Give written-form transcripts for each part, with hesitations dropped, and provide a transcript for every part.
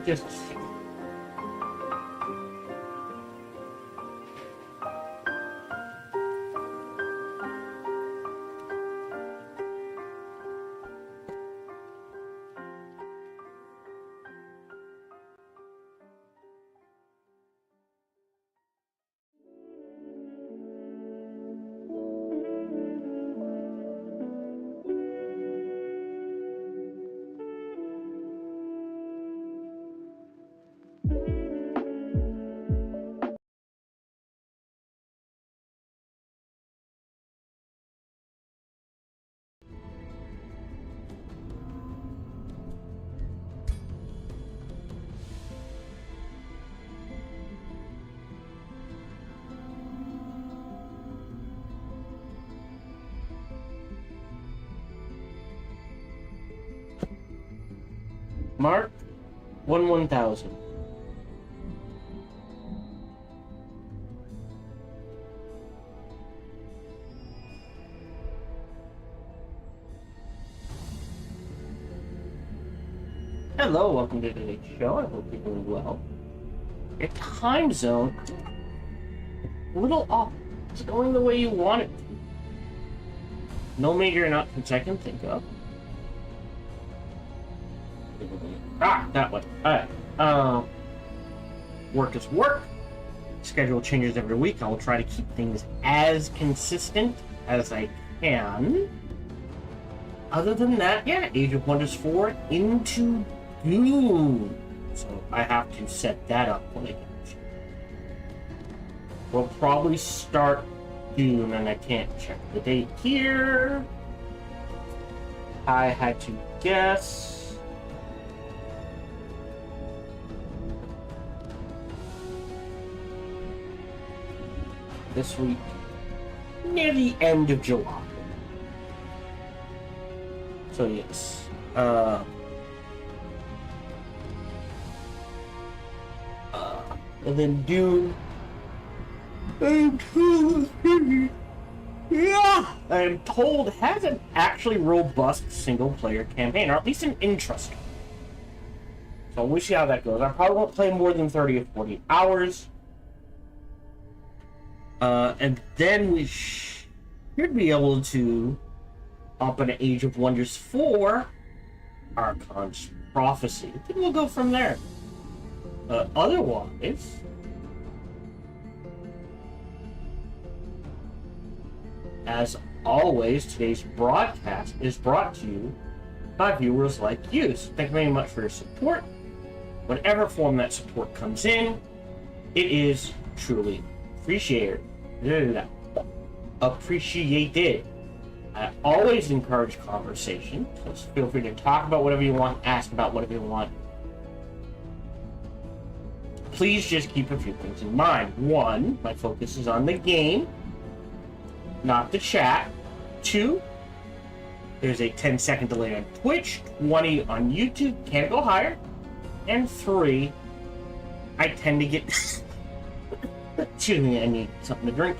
Just... Mark 1000. Hello, welcome to today's show. I hope you're doing well. Your time zone, a little off. It's going the way you want it to. No major announcements I can think of. That way. Alright. Work is work. Schedule changes every week. I will try to keep things as consistent as I can. Other than that, yeah, Age of Wonders 4 into June. So I have to set that up when I get to. We'll probably start June, and I can't check the date here. I had to guess. This week, near the end of July. So yes, and then Dune. I'm told has an actually robust single-player campaign, or at least an interesting. So we'll see how that goes. I probably won't play more than 30 or 40 hours. And then we should be able to up an Age of Wonders 4 Archon's Prophecy. Then we'll go from there. Otherwise, as always, today's broadcast is brought to you by viewers like you. So thank you very much for your support. Whatever form that support comes in, it is truly appreciated. Appreciated. I always encourage conversation, so feel free to talk about whatever you want, ask about whatever you want. Please just keep a few things in mind. 1, my focus is on the game, not the chat. 2, there's a 10-second delay on Twitch, 20 on YouTube, can't go higher. And 3, I tend to get... Excuse me, I need something to drink.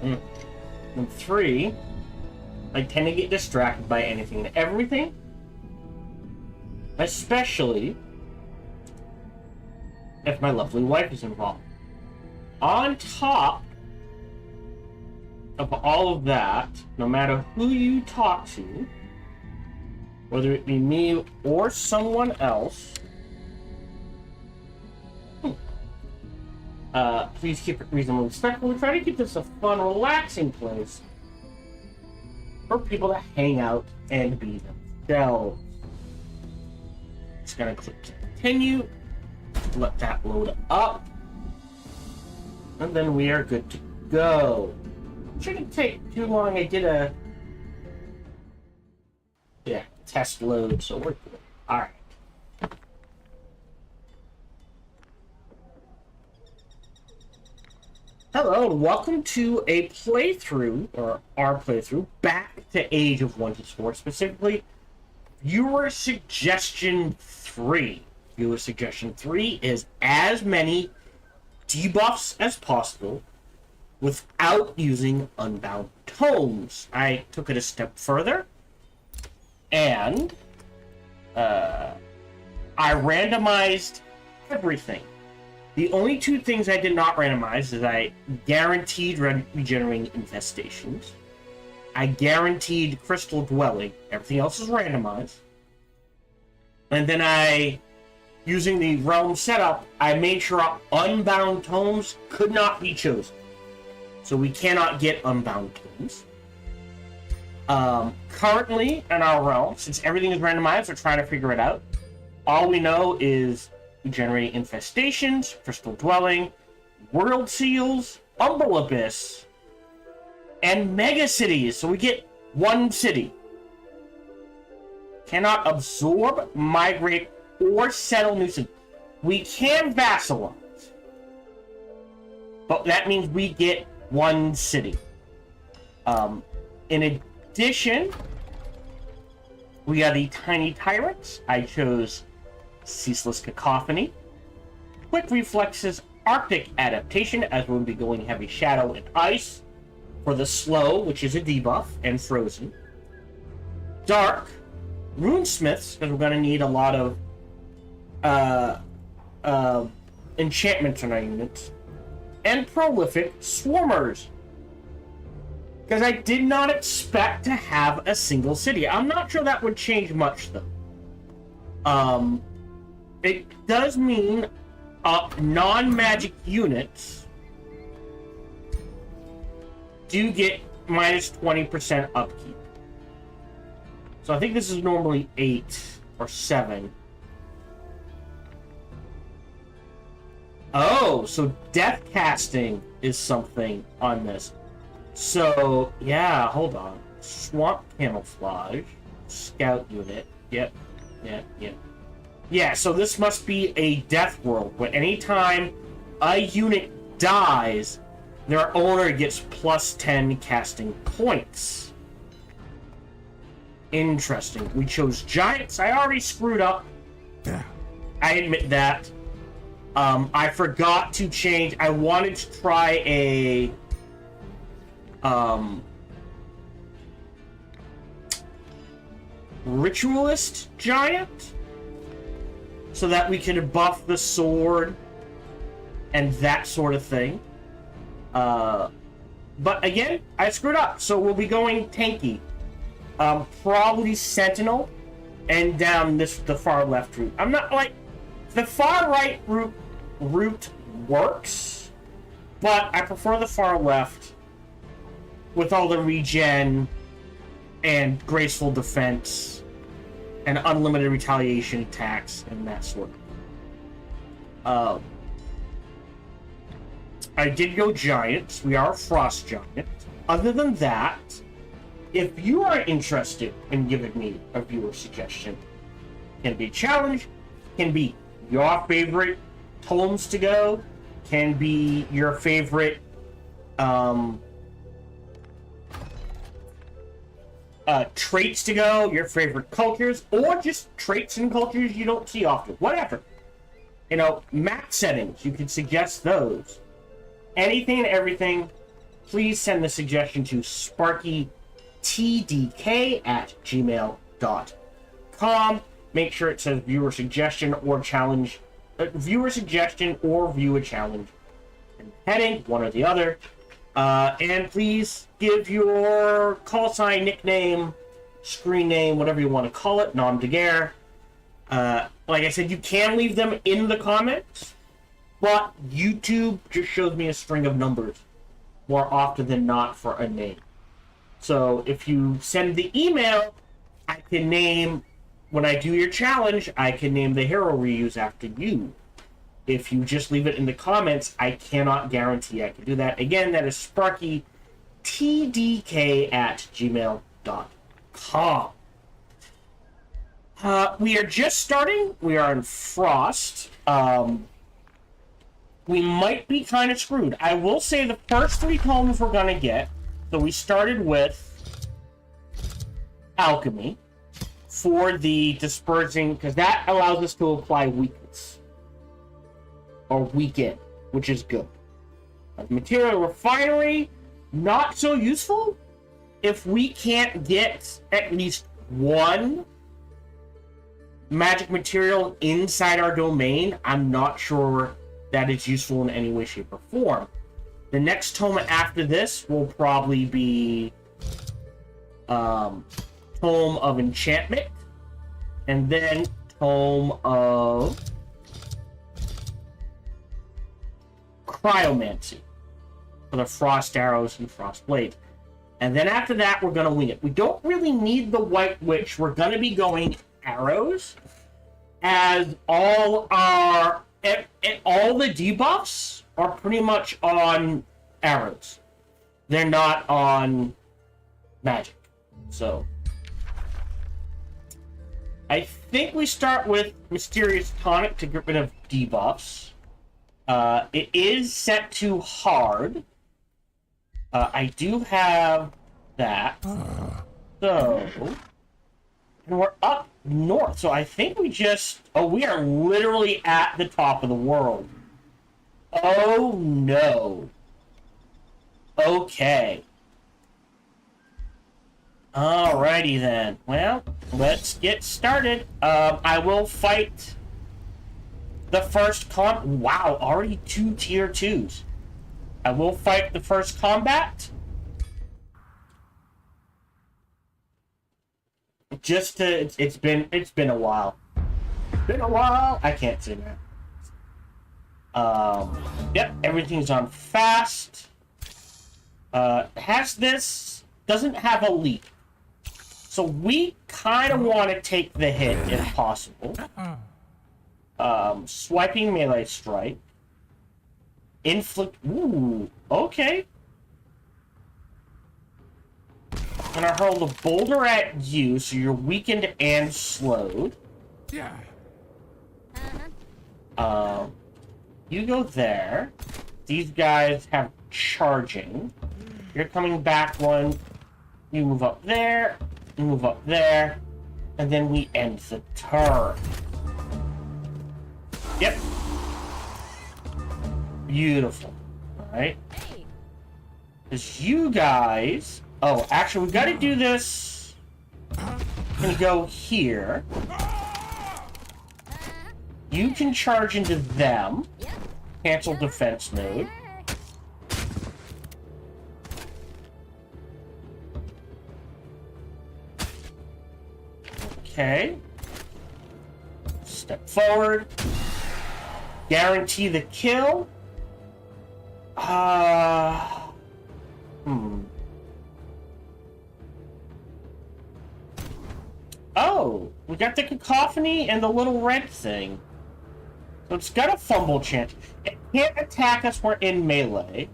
And 3, I tend to get distracted by anything and everything. Especially if my lovely wife is involved. On top of all of that, no matter who you talk to, whether it be me or someone else, please keep it reasonably respectful. We try to keep this a fun, relaxing place for people to hang out and be themselves. Just gonna click continue, let that load up, and then we are good to go. Shouldn't take too long. I did a test load, so we're good. All right. Hello, and welcome to a playthrough, or our playthrough, back to Age of Wonders 4, specifically Viewer Suggestion 3. Viewer Suggestion 3 is as many debuffs as possible without using Unbound Tomes. I took it a step further, and I randomized everything. The only two things I did not randomize is I guaranteed regenerating infestations. I guaranteed crystal dwelling. Everything else is randomized. And then using the realm setup, I made sure unbound tomes could not be chosen. So we cannot get unbound tomes. Currently in our realm, since everything is randomized, we're trying to figure it out. All we know is we generate infestations, crystal dwelling, world seals, umbral abyss, and mega cities. So we get one city. Cannot absorb, migrate, or settle new cities. We can vassalize, but that means we get one city. In addition, we got the tiny tyrants. I chose Ceaseless Cacophony, Quick Reflexes, Arctic Adaptation, as we'll be going heavy shadow and ice for the slow, which is a debuff, and frozen. Dark, Runesmiths, because we're going to need a lot of enchantments on our units, and Prolific, Swarmers, because I did not expect to have a single city. I'm not sure that would change much, though. It does mean non-magic units do get minus 20% upkeep. So I think this is normally 8 or 7. Oh, so death casting is something on this. So, yeah, hold on. Swamp camouflage, scout unit. Yep. Yeah, so this must be a death world, where anytime a unit dies, their owner gets plus 10 casting points. Interesting. We chose giants. I already screwed up. Yeah. I admit that. I forgot to change. I wanted to try a ritualist giant, so that we could buff the sword and that sort of thing. But again, I screwed up, so we'll be going tanky. Probably Sentinel, and down the far left route. I'm not like the far right route works, but I prefer the far left with all the regen and graceful defense and unlimited retaliation attacks and that sort of. I did go giants. We are a frost giant. Other than that, if you are interested in giving me a viewer suggestion, can be a challenge, can be your favorite tomes to go, can be your favorite traits to go, your favorite cultures, or just traits and cultures you don't see often. Whatever. You know, map settings, you can suggest those. Anything and everything, please send the suggestion to sparkytdk@gmail.com. Make sure it says viewer suggestion or challenge. Viewer suggestion or viewer challenge. And heading, one or the other. And please give your call sign, nickname, screen name, whatever you want to call it, nom de guerre. Like I said, you can leave them in the comments, but YouTube just shows me a string of numbers more often than not for a name. So if you send the email, I can name, when I do your challenge, I can name the hero reuse after you. If you just leave it in the comments, I cannot guarantee I can do that. Again, that is sparkytdk@gmail.com. We are just starting. We are in Frost. We might be kind of screwed. I will say the first 3 tomes we're going to get, so we started with Alchemy for the dispersing, because that allows us to apply weakness. Or weaken, which is good. Material Refinery, not so useful if we can't get at least one magic material inside our domain, I'm not sure that it's useful in any way, shape, or form. The next tome after this will probably be Tome of Enchantment, and then Tome of Cryomancy for the Frost Arrows and Frost Blades. And then after that, we're going to wing it. We don't really need the White Witch. We're going to be going arrows, as all the debuffs are pretty much on arrows. They're not on magic. So I think we start with Mysterious Tonic to get rid of debuffs. It is set to hard. I do have that. So, and we're up north. So I think we just... Oh, we are literally at the top of the world. Oh, no. Okay. Alrighty then. Well, let's get started. I will fight the first Wow, already 2 tier 2s. I will fight the first combat. Just to... It's been a while. Been a while. I can't say that. Yep, everything's on fast. Has this... Doesn't have a leap. So we kind of want to take the hit if possible. Swiping melee strike. Inflict... Ooh, okay. I'm gonna hurl the boulder at you, so you're weakened and slowed. Yeah. You go there. These guys have charging. You're coming back one. You move up there. You move up there. And then we end the turn. Yep. Beautiful. Alright. Because you guys... Oh, actually, we gotta do this. I'm gonna go here. You can charge into them. Cancel defense mode. Okay. Step forward. Guarantee the kill. Oh, we got the cacophony and the little red thing. So it's got a fumble chance. It can't attack us, we're in melee.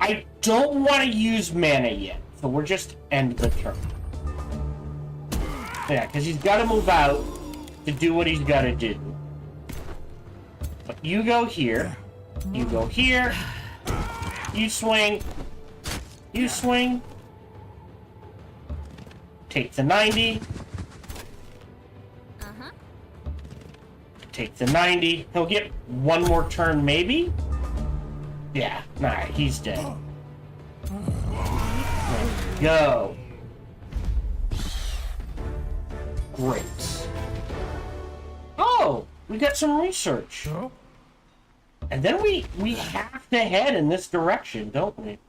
I don't want to use mana yet, so we're just end the turn. Yeah, because he's got to move out to do what he's got to do. But you go here. You go here. You swing. You swing. Take the 90. Take the 90. He'll get one more turn, maybe? Yeah, nah, he's dead. There we go. Great. Oh, we got some research. And then we have to head in this direction, don't we?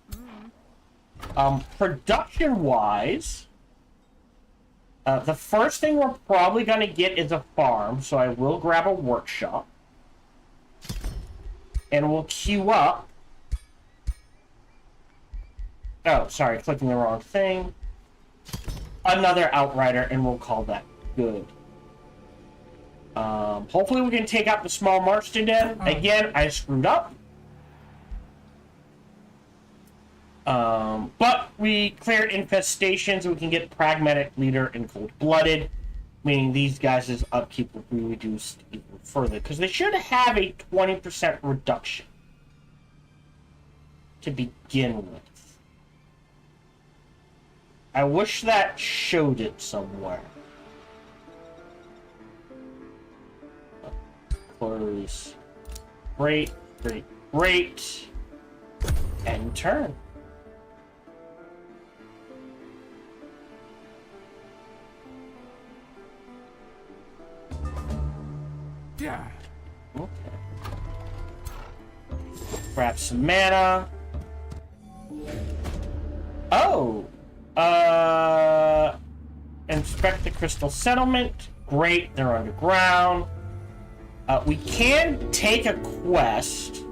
Production-wise, the first thing we're probably going to get is a farm, so I will grab a workshop. And we'll queue up. Oh, sorry, clicking the wrong thing. Another outrider, and we'll call that good. Hopefully we can take out the small Marston Den. Again, I screwed up. But we cleared infestations, so we can get Pragmatic Leader and Cold-Blooded, meaning these guys' upkeep will be reduced even further, because they should have a 20% reduction to begin with. I wish that showed it somewhere. Close. Great, great, great. End turn. Yeah. Okay. Grab some mana. Oh! Inspect the crystal settlement. Great, they're underground. We can take a quest.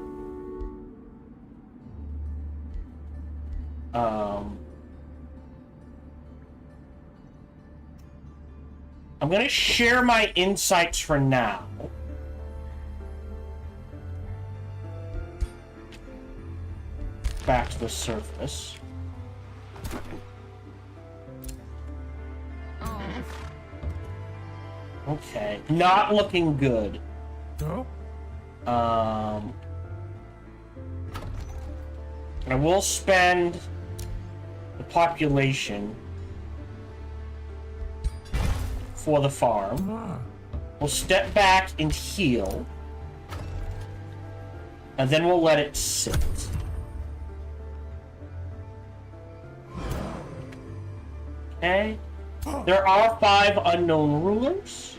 I'm gonna share my insights for now. Back to the surface. Okay, not looking good. No? I will spend the population for the farm. We'll step back and heal. And then we'll let it sit. Okay. There are 5 unknown rulers.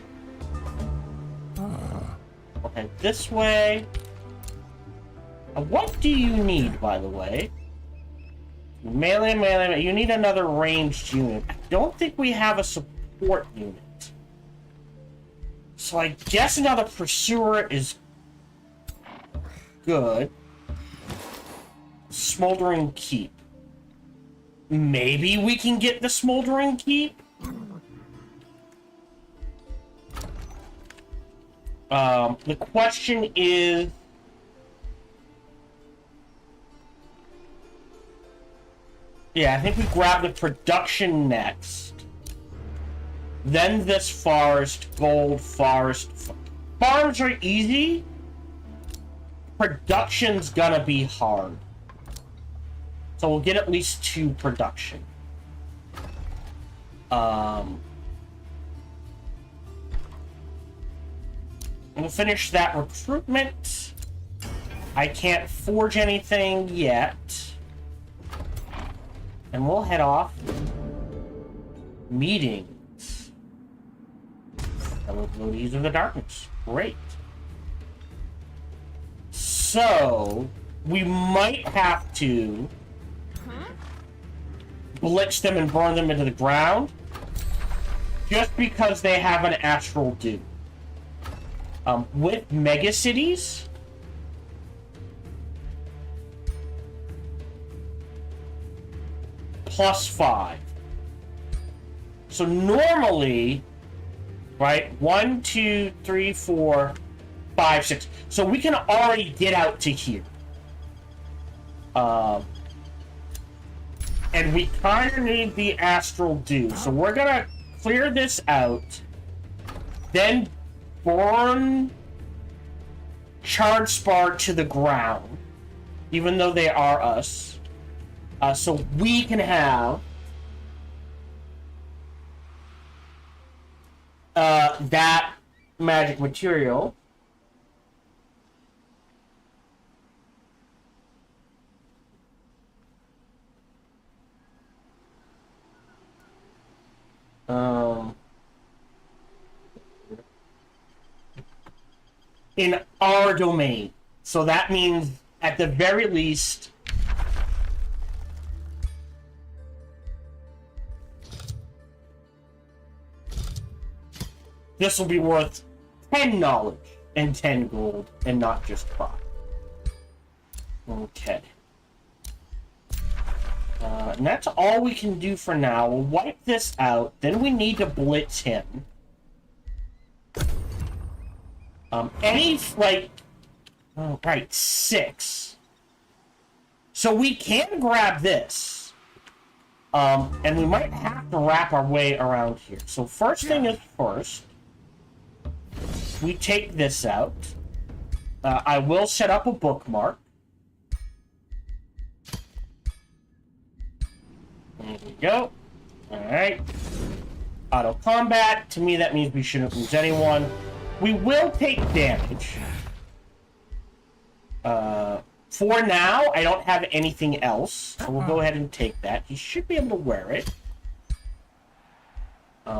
Okay, this way. What do you need, by the way? Melee. You need another ranged unit. I don't think we have a support unit. So I guess another pursuer is good. Smoldering Keep. Maybe we can get the Smoldering Keep? The question is... Yeah, I think we grab the production next. Then this forest, gold, forest. Farms are easy. Production's gonna be hard. So we'll get at least 2 production. We'll finish that recruitment. I can't forge anything yet. And we'll head off. Meetings. Melodies of the Darkness. Great. So, we might have to blitz them and burn them into the ground. Just because they have an astral dew. With megacities, +5. So normally, right, 1, 2, 3, 4, 5, 6. So we can already get out to here. And we kind of need the astral dew. So we're gonna clear this out. Then burn Charred Spar to the ground. Even though they are us. So we can have that magic material. In our domain. So that means, at the very least, this will be worth 10 knowledge and 10 gold, and not just 5. Okay. And that's all we can do for now. We'll wipe this out. Then we need to blitz him. Oh, right, 6. So we can grab this. And we might have to wrap our way around here. So first thing is first. We take this out. I will set up a bookmark. There we go. Alright. Auto combat. To me, that means we shouldn't lose anyone. We will take damage. For now, I don't have anything else. So we'll go ahead and take that. He should be able to wear it.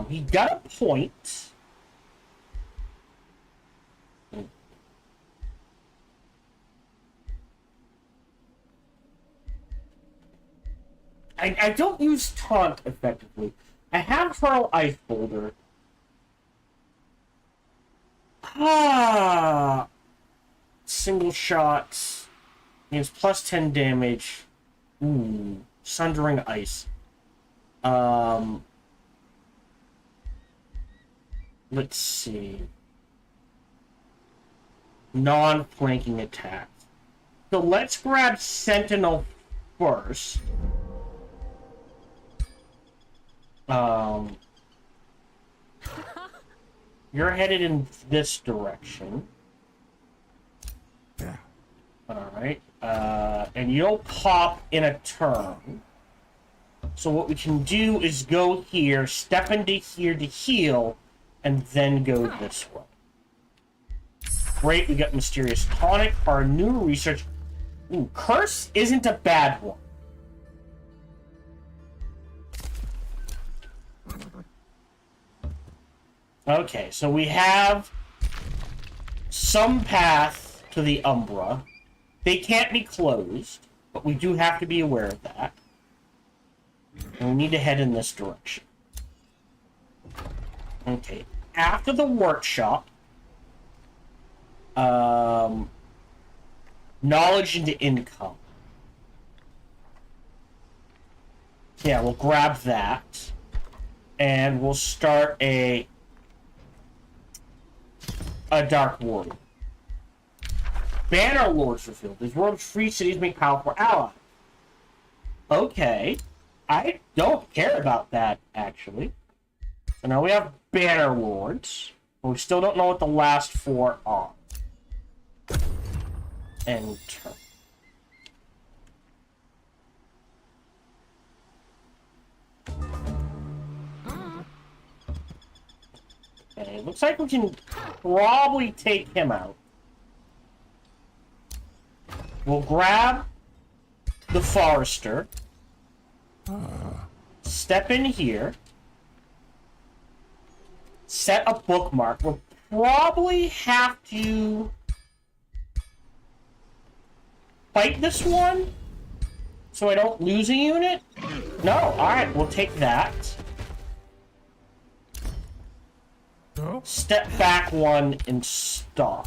He got a point. I don't use taunt effectively. I have hurl ice boulder. Single shots means plus 10 damage. Ooh, sundering ice. Let's see. Non-flanking attack. So let's grab Sentinel first. You're headed in this direction. Yeah. Alright. And you'll pop in a turn. So what we can do is go here, step into here to heal, and then go this way. Great, we got Mysterious Tonic. Our new research... Ooh, Curse isn't a bad one. Okay, so we have some path to the Umbra. They can't be closed, but we do have to be aware of that. And we need to head in this direction. Okay, after the workshop, knowledge into income. Yeah, we'll grab that, and we'll start a Dark Warrior. Banner Lords revealed. These world's free cities make powerful allies. Okay. I don't care about that, actually. So now we have Banner Lords, but we still don't know what the last four are. Enter. Okay, looks like we can probably take him out. We'll grab the Forester. Step in here. Set a bookmark. We'll probably have to fight this one so I don't lose a unit. No, alright, we'll take that. Step back one and stop.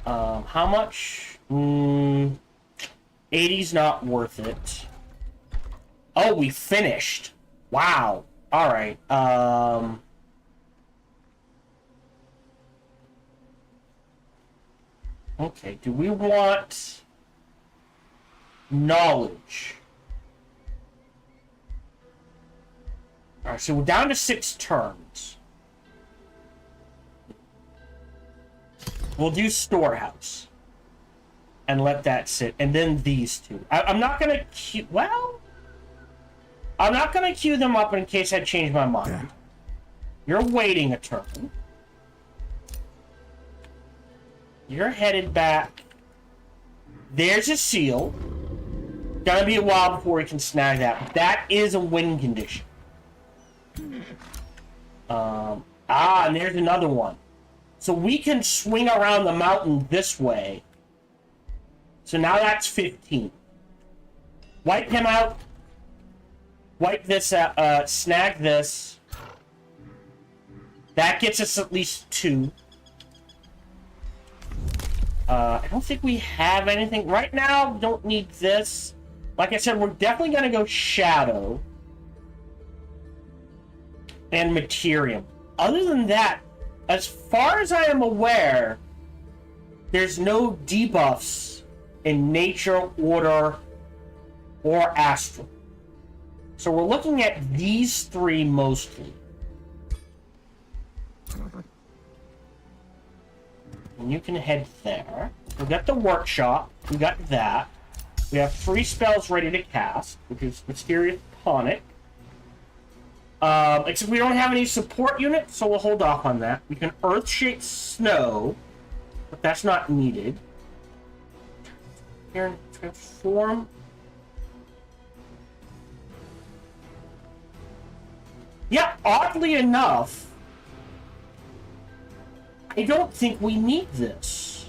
How much? 80's not worth it. Oh, we finished. Wow. Alright. Okay, do we want knowledge? Alright, so we're down to 6 turns. We'll do storehouse. And let that sit. And then these two. I'm not gonna queue... Well... I'm not gonna queue them up in case I change my mind. Yeah. You're waiting a turn. You're headed back. There's a seal. Gonna be a while before we can snag that. But that is a win condition. And there's another one. So we can swing around the mountain this way. So now that's 15. Wipe him out. Wipe this out. Snag this. That gets us at least 2. I don't think we have anything. Right now, don't need this. Like I said, we're definitely going to go Shadow. And Materium. Other than that, as far as I am aware, there's no debuffs in Nature, Order, or Astral. So we're looking at these 3 mostly. And you can head there. We got the workshop. We got that. We have 3 spells ready to cast, which is Mysterious Tonic. Except we don't have any support units, so we'll hold off on that. We can Earthshake Snow, but that's not needed. Here, transform. Yeah, oddly enough, I don't think we need this.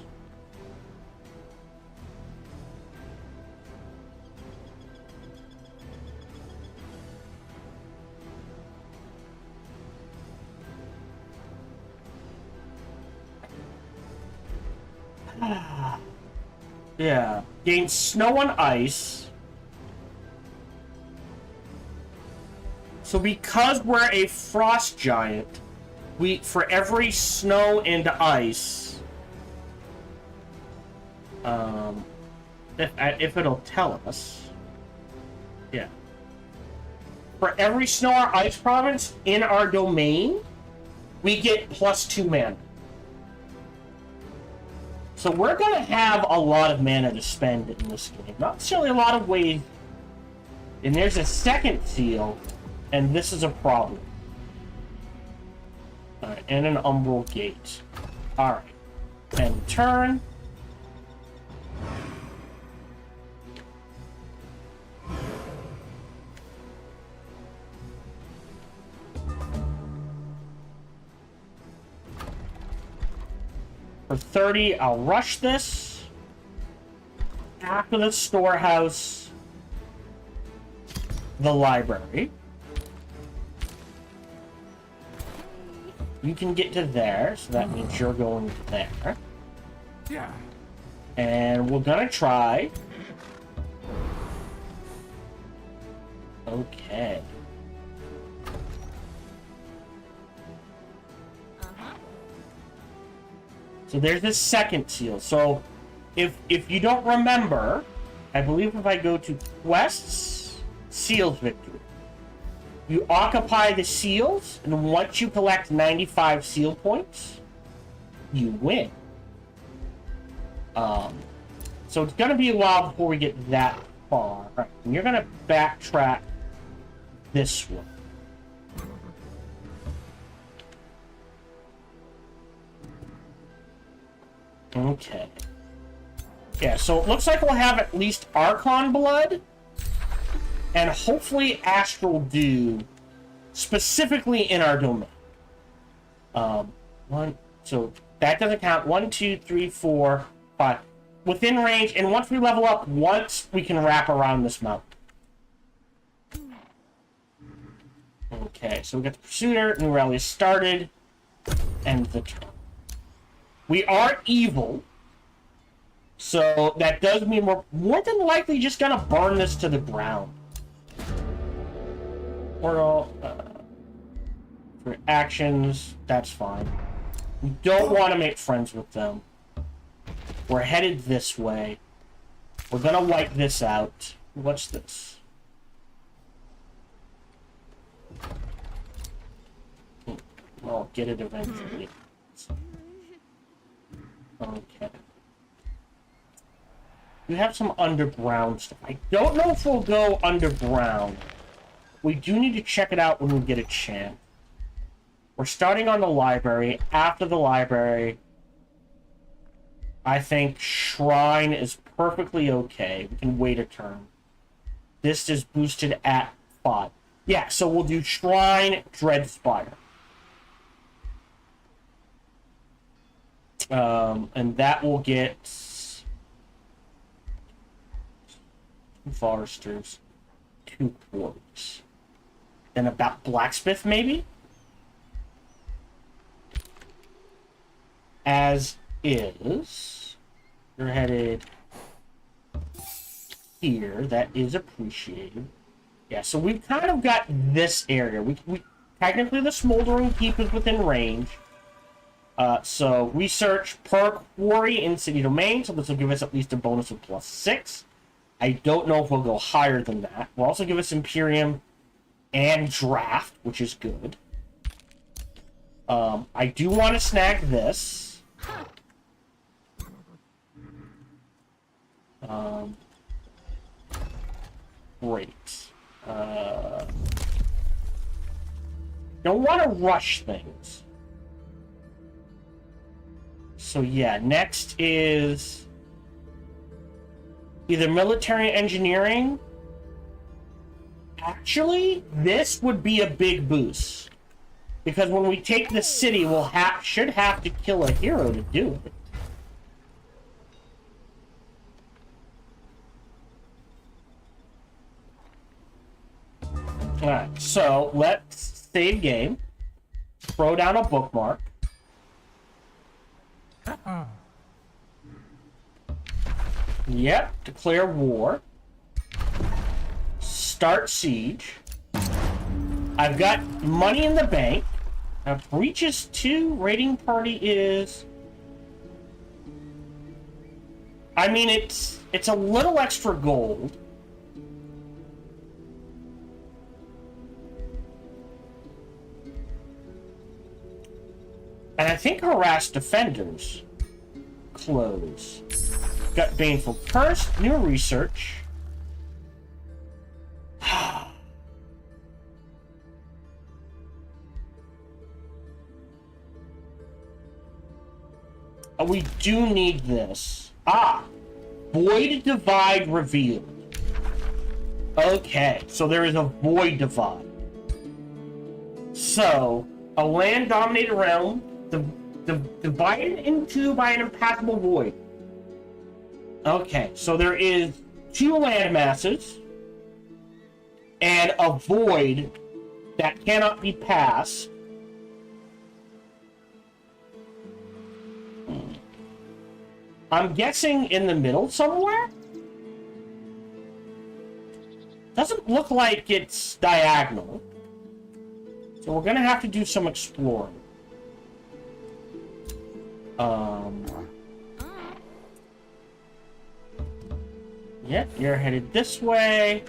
Yeah. Gain snow and ice. So because we're a frost giant, for every snow and ice, if it'll tell us, yeah. For every snow or ice province in our domain, we get +2 mana. So we're going to have a lot of mana to spend in this game. Not necessarily a lot of ways. And there's a second seal, and this is a problem. Alright, and an umbral gate. Alright. And turn. For 30, I'll rush this. After the storehouse, the library. You can get to there, so that means you're going there. Yeah. And we're gonna try. Okay. So there's this second seal. So if you don't remember, I believe if I go to quests, seals victory, you occupy the seals, and once you collect 95 seal points, you win. So it's gonna be a while before we get that far. Right, and you're gonna backtrack this way. Okay. Yeah, so it looks like we'll have at least Archon Blood and hopefully Astral Dew specifically in our domain. So that doesn't count. 1, 2, 3, 4, 5. Within range, and once we level up, once we can wrap around this mountain. Okay, so we got the Pursuiter, new rally is started, and the turn. We are evil, so that does mean we're more than likely just gonna burn this to the ground. Portal, for actions, that's fine. We don't want to make friends with them. We're headed this way. We're gonna wipe this out. What's this? I'll get it eventually. Okay. We have some underground stuff. I don't know if we'll go underground. We do need to check it out when we get a chance. We're starting on the library. After the library, I think Shrine is perfectly okay. We can wait a turn. This is boosted at 5. Yeah, so we'll do Shrine, Dreadspire. And that will get 2 foresters, 2 quarters. Then about blacksmith, maybe? As is. You're headed here. That is appreciated. Yeah, so we've kind of got this area. We technically the Smoldering Keep is within range. So research per quarry in city domain, so this will give us at least a bonus of +6. I don't know if we'll go higher than that. We'll also give us Imperium and Draft, which is good. I do want to snag this. Great. Don't want to rush things. So yeah, next is either military engineering. Actually, this would be a big boost. Because when we take the city, we'll should have to kill a hero to do it. Alright, so let's save game. Throw down a bookmark. Yep, declare war. Start siege. I've got money in the bank. Breaches 2, raiding party is... I mean, it's a little extra gold. And I think harass defenders. Close. Got baneful curse, new research. We do need this. Void divide revealed. Okay, so there is a void divide. So, a land-dominated realm divided into by an impassable void. Okay, so there is 2 land masses and a void that cannot be passed. I'm guessing in the middle somewhere? Doesn't look like it's diagonal. So we're gonna have to do some exploring. Yep, you're headed this way.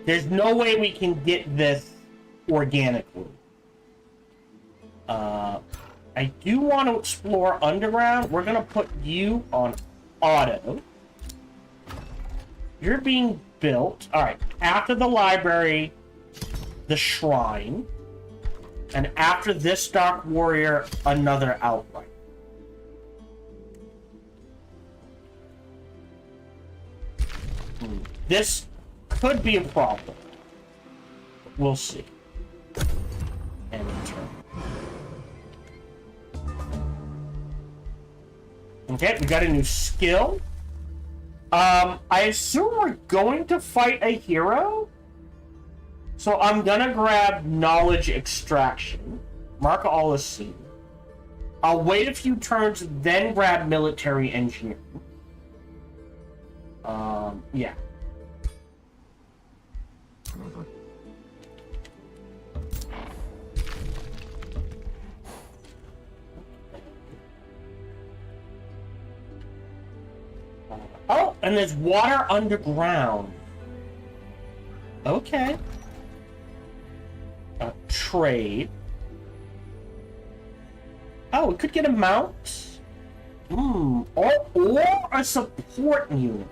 There's no way we can get this organically. I do want to explore underground. We're gonna put you on auto. You're being built. Alright, after the library, the shrine. And after this Dark Warrior, another outright. This could be a problem. We'll see. And turn. Okay, we got a new skill. I assume we're going to fight a hero? So I'm gonna grab knowledge extraction. Mark all as seen. I'll wait a few turns, then grab military engineering. Yeah. Oh, and there's water underground. Okay. Trade. Oh, we could get a mount. Or a support unit.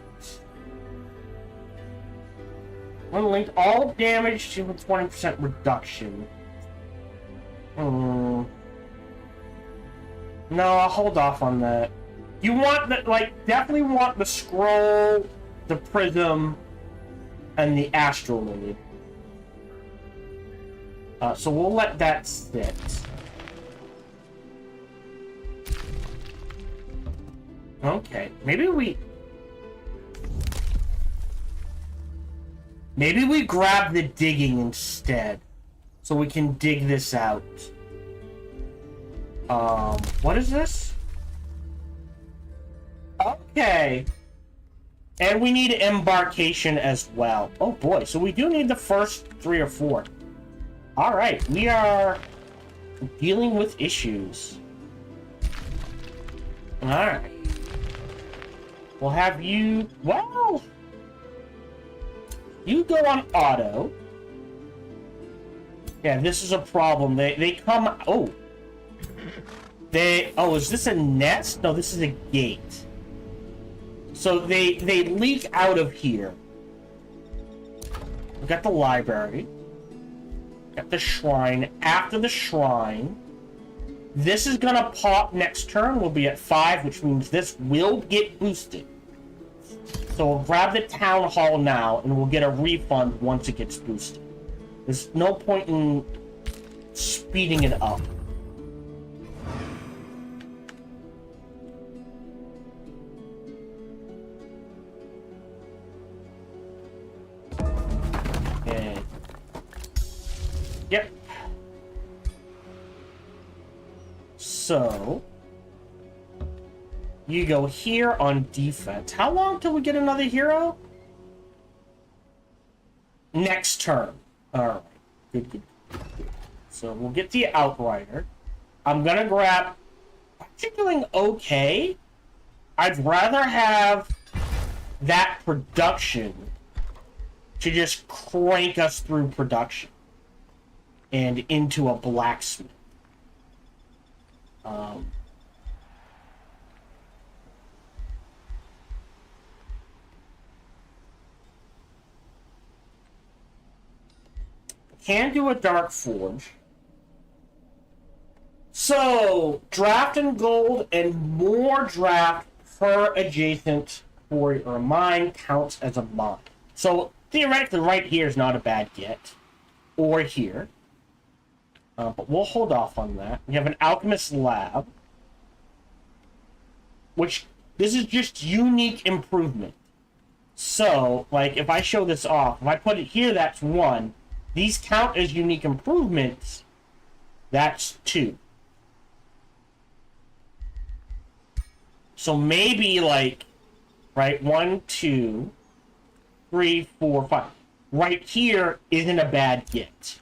Unlinked all damage to a 20% reduction. No, I'll hold off on that. You want the, definitely want the scroll, the prism, and the astrolabe. So we'll let that sit. Okay, maybe we grab the digging instead, so we can dig this out. What is this? Okay. And we need embarkation as well. Oh boy, so we do need the first 3 or 4. Alright, we are dealing with issues. Alright. We'll have you... Well... You go on auto. Yeah, this is a problem. They come... Oh. Oh, is this a nest? No, this is a gate. So they leak out of here. We got the library. Got the shrine. After the shrine, this is gonna pop next turn. We'll be at 5, which means this will get boosted. So we'll grab the town hall now, and we'll get a refund once it gets boosted. There's no point in speeding it up. Okay. Yep. You go here on defense. How long till we get another hero? Next turn. Alright. Good. So we'll get the Outrider. I'm gonna grab... You're doing okay. I'd rather have that production to just crank us through production and into a blacksmith. Can do a Dark Forge. So, draft and gold and more draft per adjacent quarry or mine counts as a mine. So, theoretically, right here is not a bad get. Or here. But we'll hold off on that. We have an Alchemist Lab. Which, this is just unique improvement. So, like, if I show this off, if I put it here, that's 1. These count as unique improvements. That's 2. So maybe, like, right, 1, 2, 3, 4, 5. Right here isn't a bad get.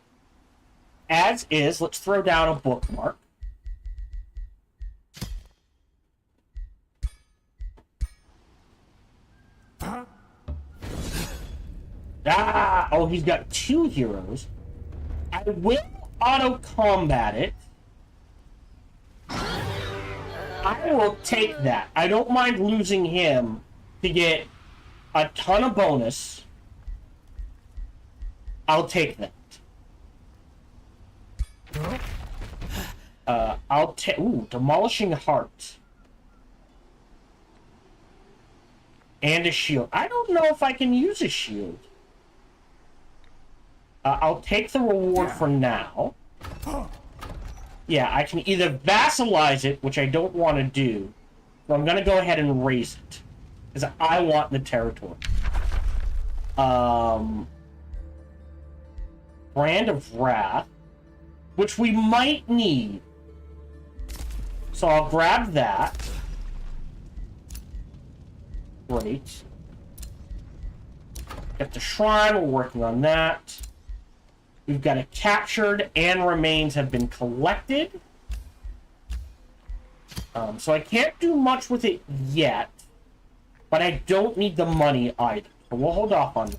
As is, let's throw down a bookmark. Oh, he's got 2 heroes. I will auto-combat it. I will take that. I don't mind losing him to get a ton of bonus. I'll take that. I'll take... Ooh, Demolishing Heart. And a shield. I don't know if I can use a shield. I'll take the reward for now. Yeah, I can either vassalize it, which I don't want to do, but I'm going to go ahead and raise it. Because I want the territory. Brand of Wrath, which we might need. So I'll grab that. Great. Got the Shrine, we're working on that. We've got it captured, and remains have been collected. So I can't do much with it yet, but I don't need the money either. So we'll hold off on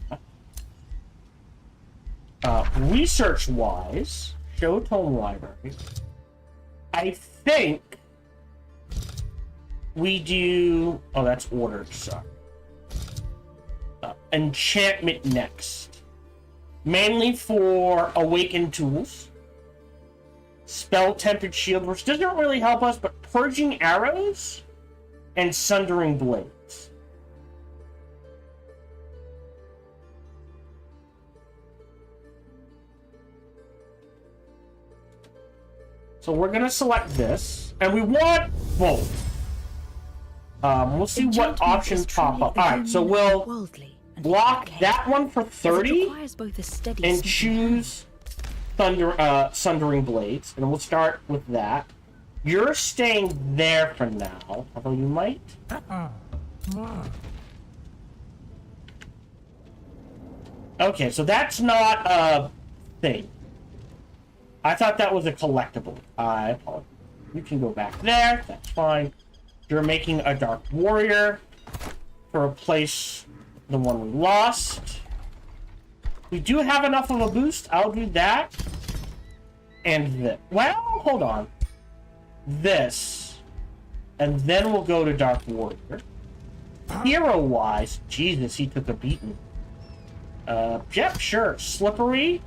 that. Research-wise, show tome library. I think we do... Oh, that's ordered, sorry. Enchantment next. Mainly for Awakened Tools. Spell Tempered Shield, which doesn't really help us, but Purging Arrows and Sundering Blades. So we're going to select this, and we want both. We'll see what options pop up. Alright, so we'll block that one for 30 and choose Sundering Blades, and we'll start with that. You're staying there for now, although you might. Okay, so that's not a thing. I thought that was a collectible. I apologize. You can go back there, that's fine. You're making a Dark Warrior to replace the one we lost. We do have enough of a boost. I'll do that. And this. Well, hold on. This. And then we'll go to Dark Warrior. Hero-wise, Jesus, he took a beating. Yep, sure. Slippery.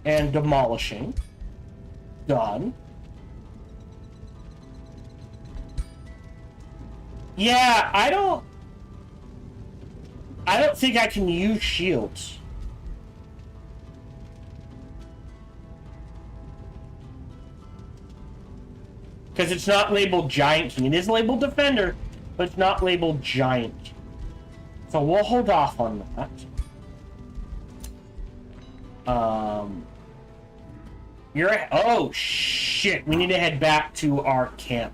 And Demolishing. Done. Yeah, I don't think I can use shields. Because it's not labeled Giant King. It is labeled Defender, but it's not labeled Giant King. So we'll hold off on that. Oh, shit. We need to head back to our camp.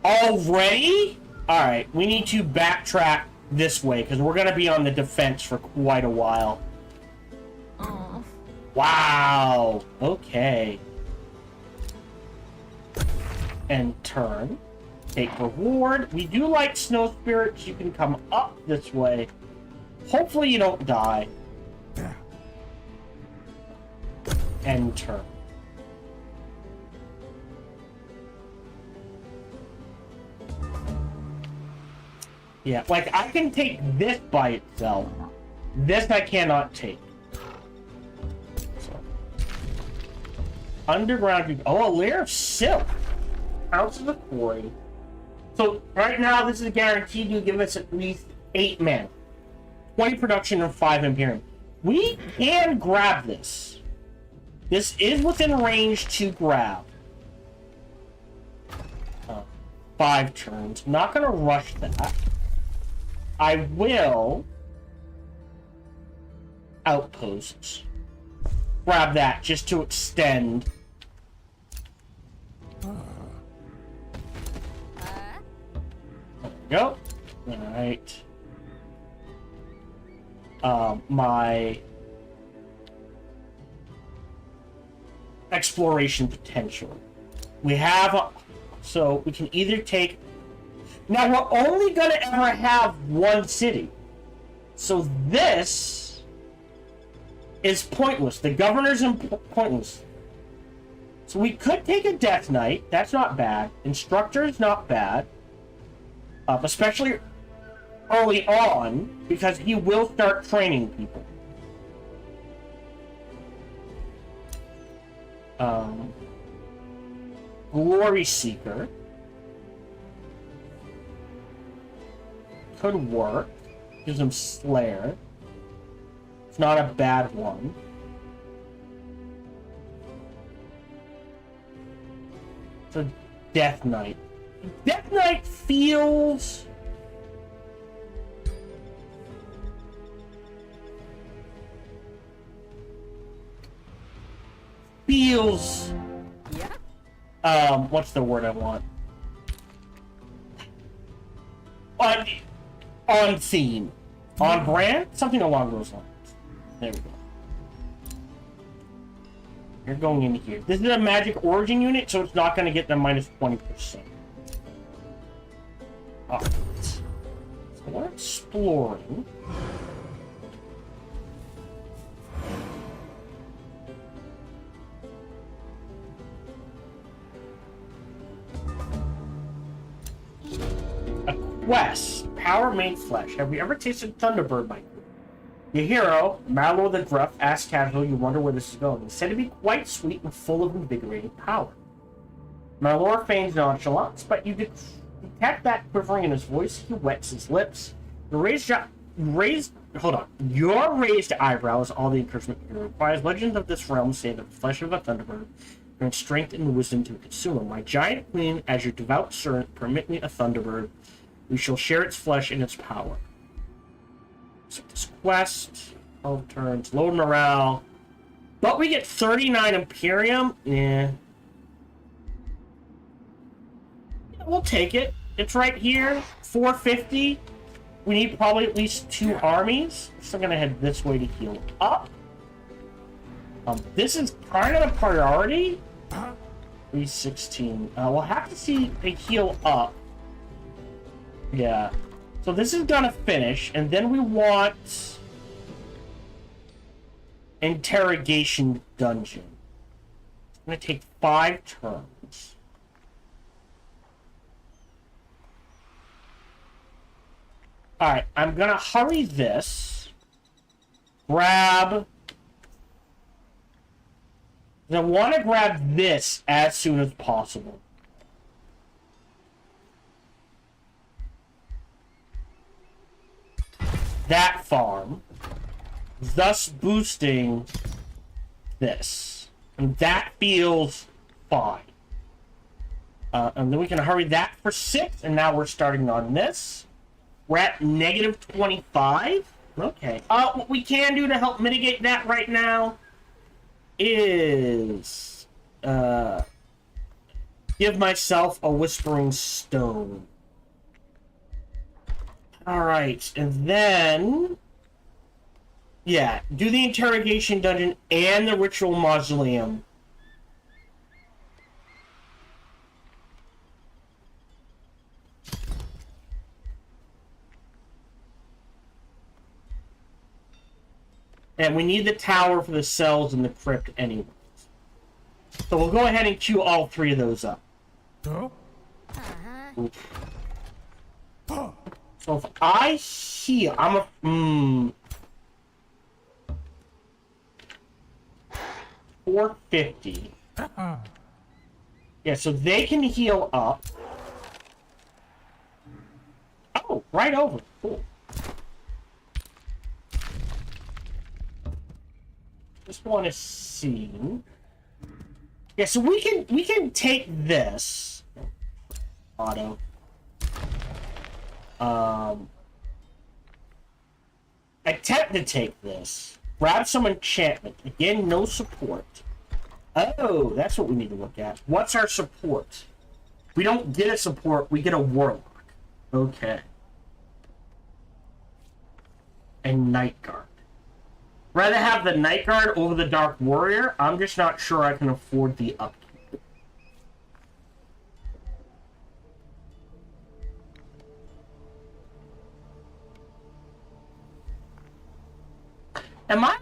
Already? Alright, we need to backtrack this way, because we're going to be on the defense for quite a while. Oh. Wow. Okay. And turn. Take reward. We do like snow spirits. You can come up this way. Hopefully you don't die. And turn. Yeah, like I can take this by itself. This I cannot take. So. Underground. Oh, a layer of silk. Ounces of quarry. So right now this is guaranteed to give us at least 8 men. 20 production and 5 Imperium. We can grab this. This is within range to grab. 5 turns. Not going to rush that. I will... Outposts. Grab that just to extend. There we go. Alright. My... exploration potential. We have... So, we can either take... Now, we're only going to ever have one city. So, this is pointless. The governor's pointless. So, we could take a Death Knight. That's not bad. Instructor is not bad. Especially early on, because he will start training people. Glory Seeker could work. Gives him Slayer. It's not a bad one. It's a Death Knight. Death Knight feels... Yeah. What's the word I want? On theme. On brand? Something along those lines. There we go. You're going in here. This is a magic origin unit, so it's not going to get the minus 20%. Alright. So we're exploring. A quest. Power made flesh. Have you ever tasted Thunderbird, Michael? Your hero, Mallow the Gruff, asks casually, you wonder where this is going. It's said to be quite sweet and full of invigorating power. Mallow feigns nonchalance, but you detect that quivering in his voice. He wets his lips. Your raised eyebrow is all the encouragement you requires. Legends of this realm say that the flesh of a Thunderbird grants strength and wisdom to the consumer. My giant queen, as your devout servant, permit me a Thunderbird. We shall share its flesh and its power. So this quest, 12 turns, low morale. But we get 39 Imperium. Yeah. We'll take it. It's right here. 450. We need probably at least 2 armies. So I'm going to head this way to heal up. This is kind of a priority. 316. We'll have to see a heal up. Yeah. So this is gonna finish, and then we want interrogation dungeon. It's gonna take 5 turns. Alright, I'm gonna hurry this. Grab... I want to grab this as soon as possible. That farm, thus boosting this. And that feels fine. And then we can hurry that for 6, and now we're starting on this. We're at negative 25. Okay. What we can do to help mitigate that right now is give give myself a Whispering Stone. Alright, and then... yeah, do the Interrogation Dungeon and the Ritual Mausoleum. And we need the tower for the cells in the crypt anyways. So we'll go ahead and queue all 3 of those up. Oof. So if I heal, I'm a... 450. Yeah, so they can heal up. Oh, right over. Cool. Just want to see. Yeah, so we can take this. Auto. Attempt to take this. Grab some enchantment. Again, no support. Oh, that's what we need to look at. What's our support? We don't get a support, we get a warlock. Okay. And Night Guard. Rather have the Night Guard over the Dark Warrior. I'm just not sure I can afford the upkeep. Am I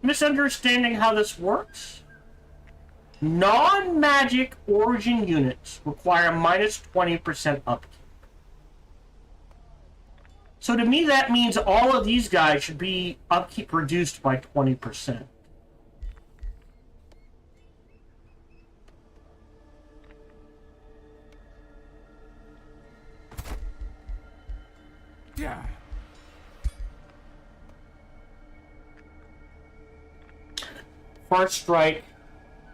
misunderstanding how this works? Non-magic origin units require minus 20% upkeep. So to me, that means all of these guys should be upkeep reduced by 20%. Yeah. First strike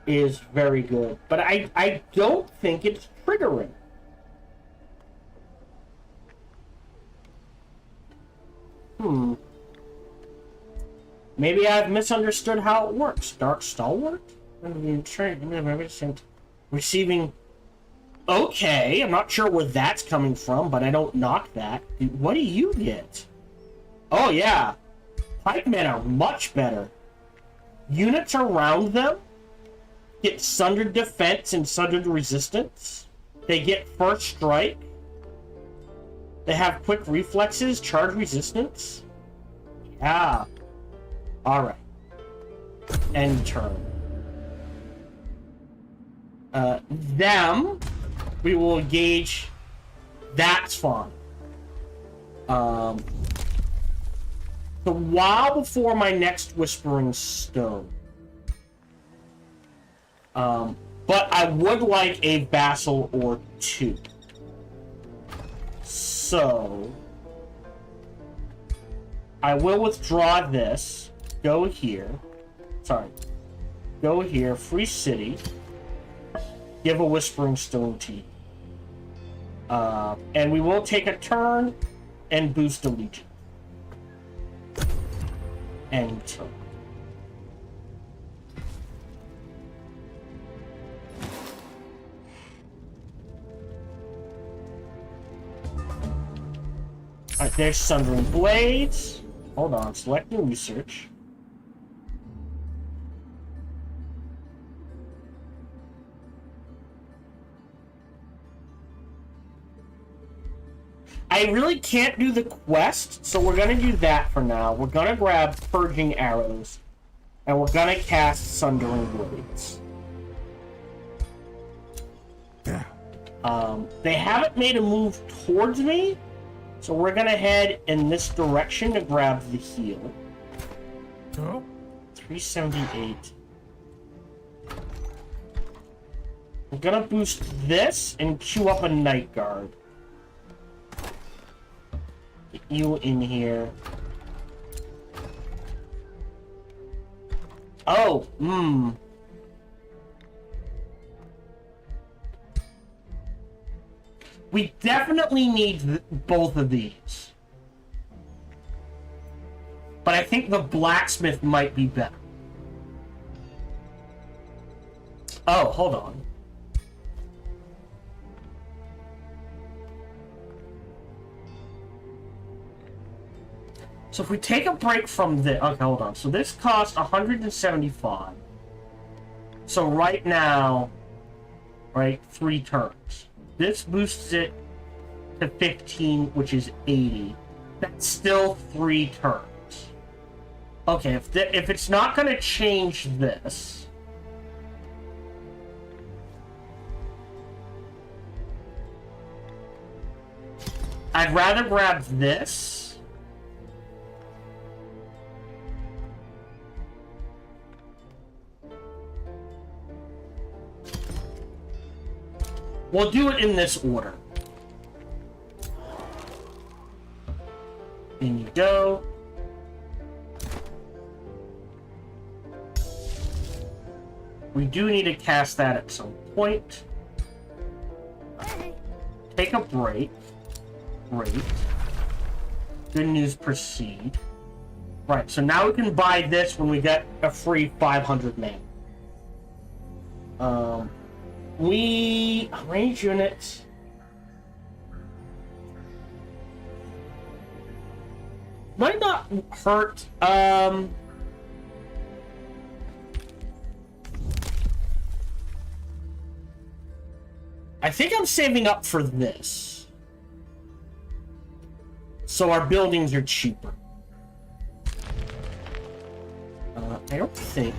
is very good, but I don't think it's triggering. Maybe I've misunderstood how it works. Dark Stalwart? Receiving... okay, I'm not sure where that's coming from, but I don't knock that. What do you get? Oh yeah, pikemen are much better. Units around them get Sundered Defense and Sundered Resistance. They get First Strike. They have Quick Reflexes, Charge Resistance. Yeah. Alright. End turn. Them, we will engage. That's fine. So while before my next Whispering Stone. But I would like a vassal or 2. So I will withdraw this. Go here. Sorry. Go here. Free city. Give a Whispering Stone to you. And we will take a turn and boost a Legion. End turn. Alright, there's Sundering Blades. Hold on, select new research. I really can't do the quest, so we're gonna do that for now. We're gonna grab Purging Arrows, and we're gonna cast Sundering Blades. Yeah. They haven't made a move towards me, so we're gonna head in this direction to grab the heal. Oh. 378. We're gonna boost this and queue up a Night Guard. Get you in here. Oh, We definitely need both of these. But I think the blacksmith might be better. Oh, hold on. So if we take a break from this... Okay, hold on. So this costs 175. So right now... Right? 3 turns. This boosts it to 15, which is 80. That's still 3 turns. Okay, if it's not going to change this... I'd rather grab this. We'll do it in this order. In you go. We do need to cast that at some point. Take a break. Great. Good news, proceed. Right, so now we can buy this when we get a free 500 mana. We... range units... Might not hurt, I think I'm saving up for this. So our buildings are cheaper. I don't think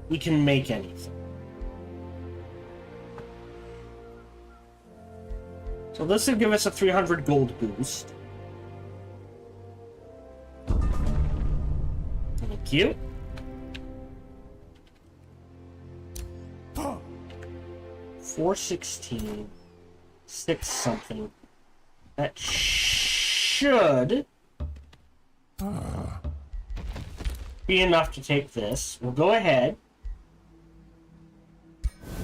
we can make anything. So this will give us a 300 gold boost. Thank you. 416, 6 something. That should be enough to take this. We'll go ahead.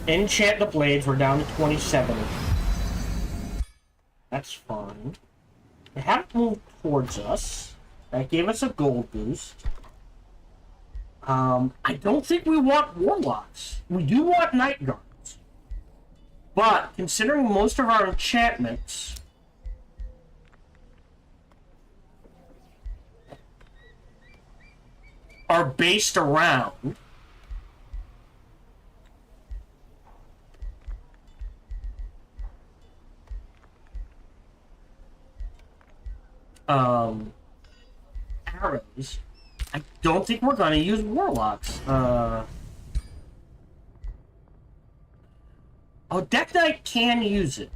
Enchant the blades. We're down to 27. That's fine. They haven't moved towards us. That gave us a gold boost. I don't think we want warlocks. We do want night guards. But considering most of our enchantments are based around arrows, I don't think we're gonna use warlocks. Oh, Death Knight can use it.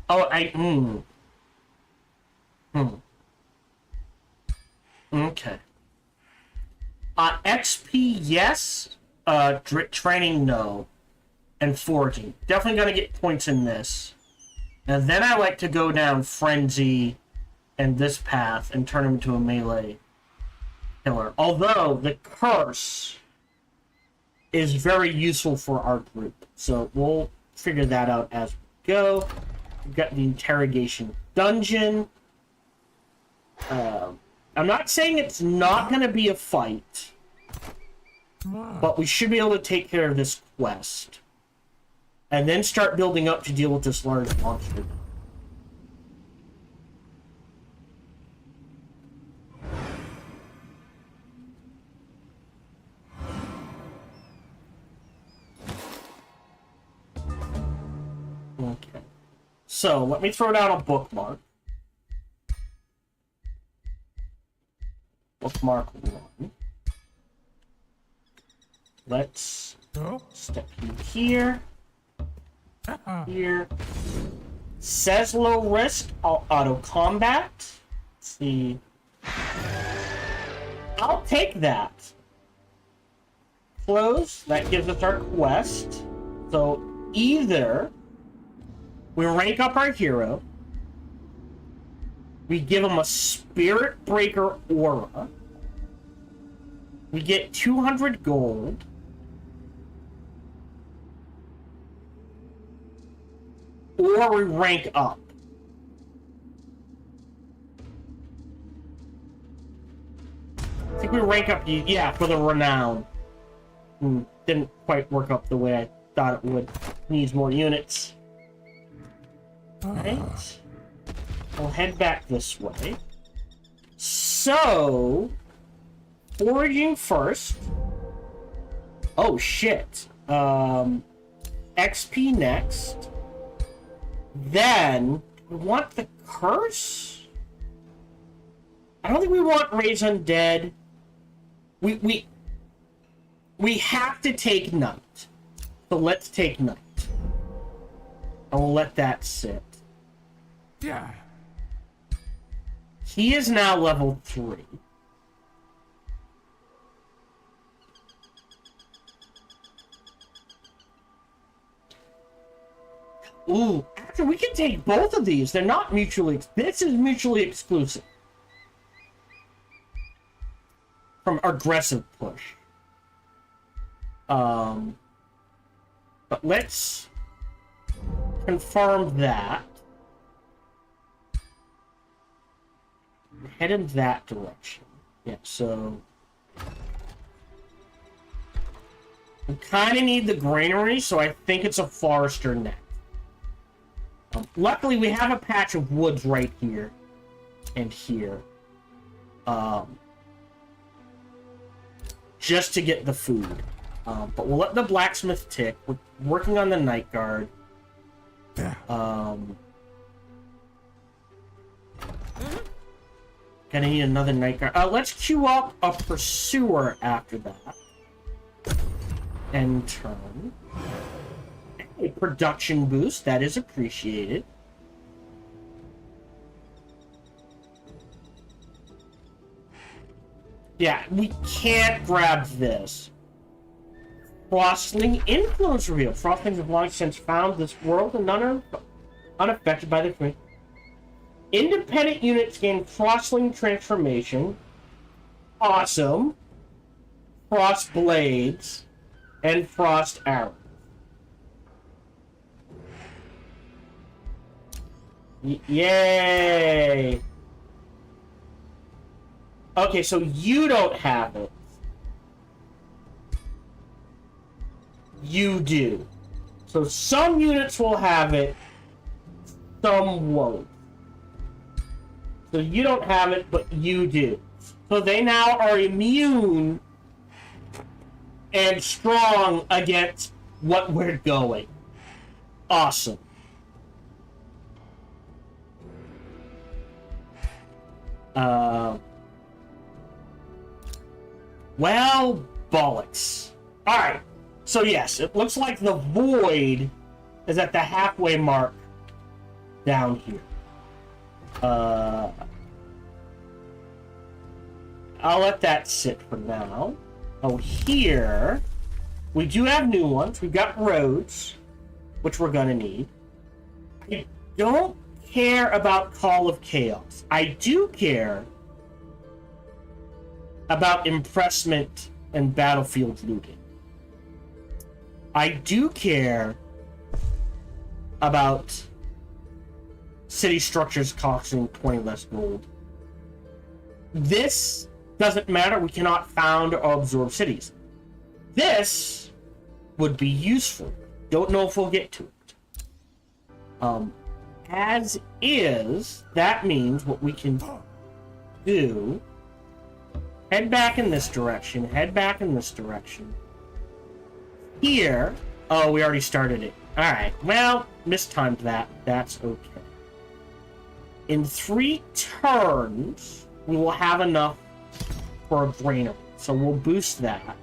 Oh, Okay. XP, yes. Training, no. And foraging. Definitely gonna get points in this. And then I like to go down Frenzy and this path and turn him into a melee killer. Although, the curse is very useful for our group. So, we'll figure that out as we go. We've got the interrogation dungeon. I'm not saying it's not going to be a fight, but we should be able to take care of this quest. And then start building up to deal with this large monster. Okay. So, let me throw down a bookmark. Bookmark 1. Let's step in here. Here. Says low risk, auto combat. Let's see. I'll take that. Close. That gives us our quest. So either we rank up our hero, we give him a Spirit Breaker aura, we get 200 gold, or we rank up. think we rank up, yeah, for the renown. Didn't quite work up the way I thought it would. Needs more units. Right. We'll head back this way. So, foraging first. Oh shit. XP next. Then we want the curse. I don't think we want raise undead. We have to take night. So let's take night. And we'll let that sit. Yeah. He is now level 3. Ooh, actually, we can take both of these. They're not mutually... This is mutually exclusive. From aggressive push. But let's confirm that. Head in that direction. Yeah, so... We kind of need the granary, so I think it's a forester neck. Luckily, we have a patch of woods right here and here. Just to get the food. But we'll let the blacksmith tick. We're working on the night guard. Yeah. Gonna need another night guard. Let's queue up a pursuer after that. And turn. A production boost, that is appreciated. Yeah, we can't grab this. Frostling influence reveal. Frostlings have long since found this world and none are unaffected by the community. Independent units gain Frostling transformation. Awesome. Frost blades. And frost arrows. Yay! Okay, so you don't have it. You do. So some units will have it, some won't. So you don't have it, but you do. So they now are immune and strong against what we're going. Awesome. Well, bollocks. Alright, so yes, it looks like the void is at the halfway mark down here. I'll let that sit for now. Oh, here, we do have new ones. We've got roads, which we're gonna need. I don't care about Call of Chaos. I do care about impressment and battlefield looting. I do care about city structures costing 20 less gold. This doesn't matter. We cannot found or absorb cities. This would be useful. Don't know if we'll get to it. As is, that means what we can do... Head back in this direction. Head back in this direction. Here... Oh, we already started it. Alright, well, mistimed that. That's okay. In 3 turns, we will have enough for a granary. So we'll boost that.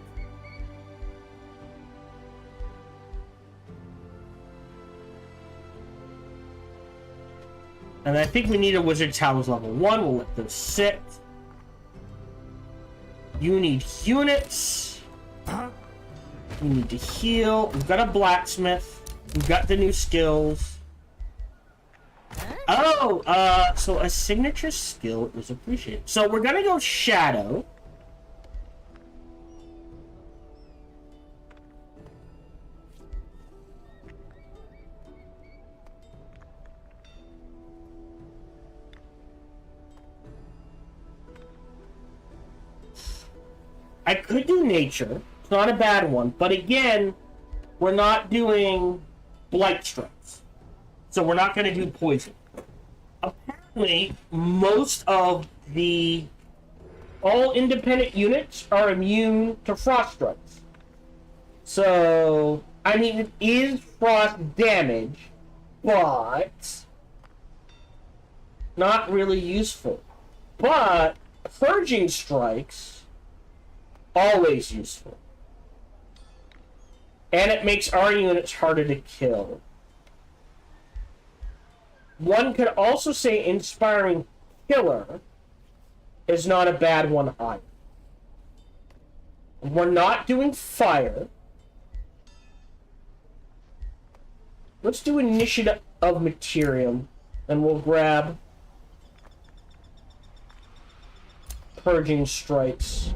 And I think we need a Wizard Towers level 1. We'll let those sit. You need units. We need to heal. We've got a blacksmith. We've got the new skills. Oh, so a signature skill is appreciated. So we're gonna go Shadow. I could do nature. It's not a bad one. But again, we're not doing blight strikes. So we're not going to do poison. Apparently, most of the all independent units are immune to frost strikes. So, I mean, it is frost damage, but not really useful. But purging strikes, always useful. And it makes our units harder to kill. One could also say inspiring killer is not a bad one either. We're not doing fire. Let's do initiative of materium, and we'll grab purging strikes.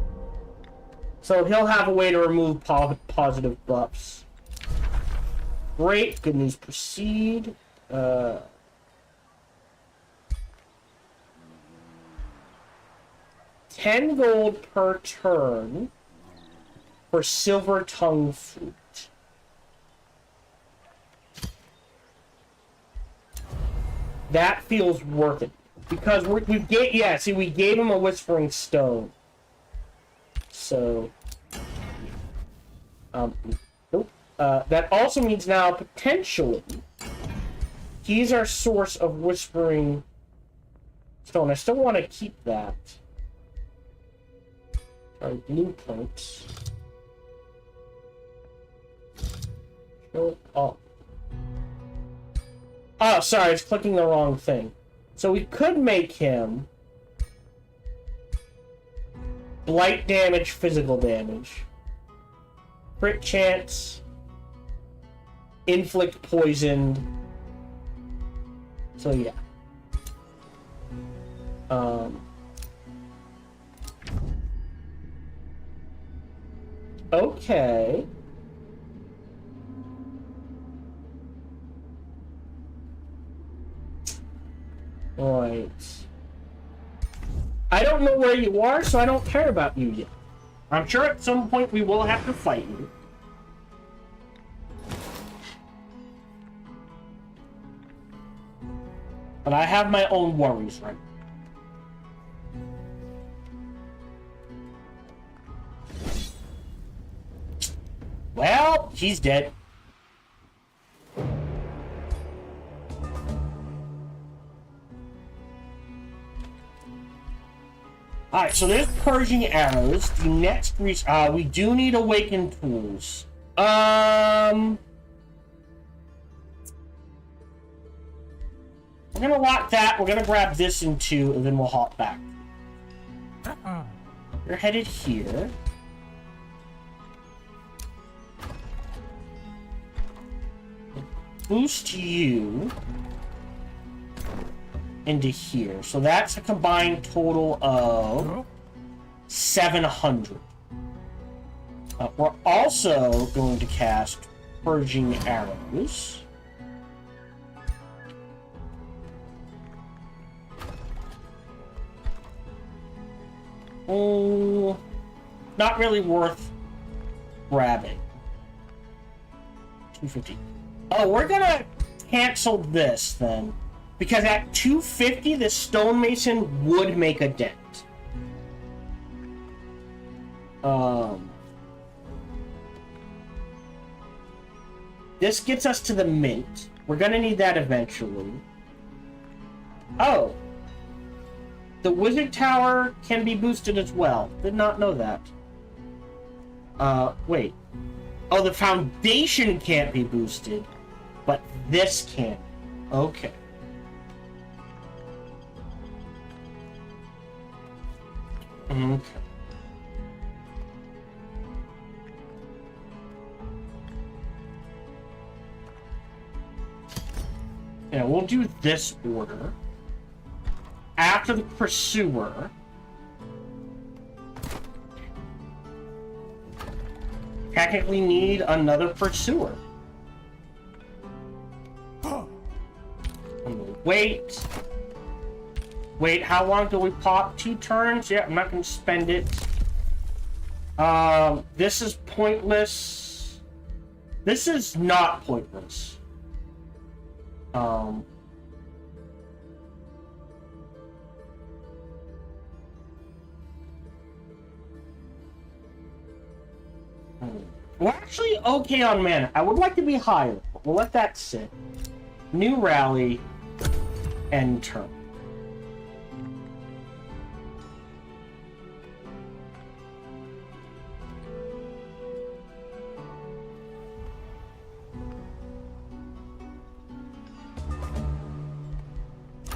So he'll have a way to remove positive buffs. Great, good news. Proceed. 10 gold per turn for silver tongue fruit. That feels worth it because we gave him a whispering stone. So, nope. That also means now potentially he's our source of whispering stone. I still want to keep that. Our blueprints. Show up. Oh, sorry, it's clicking the wrong thing. So we could make him blight damage, physical damage, crit chance, inflict poisoned. So yeah. Okay. Right. I don't know where you are, so I don't care about you yet. I'm sure at some point we will have to fight you. But I have my own worries right now. Well, he's dead. Alright, so there's purging arrows. The next we do need awakened tools. We're gonna lock that, we're gonna grab this in 2, and then we'll hop back. You're headed here. Boost you into here. So that's a combined total of 700. We're also going to cast Purging Arrows. Oh, not really worth grabbing. 250. Oh, we're gonna cancel this then. Because at 250, the stonemason would make a dent. This gets us to the mint. We're gonna need that eventually. Oh. The wizard tower can be boosted as well. Did not know that. Wait. Oh, the foundation can't be boosted. But this can. Okay. Okay. Yeah, we'll do this order. After the pursuer. Technically need another pursuer. Wait. Wait, how long do we pop? 2 turns? Yeah, I'm not going to spend it. This is pointless. This is not pointless. We're actually okay on mana. I would like to be higher, but we'll let that sit. New rally, end turn.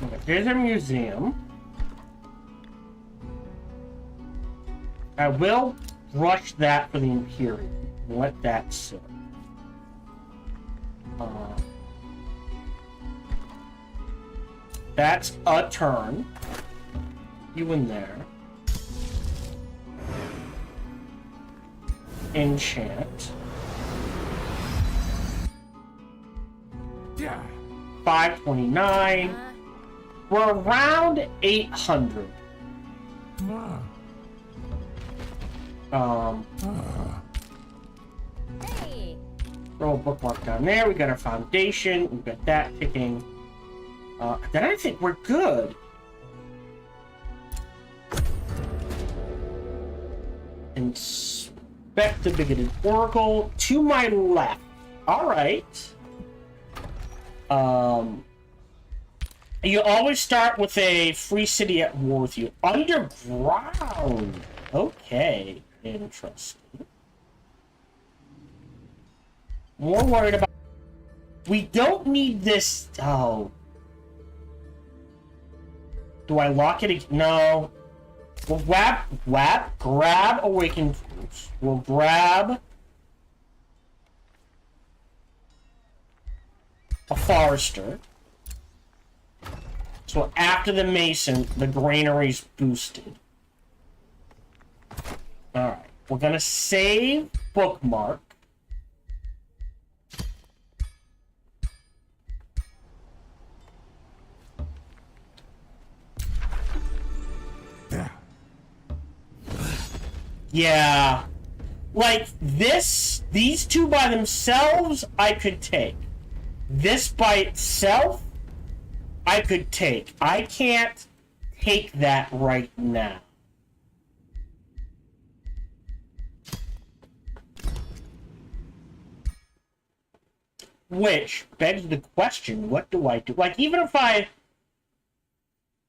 Okay, here's our museum. I will rush that for the Imperium. Let that sit. That's a turn. You in there. Enchant. Yeah. 529. We're around 800. Hey. Throw a bookmark down there. We got our foundation. We've got that ticking. Then I think we're good. Inspect the bigoted oracle to my left. All right. You always start with a free city at war with you. Underground. Okay. Interesting. More worried about... We don't need this... Oh. Do I lock it? No. We'll grab Awakened Fruits. We'll grab... a Forester. So after the Mason, the granary's boosted. Alright. We're gonna save bookmark. Yeah. Yeah. Like, these two by themselves, I could take. This by itself, I could take. I can't take that right now. Which begs the question, what do I do? Like, even if I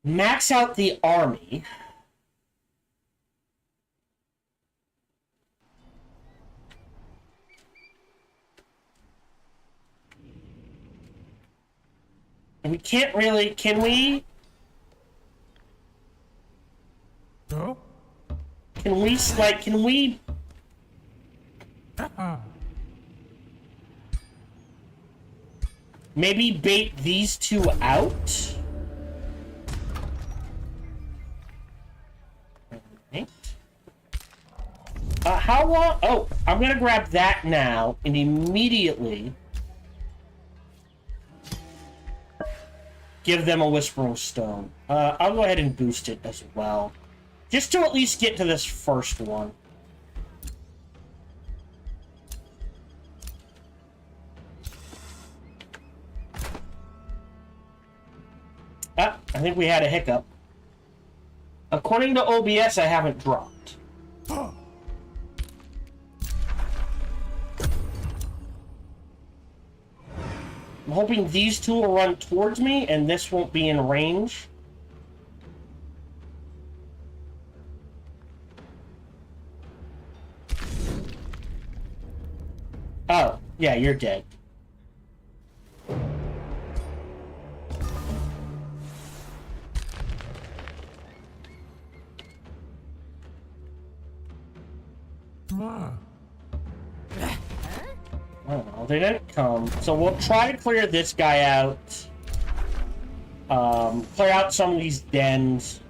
max out the army... We can't really... Can we... No? Can we, like, can we... Maybe bait these two out? Right. How long... Oh, I'm gonna grab that now, and immediately... give them a Whispering Stone. I'll go ahead and boost it as well. Just to at least get to this first one. I think we had a hiccup. According to OBS, I haven't dropped. I'm hoping these two will run towards me, and this won't be in range. Oh, yeah, you're dead. Oh, they didn't come. So we'll try to clear this guy out. Clear out some of these dens.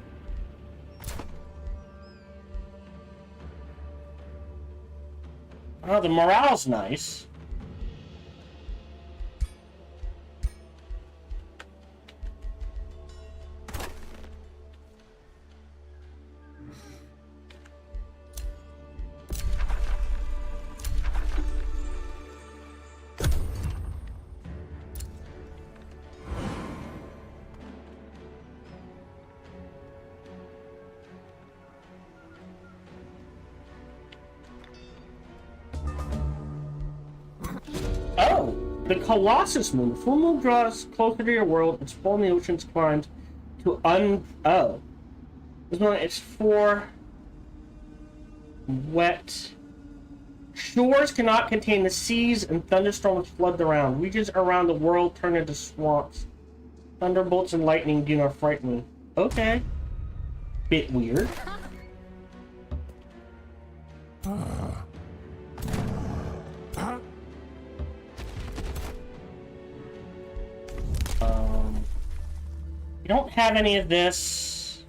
Oh, the morale's nice. The Colossus Moon. The full moon draws closer to your world. It's full in the ocean's climbed to Oh. This one, it's for wet. Shores cannot contain the seas, and thunderstorms flood around. Regions around the world turn into swamps. Thunderbolts and lightning do not frighten me. Okay. Bit weird. You don't have any of this.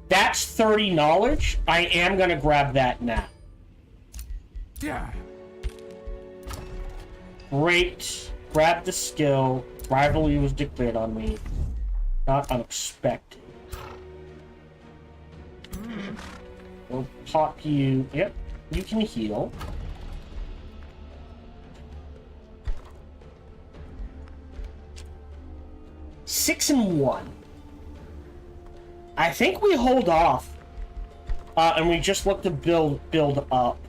That's 30 knowledge. I am gonna grab that now. Yeah. Great. Grab the skill. Rivalry was declared on me. Not unexpected. We'll pop you. Yep. You can heal. Six and 1. I think we hold off. And we just look to build up.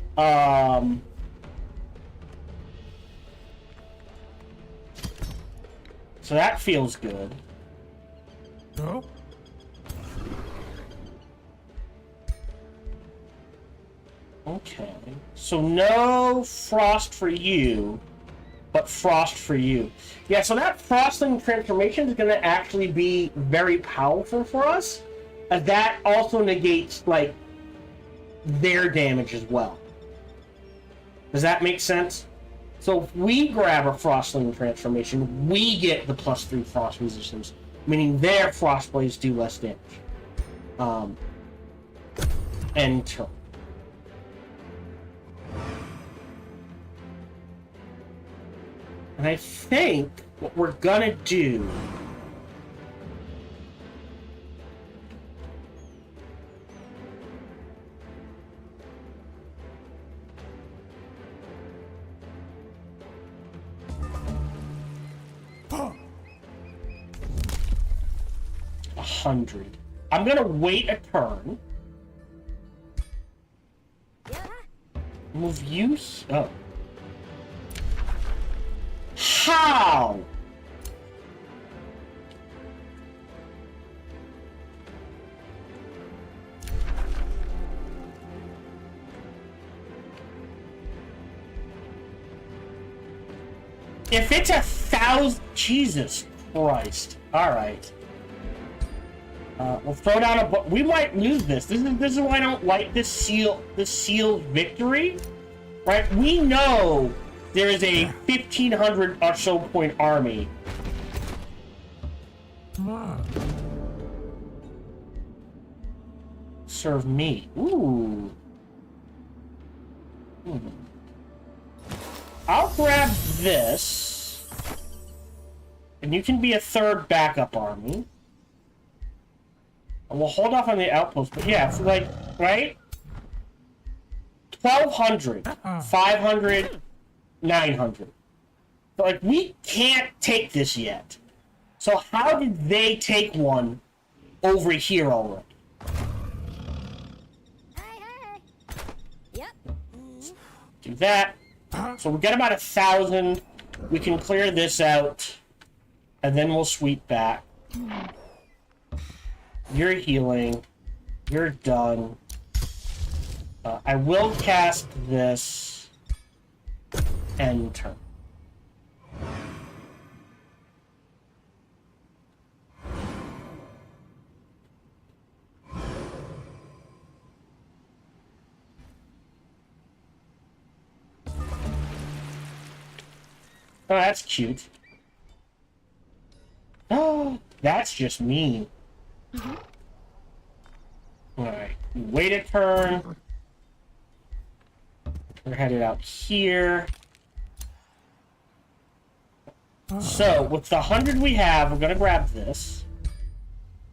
So that feels good. No. Okay. So no frost for you, but frost for you. Yeah, so that frostling transformation is going to actually be very powerful for us. That also negates, like, their damage as well. Does that make sense? So if we grab a frostling transformation, we get the +3 frost resistance, meaning their frost blades do less damage. End turn. And I think what we're gonna do Huh. 100. I'm gonna wait a turn. Move you. Oh. How? If it's 1,000, Jesus Christ! All right. We'll throw down a. We might lose this. This is why I don't like this sealed victory, right? We know there is a 1,500 or so point army. Come on. Serve me. Ooh. I'll grab this, and you can be a third backup army. And we'll hold off on the outpost, but yeah, it's like, right? 1,200, 500, 900. So, like, we can't take this yet. So how did they take one over here already? Yep. Do that. So we get about 1,000. We can clear this out, and then we'll sweep back. You're healing. You're done. I will cast this end turn. Oh, that's cute. Oh, that's just mean. Alright, wait a turn. We're headed out here. So, with the 100 we have, we're going to grab this.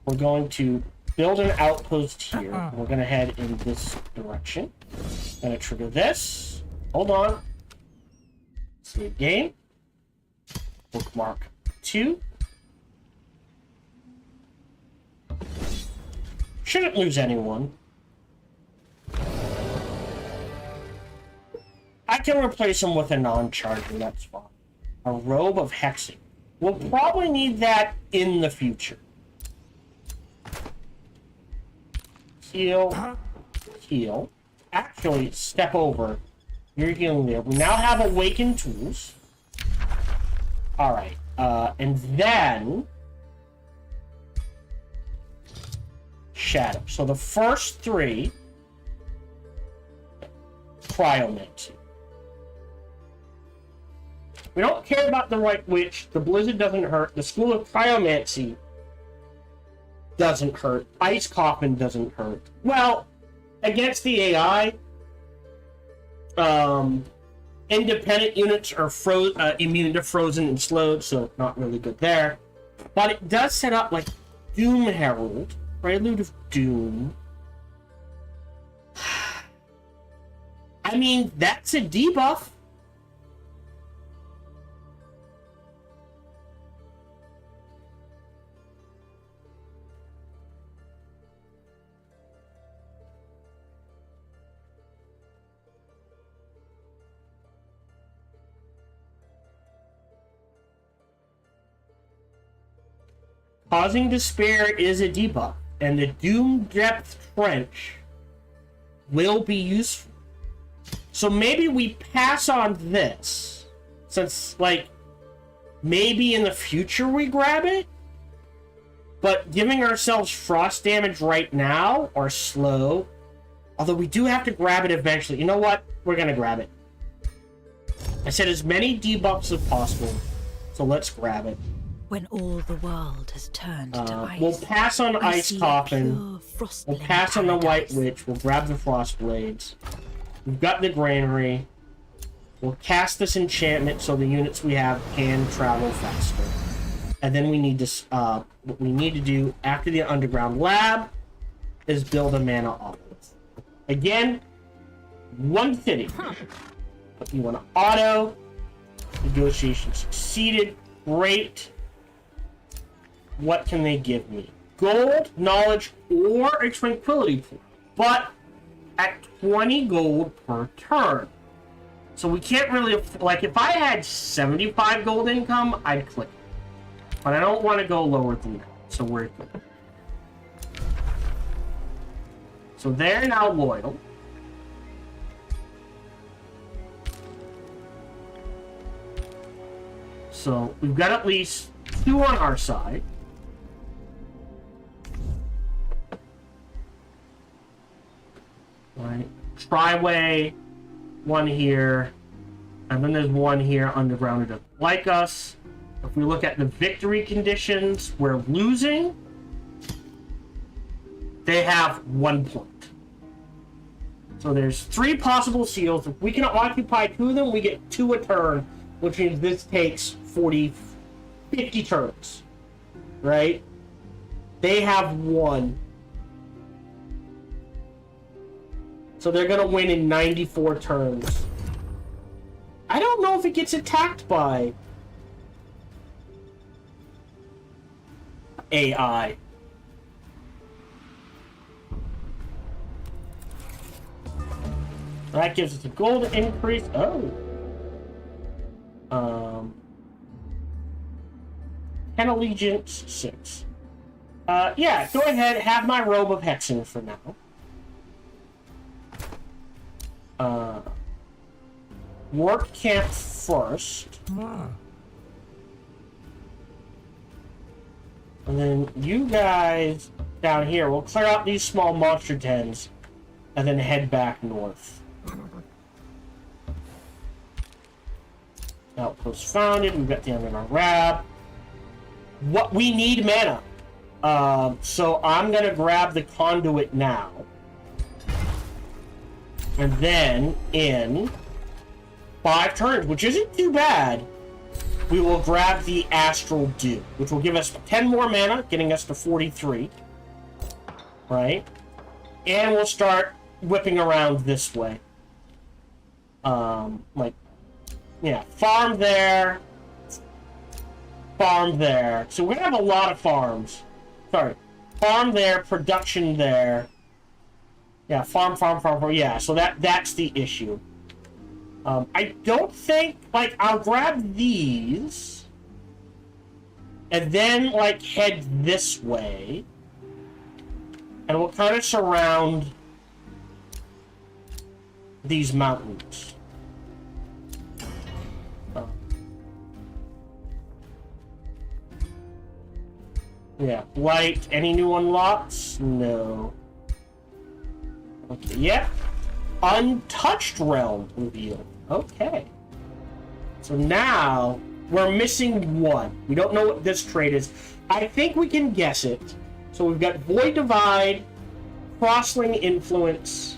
We're going to build an outpost here. We're going to head in this direction. Going to trigger this. Hold on. Save game. Bookmark 2. Shouldn't lose anyone. I can replace them with a non-charger, that's fine. A robe of hexing. We'll probably need that in the future. Heal. Heal. Actually, step over. You're healing there. We now have awakened tools. Alright. And then... Shadow. So the first three... Cryomancy. We don't care about the White Witch. The Blizzard doesn't hurt. The School of Cryomancy doesn't hurt. Ice Coffin doesn't hurt. Well, against the AI, independent units are immune to frozen and slowed, so not really good there. But it does set up like Doom Herald, Prelude of Doom. I mean, that's a debuff. Causing Despair is a debuff, and the Doom Depth Trench will be useful. So maybe we pass on this, since, like, maybe in the future we grab it? But giving ourselves frost damage right now, or slow, although we do have to grab it eventually. You know what? We're gonna grab it. I said as many debuffs as possible, so let's grab it. When all the world has turned to ice, we'll pass on I Ice see a Coffin. pure We'll pass on the White paradise. Witch. We'll grab the Frost Blades. We've got the Granary. We'll cast this enchantment so the units we have can travel faster. And then we need to, what we need to do after the Underground Lab is build a mana obelisk. Again, one fitting. But you want to auto. Negotiation succeeded. Great. What can they give me? Gold, knowledge, or a tranquility pool. But at 20 gold per turn. So we can't really... Like, if I had 75 gold income, I'd click it. But I don't want to go lower than that. So we're good. So they're now loyal. So we've got at least 2 on our side. Right. Triway, one here, and then there's one here underground who doesn't like us. If we look at the victory conditions, we're losing. They have 1 point. So there's 3 possible seals. If we can occupy 2 of them, we get 2 a turn, which means this takes 50 turns. Right? They have 1. So they're going to win in 94 turns. I don't know if it gets attacked by AI. That gives us a gold increase. Oh. 10 allegiance, 6. Yeah, go ahead. Have my robe of hexing for now. Work camp first. And then you guys down here, we'll clear out these small monster dens and then head back north. Outpost founded, we've got the underground lab. What we need mana. So I'm gonna grab the conduit now. And then in 5 turns, which isn't too bad, we will grab the Astral Dew, which will give us 10 more mana, getting us to 43. Right? And we'll start whipping around this way. Yeah, farm there. Farm there. So we're gonna have a lot of farms. Sorry. Farm there, production there. Yeah, farm. Yeah, so that's the issue. I don't think, like, I'll grab these and then, like, head this way, and we'll kind of surround these mountains. Yeah, light. Any new unlocks? No. Okay, yeah. Untouched realm revealed. Okay. So now we're missing one. We don't know what this trait is. I think we can guess it. So we've got Void Divide, Crosslink Influence,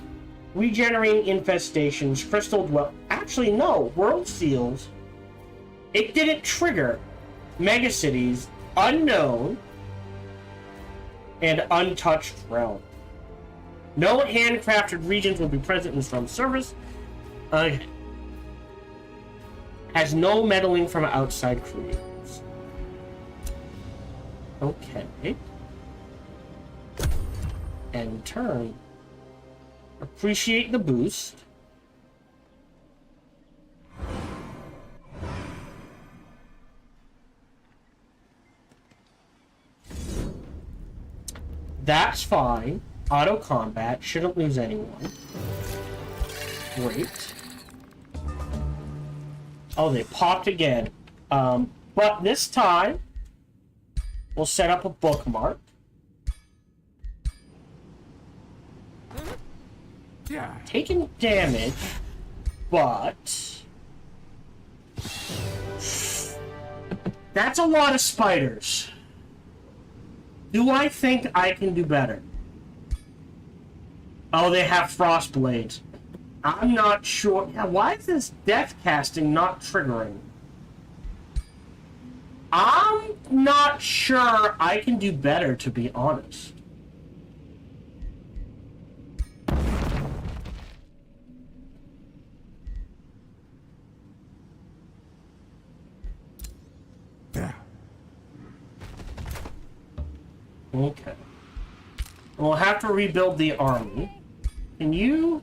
Regenerating Infestations, Crystal Dwell. Actually, no. World Seals. It didn't trigger. Megacities, Unknown, and Untouched Realm. No handcrafted regions will be present in some service. Has no meddling from outside creators. Okay. End turn. Appreciate the boost. That's fine. Auto combat. Shouldn't lose anyone. Great. Oh, they popped again. But this time, we'll set up a bookmark. Yeah. Taking damage, but... that's a lot of spiders. Do I think I can do better? Oh, they have frost blades. I'm not sure. Yeah, why is this death casting not triggering? I'm not sure I can do better, to be honest. Yeah. Okay. We'll have to rebuild the army. Can you...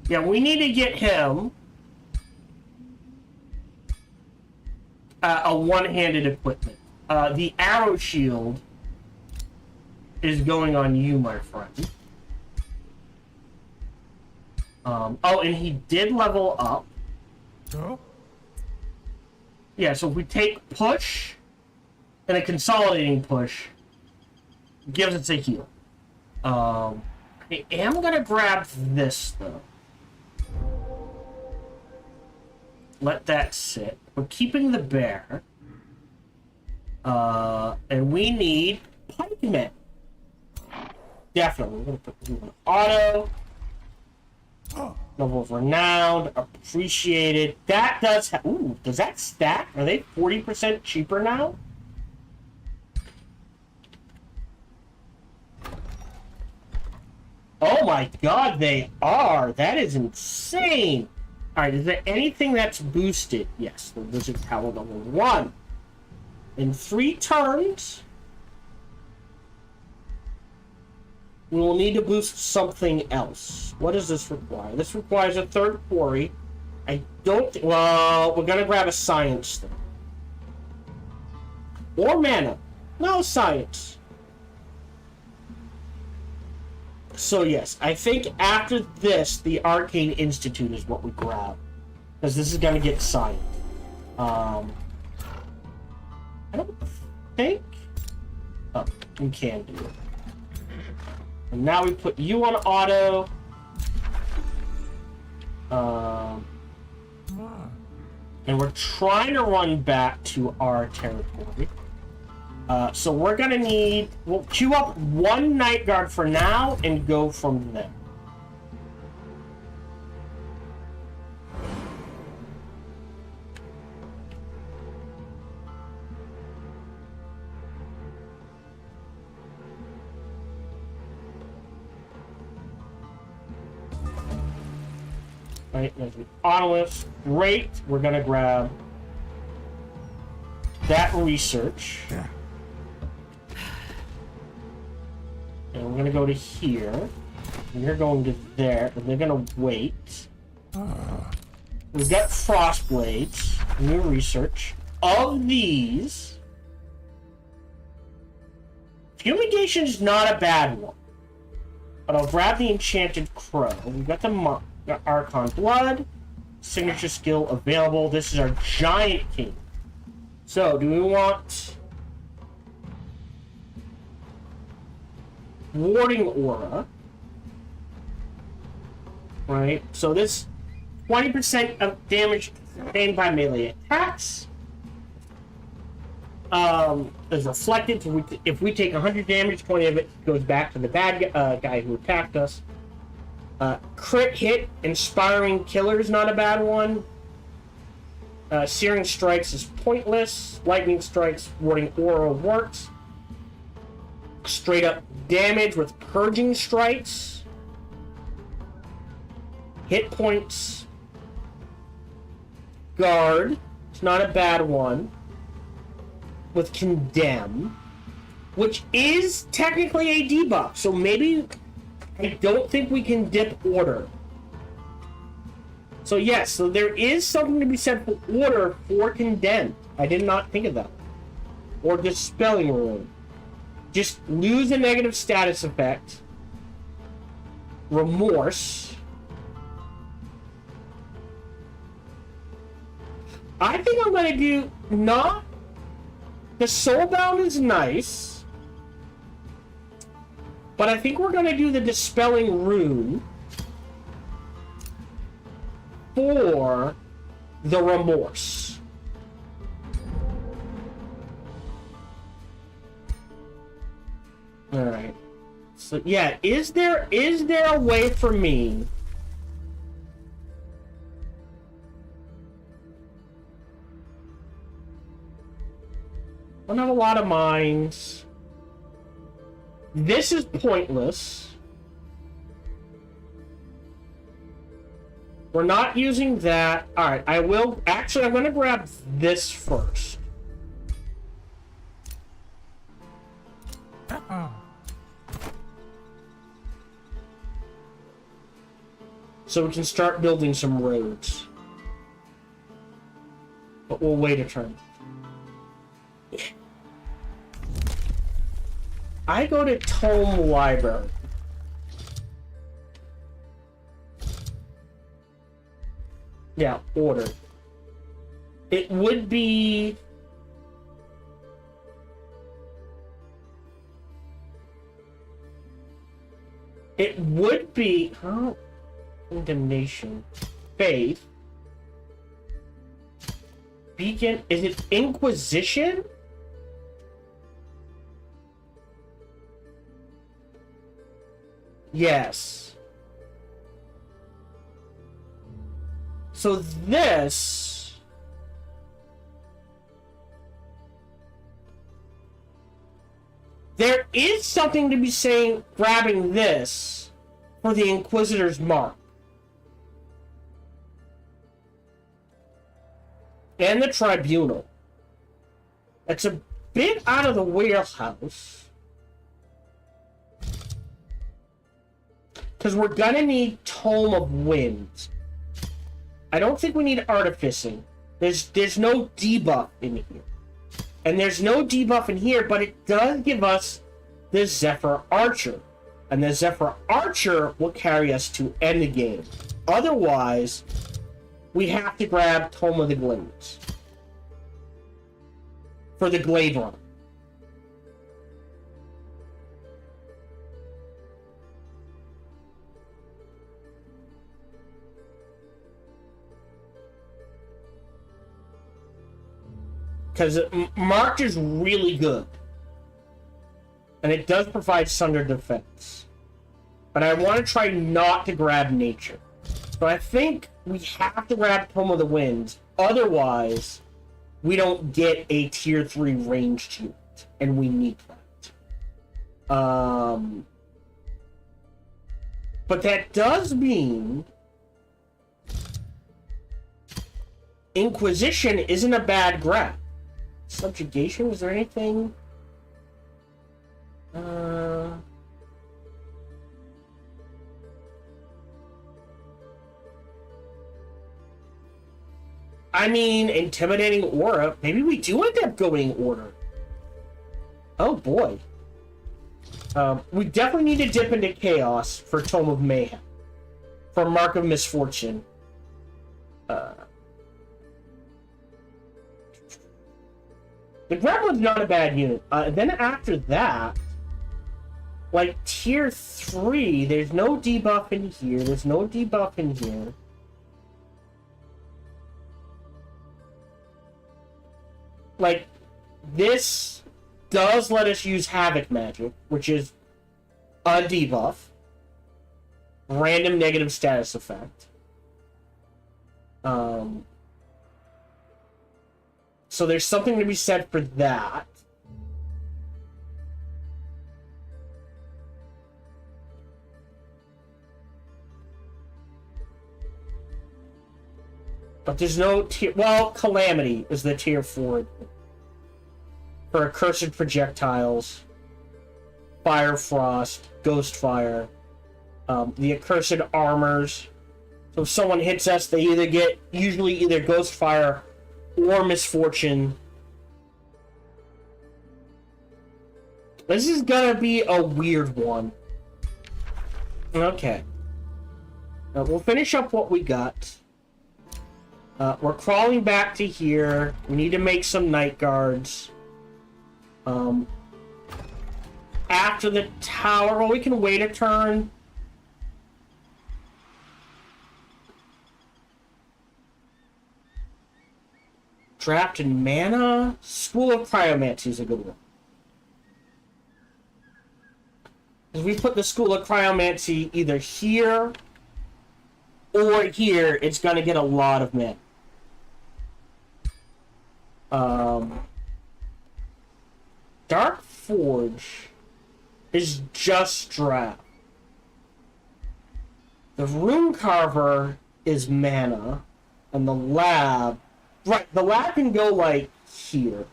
yeah, we need to get him a one-handed equipment. The arrow shield is going on you, my friend. Oh, and he did level up. Oh. Yeah, so if we take push and a consolidating push, gives us a heal. I am gonna grab this though. Let that sit. We're keeping the bear. And we need pikemen. Definitely. We're gonna put you on auto. Level of renowned, appreciated. That does ooh, does that stack? Are they 40% cheaper now? Oh my god, they are! That is insane! Alright, is there anything that's boosted? Yes, the Wizard Tower level 1. In 3 turns, we will need to boost something else. What does this require? This requires a 3rd quarry. I don't well, we're gonna grab a science thing. Or mana. No, science. So yes, I think after this, the Arcane Institute is what we grab. Because this is gonna get science. I don't think... oh, we can do it. And now we put you on auto. And we're trying to run back to our territory. So we're gonna need... we'll queue up 1 Night Guard for now and go from there. Right, there's an Autolist. Great. We're gonna grab that research. Yeah. And we're gonna go to here. And you're going to there. And they're gonna wait. We've got frost blades. New research. Of these, fumigation is not a bad one. But I'll grab the enchanted crow. We've got the Archon blood. Signature skill available. This is our giant king. So, do we want warding aura? Right. So this 20% of damage sustained by melee attacks is reflected. So if we take 100 damage, 20 of it goes back to the bad guy who attacked us. Crit hit, inspiring killer is not a bad one. Searing strikes is pointless. Lightning strikes, warding aura works. Straight up damage with purging strikes. Hit points. Guard. It's not a bad one. With condemn. Which is technically a debuff. So maybe I don't think we can dip order. So yes, so there is something to be said for order for condemned. I did not think of that. Or dispelling rune. Just lose a negative status effect. Remorse. I think I'm going to do not... The Soulbound is nice. But I think we're going to do the Dispelling Rune for the Remorse. Alright. So, yeah, is there a way for me... I don't have a lot of mines. This is pointless. We're not using that. Alright, I will... Actually, I'm going to grab this first. So we can start building some roads. But we'll wait a turn. I go to Tome Library. Yeah, order. It would be... It would be... Oh, condemnation. Faith. Beacon. Is it Inquisition? Yes. So this... There is something to be saying grabbing this for the Inquisitor's Mark. And the Tribunal. It's a bit out of the wheelhouse. Because we're gonna need Tome of Winds. I don't think we need Artificing. There's no debuff in here. And there's no debuff in here, but it does give us the Zephyr Archer. And the Zephyr Archer will carry us to endgame. Otherwise, we have to grab Tome of the Glades. For the Glade Run. Because Marked is really good. And it does provide Sunder Defense. But I want to try not to grab Nature. So I think we have to grab Tome of the Winds. Otherwise, we don't get a tier 3 ranged unit. And we need that. But that does mean... Inquisition isn't a bad grab. Subjugation? Was there anything? I mean, intimidating aura. Maybe we do end up going order. Oh boy. We definitely need to dip into chaos for Tome of Mayhem. For Mark of Misfortune. The Gremlin's not a bad unit. Then after that, like tier 3, there's no debuff in here. There's no debuff in here. Like, this does let us use Havoc Magic, which is a debuff. Random negative status effect. So there's something to be said for that. But there's no tier... Well, Calamity is the tier 4. For Accursed Projectiles, Fire Frost, Ghost Fire, the Accursed Armors. So if someone hits us, they either get... Usually either Ghost Fire or Misfortune. This is gonna be a weird one. Okay. We'll finish up what we got. We're crawling back to here. We need to make some night guards. After the tower... Well, we can wait a turn. Trapped in mana? School of Cryomancy is a good one. If we put the School of Cryomancy either here or here, it's going to get a lot of mana. Dark Forge is just draft. The Rune Carver is mana, and the lab... Right, the lab can go, like, here.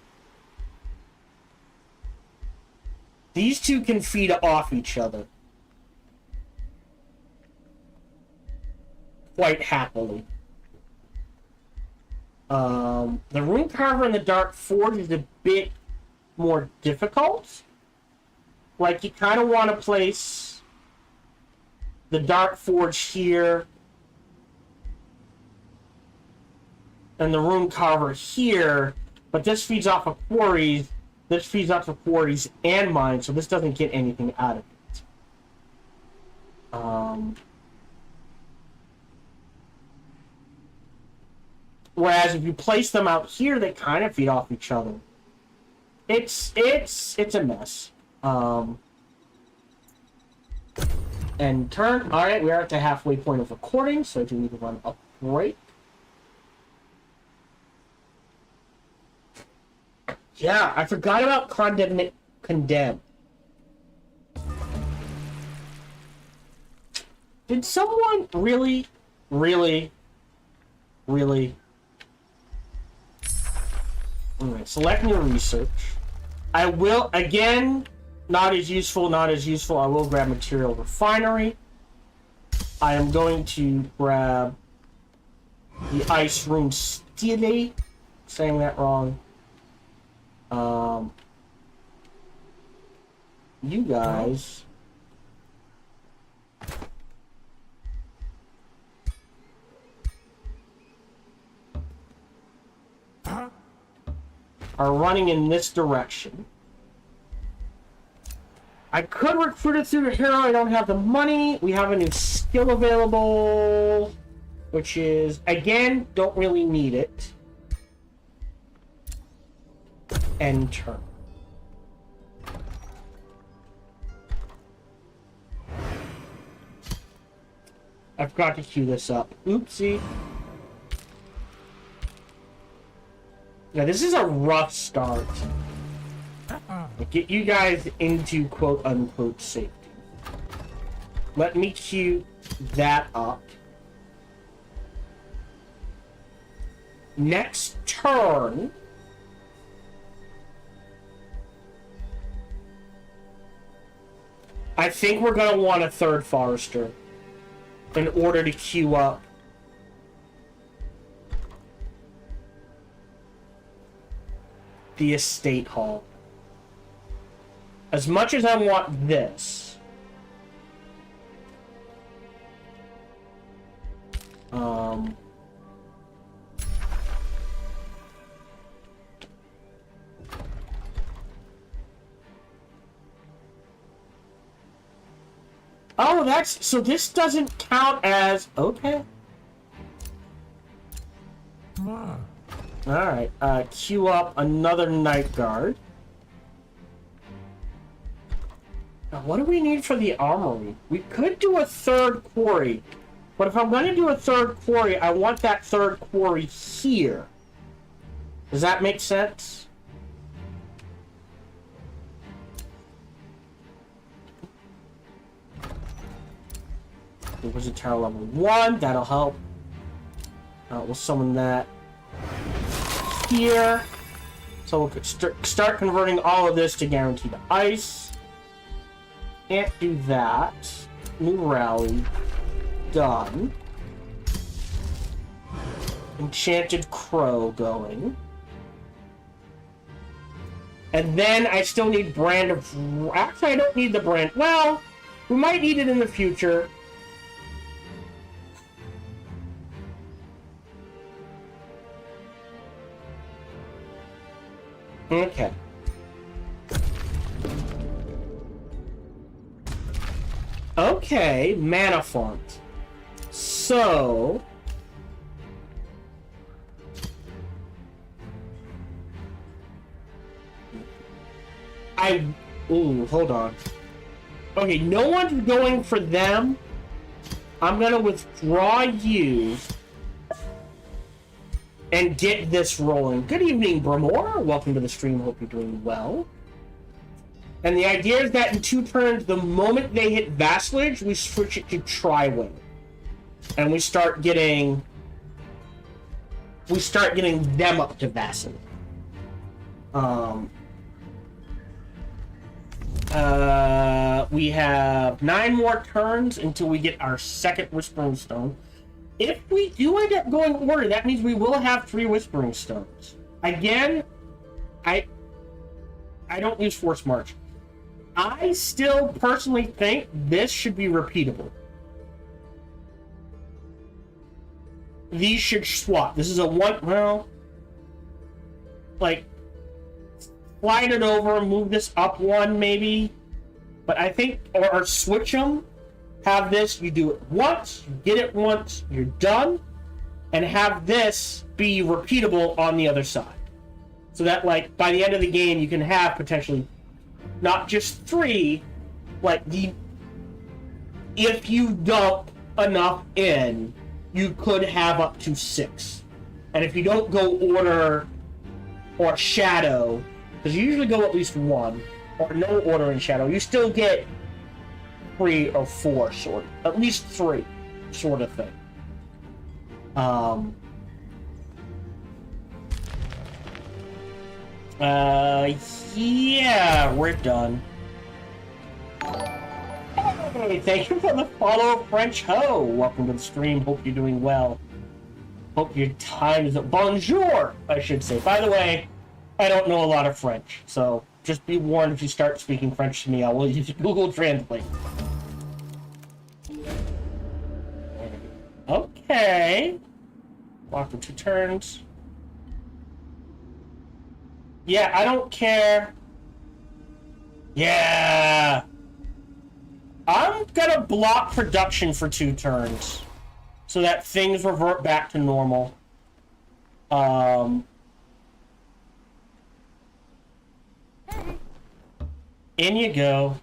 These two can feed off each other. Quite happily. The Rune Carver and the Dark Forge is a bit more difficult. Like, you kind of want to place the Dark Forge here and the Rune Carver here, but this feeds off of quarries. This feeds off of quarries and mines, so this doesn't get anything out of it. Whereas if you place them out here, they kind of feed off each other. It's a mess. And turn. All right, we are at the halfway point of recording, so I do need to run a break. Yeah, I forgot about Condemn. Did someone really? Alright, select new research. I will, again, not as useful. I will grab Material Refinery. I am going to grab the Ice Rune Stele. Saying that wrong. You guys are running in this direction. I could recruit it through the hero. I don't have the money. We have a new skill available, which is, again, don't really need it. End turn. I forgot to queue this up. Oopsie. Now, this is a rough start. Get you guys into quote-unquote safety. Let me queue that up. Next turn... I think we're going to want a third Forester in order to queue up the estate hall. As much as I want this, oh, that's so this doesn't count as okay. Ah. Alright, queue up another night guard. Now, what do we need for the armory? We could do a third quarry, but if I'm going to do a third quarry, I want that third quarry here. Does that make sense? It was a tower level 1, that'll help. We'll summon that here. So we'll start converting all of this to guaranteed ice. Can't do that. New rally. Done. Enchanted crow going. And then I still need brand of... Actually, I don't need the brand... Well, we might need it in the future. Okay. Okay, mana font. So... Ooh, hold on. Okay, no one's going for them. I'm gonna withdraw you and get this rolling. Good evening, Bramore. Welcome to the stream. Hope you're doing well. And the idea is that in 2 turns, the moment they hit vassalage, we switch it to Triwing. And we start getting them up to vassalage. We have 9 more turns until we get our second Whispering Stone. If we do end up going order, that means we will have 3 Whispering Stones. Again, I don't use Force March. I still personally think this should be repeatable. These should swap. This is a one, well, like, slide it over, move this up 1 maybe. But I think, or switch them. Have this, you do it once, you get it once, you're done. And have this be repeatable on the other side. So that, like, by the end of the game, you can have potentially not just 3, like, if you dump enough in, you could have up to 6. And if you don't go order or shadow, because you usually go at least 1, or no order in shadow, you still get 3 or 4, sort of. At least 3, sort of thing. Yeah, we're done. Hey, thank you for the follow, French Ho. Welcome to the stream. Hope you're doing well. Hope your time is... Bonjour, I should say. By the way, I don't know a lot of French, so just be warned if you start speaking French to me, I will use Google Translate. Okay. Walk for 2 turns. Yeah, I don't care. Yeah. I'm gonna block production for 2 turns so that things revert back to normal. In you go.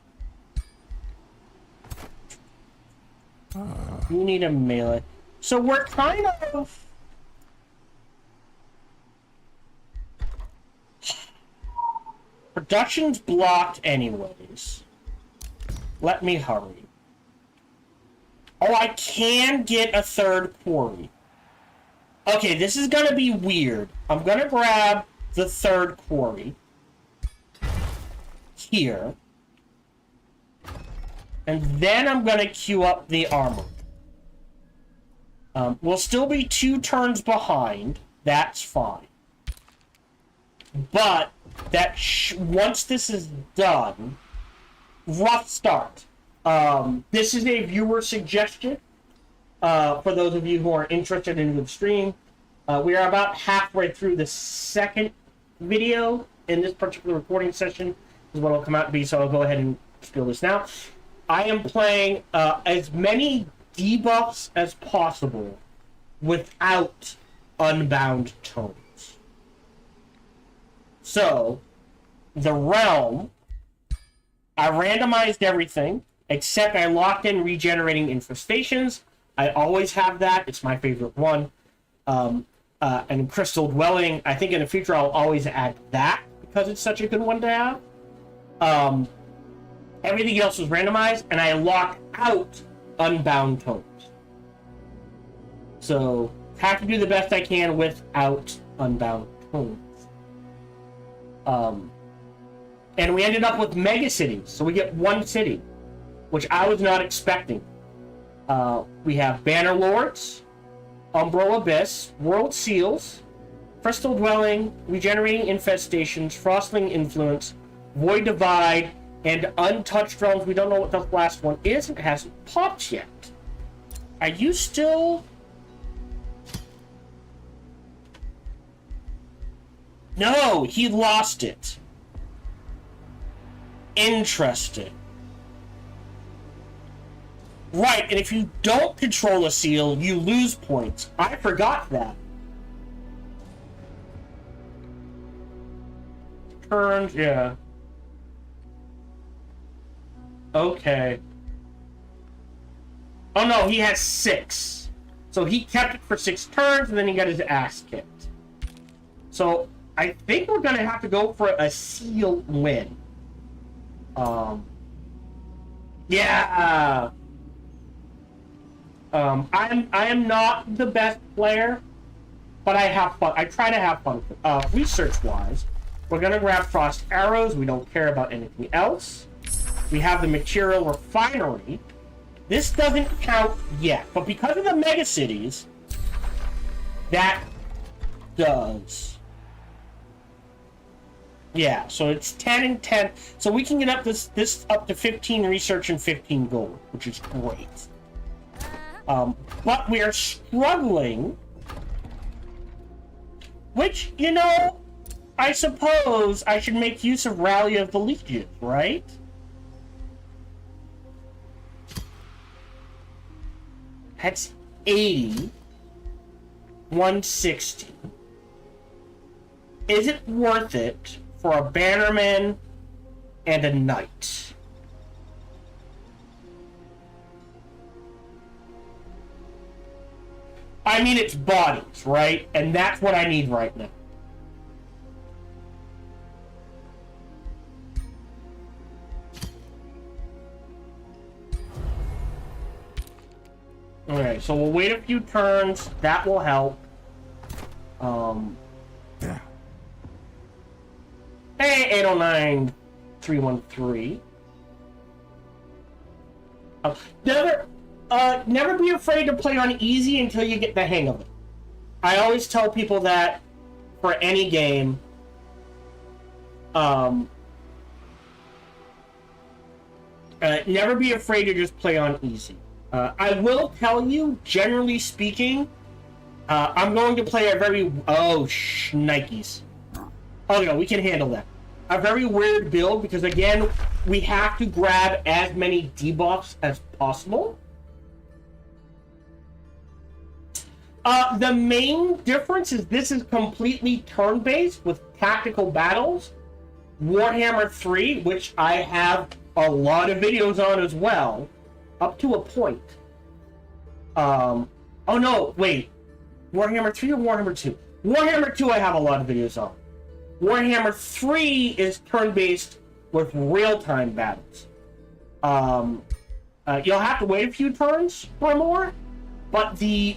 You need a melee. So we're kind of... Production's blocked anyways. Let me hurry. Oh, I can get a 3rd quarry. Okay, this is gonna be weird. I'm gonna grab the 3rd quarry. Here. And then I'm gonna queue up the armor. We'll still be 2 turns behind. That's fine. But that once this is done, rough start. This is a viewer suggestion for those of you who are interested in the stream. We are about halfway through the second video in this particular recording session, is what it'll come out to be, so I'll go ahead and spill this now. I am playing as many debuffs as possible without unbound tones. So, the realm, I randomized everything, except I locked in regenerating infestations. I always have that. It's my favorite one. And Crystal Dwelling, I think in the future I'll always add that because it's such a good one to have. Everything else was randomized, and I locked out unbound tones. So, have to do the best I can without unbound tones. And we ended up with mega cities, so we get one city, which I was not expecting. We have Banner Lords, Umbral Abyss, World Seals, Crystal Dwelling, Regenerating Infestations, Frostling Influence, Void Divide, and Untouched Realms. We don't know what the last one is, and it hasn't popped yet. Are you still... No, he lost it. Interesting. Right, and if you don't control a seal, you lose points. I forgot that. Turns, yeah. Okay. Oh no, he has 6. So he kept it for 6 turns, and then he got his ass kicked. So, I think we're gonna have to go for a seal win. Yeah. I am not the best player, but I have fun. I try to have fun. Research-wise, we're gonna grab frost arrows. We don't care about anything else. We have the material refinery. This doesn't count yet, but because of the mega cities, that does. Yeah, so it's 10 and 10. So we can get up this up to 15 research and 15 gold, which is great. But we are struggling, which, you know, I suppose I should make use of Rally of the Legion, right? That's 80. 160. Is it worth it for a bannerman and a knight? I mean, it's bodies, right? And that's what I need right now. Okay, so we'll wait a few turns. That will help. Yeah. Hey, 809-313. Never be afraid to play on easy until you get the hang of it. I always tell people that for any game. Never be afraid to just play on easy. I will tell you, generally speaking, I'm going to play a very... Oh, shnikes. Oh, no, we can handle that. A very weird build, because, again, we have to grab as many debuffs as possible. The main difference is this is completely turn-based with tactical battles. Warhammer 3, which I have a lot of videos on as well, up to a point. Oh no, wait. Warhammer 3 or Warhammer 2? Warhammer 2 I have a lot of videos on. Warhammer 3 is turn-based with real-time battles. You'll have to wait a few turns or more, but the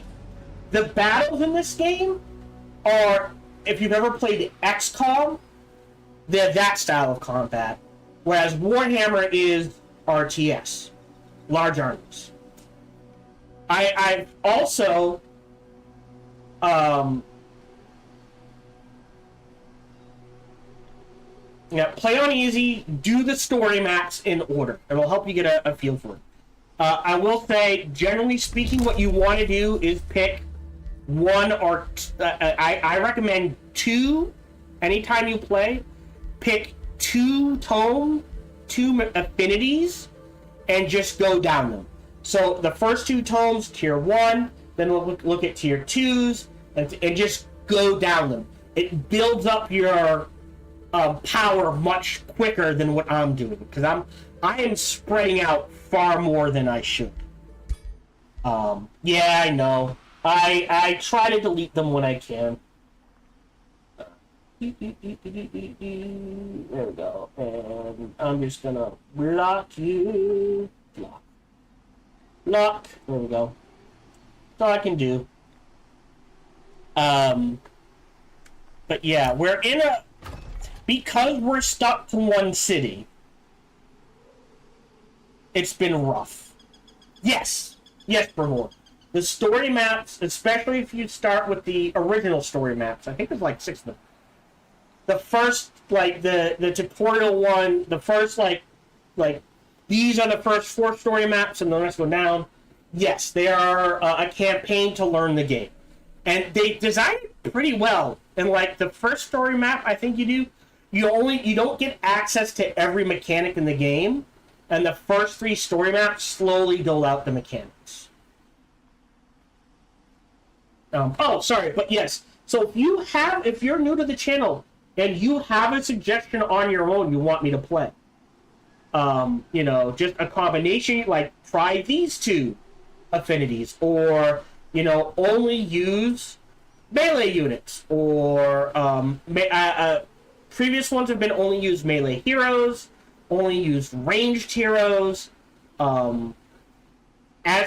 battles in this game are, if you've ever played XCOM, they're that style of combat, whereas Warhammer is RTS, large armies. I've also Yeah, play on easy, do the story maps in order. It'll help you get a feel for it. I will say, generally speaking, what you want to do is pick one or I recommend two anytime you play. Pick two affinities, and just go down them. So the first two tomes, tier 1, then we'll look at tier 2s, and just go down them. It builds up your power much quicker than what I'm doing, because I am spreading out far more than I should. Yeah, I know. I try to delete them when I can. There we go. And I'm just gonna block you. Block. There we go. That's all I can do. But yeah, we're in because we're stuck to one city, it's been rough. Yes, Bravor. The story maps, especially if you start with the original story maps, I think there's like 6 of them. The first, like, the tutorial one, the first, like, these are the first 4 story maps, and the rest go down. Yes, they are a campaign to learn the game. And they designed it pretty well. And, like, the first story map, I think you don't get access to every mechanic in the game, and the first 3 story maps slowly dole out the mechanics. Oh, sorry, but yes. So if you're new to the channel, and you have a suggestion on your own you want me to play, just a combination, like try these 2 affinities, or, only use melee units, or previous ones have been only use melee heroes, only use ranged heroes, as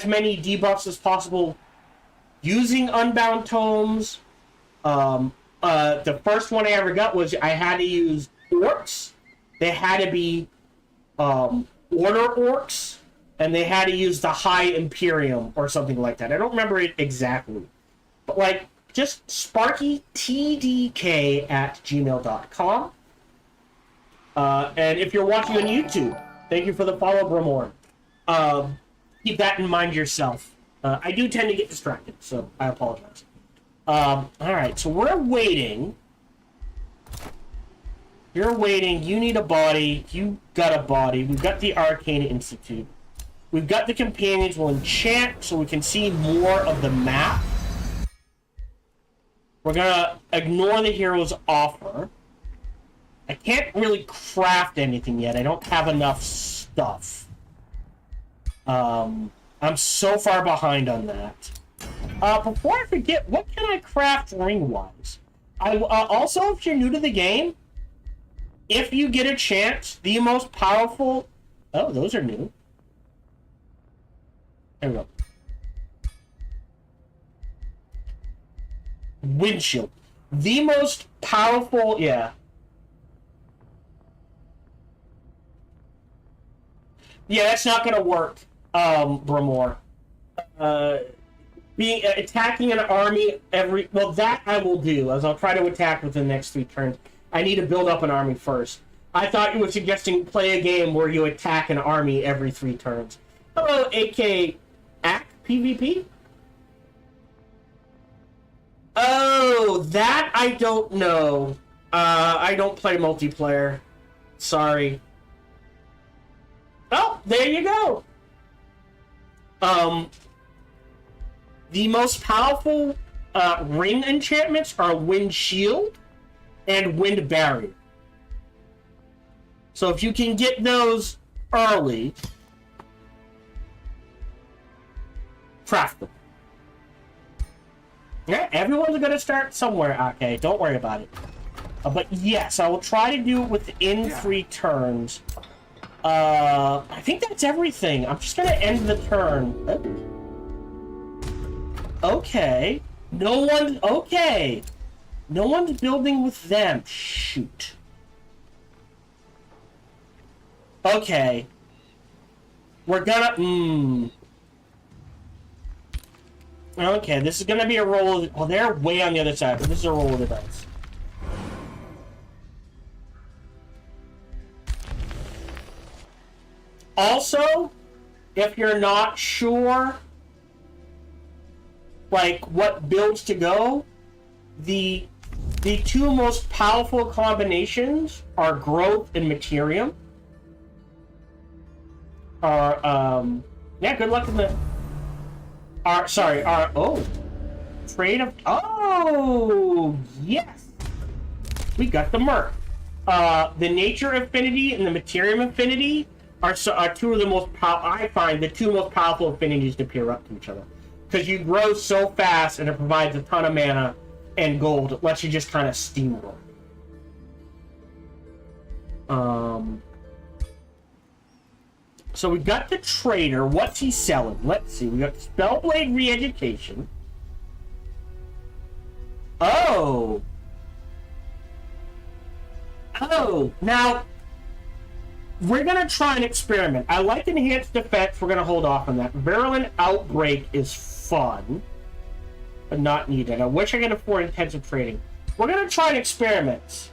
many debuffs as possible using Unbound Tomes. The first one I ever got was I had to use orcs. They had to be order orcs, and they had to use the High Imperium or something like that. I don't remember it exactly. But, like, just sparkytdk@gmail.com. And if you're watching on YouTube, thank you for the follow, Bramor. Keep that in mind yourself. I do tend to get distracted, so I apologize. Alright, so we're waiting. You're waiting. You need a body. You got a body. We've got the Arcane Institute. We've got the companions. We'll enchant so we can see more of the map. We're gonna ignore the hero's offer. I can't really craft anything yet. I don't have enough stuff. I'm so far behind on that. Before I forget, what can I craft ring-wise? Also, if you're new to the game, if you get a chance, the most powerful... Oh, those are new. There we go. Windshield. The most powerful... Yeah. Yeah, that's not gonna work, Bramor. Attacking an army that I will do, as I'll try to attack within the next 3 turns. I need to build up an army first. I thought you were suggesting play a game where you attack an army every 3 turns. Hello, AK AC PvP? Oh, that I don't know. I don't play multiplayer. Sorry. Oh, there you go. The most powerful ring enchantments are Wind Shield and Wind Barrier. So if you can get those early, craft them. Yeah, everyone's going to start somewhere, okay? Don't worry about it. But yes, I will try to do it within 3 turns. I think that's everything. I'm just going to end the turn. Okay. Okay. No one's building with them. Shoot. Okay. We're gonna... Okay, this is gonna be a roll of... Well, they're way on the other side, but this is a roll of the dice. Also, if you're not sure, like, what builds to go, the two most powerful combinations are Growth and Materium. Yeah, good luck in the... Trade of... Oh, yes! We got the Merc. The Nature Affinity and the Materium Affinity are two of the most I find the two most powerful affinities to pair up to each other. Because you grow so fast and it provides a ton of mana and gold. It lets you just kind of steamroll. So we got the trader. What's he selling? Let's see. We got Spellblade Reeducation. Oh, now we're gonna try an experiment. I like Enhanced Defense. We're gonna hold off on that. Virulent Outbreak is fun, but not needed. I wish I could afford Intensive Trading. We're gonna try an experiment.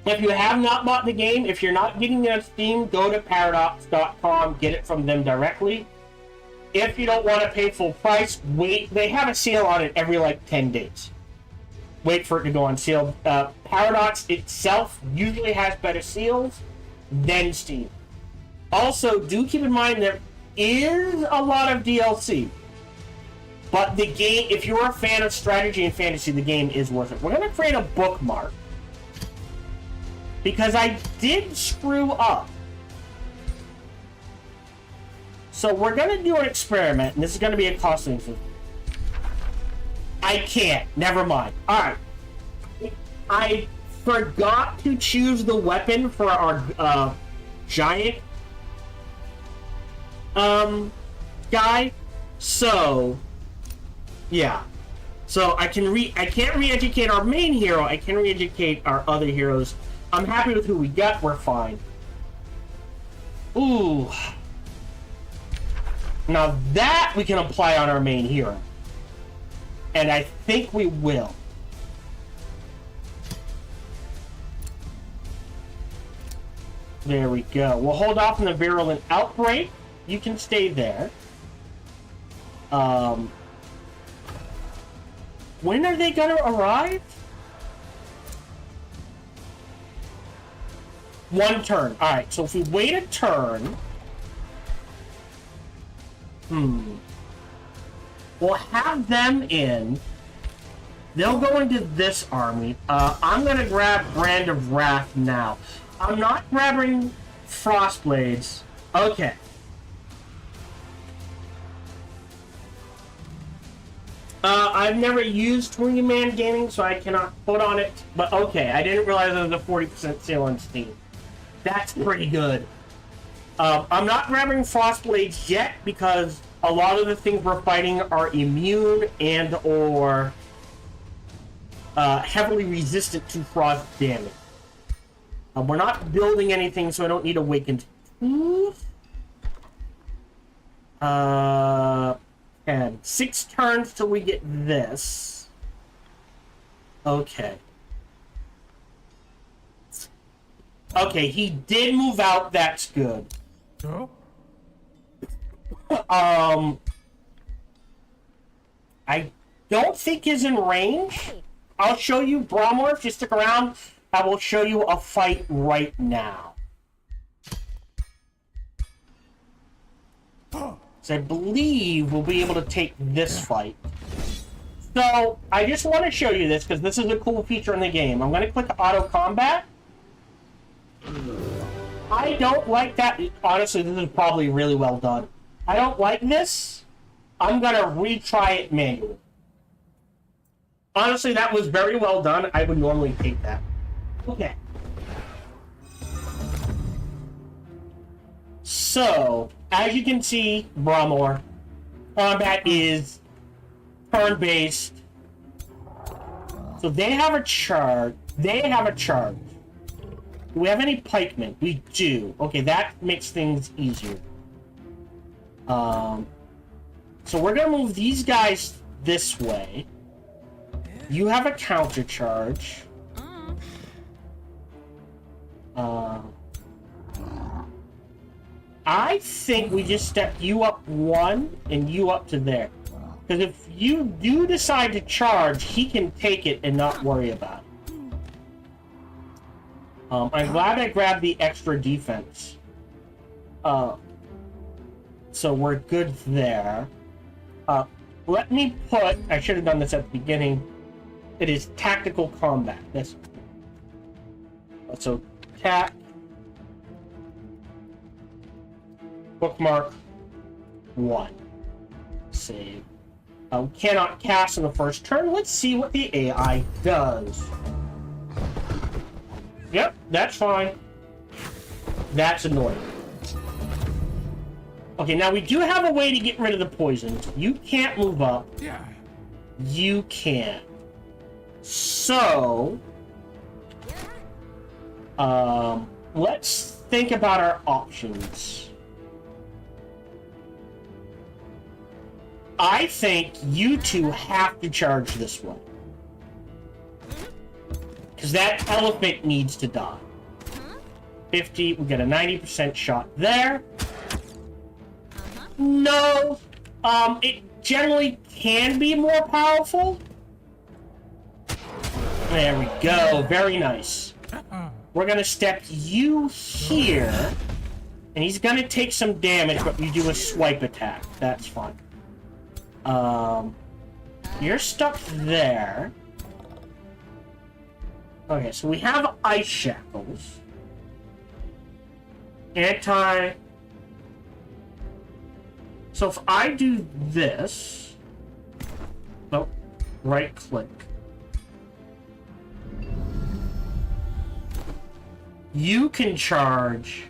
If you have not bought the game, if you're not getting it on Steam, go to paradox.com, get it from them directly. If you don't want to pay full price, wait. They have a sale on it every like 10 days. Wait for it to go on sale. Paradox itself usually has better seals than Steam. Also, do keep in mind there is a lot of DLC. But the game, if you're a fan of strategy and fantasy, the game is worth it. We're going to create a bookmark. Because I did screw up. So we're going to do an experiment, and this is going to be a costing system. I can't. Never mind. Alright. I forgot to choose the weapon for our giant guy. So, yeah. So I can't re-educate our main hero. I can re-educate our other heroes. I'm happy with who we got. We're fine. Ooh. Now that we can apply on our main hero. And I think we will. There we go. We'll hold off on the Virulent Outbreak. You can stay there. When are they gonna arrive? One turn. Alright, so if we wait a turn... We'll have them in. They'll go into this army. I'm gonna grab Brand of Wrath now. I'm not grabbing Frostblades. Okay. I've never used 20-man gaming, so I cannot put on it. But okay, I didn't realize there was a 40% sale on Steam. That's pretty good. I'm not grabbing Frostblades yet because a lot of the things we're fighting are immune and or heavily resistant to frost damage. We're not building anything, so I don't need Awakened Tooth. And 6 turns till we get this. Okay. Okay, he did move out. That's good. Oh? I don't think he's in range. I'll show you Bromor. If you stick around, I will show you a fight right now. So I believe we'll be able to take this fight. So, I just want to show you this because this is a cool feature in the game. I'm going to click Auto Combat. I don't like that. Honestly, this is probably really well done. I don't like this. I'm going to retry it manually. Honestly, that was very well done. I would normally take that. Okay. So, as you can see, Bromor, combat is turn-based. So they have a charge. Do we have any pikemen? We do. Okay, that makes things easier. So we're gonna move these guys this way. You have a counter charge. I think we just step you up 1 and you up to there. Because if you do decide to charge, he can take it and not worry about it. I'm glad I grabbed the extra defense. So we're good there. Let me put... I should have done this at the beginning. It is tactical combat. This. So, tac. Bookmark 1. Save. We cannot cast in the first turn. Let's see what the AI does. Yep, that's fine. That's annoying. Okay, now we do have a way to get rid of the poison. You can't move up. Yeah. You can. So, let's think about our options. I think you two have to charge this one. Because that elephant needs to die. 50, we get a 90% shot there. No, it generally can be more powerful. There we go, very nice. We're gonna step you here, and he's gonna take some damage, but you do a swipe attack. That's fine. You're stuck there. Okay, so we have ice shackles. Anti... So if I do this... Nope. Right click. You can charge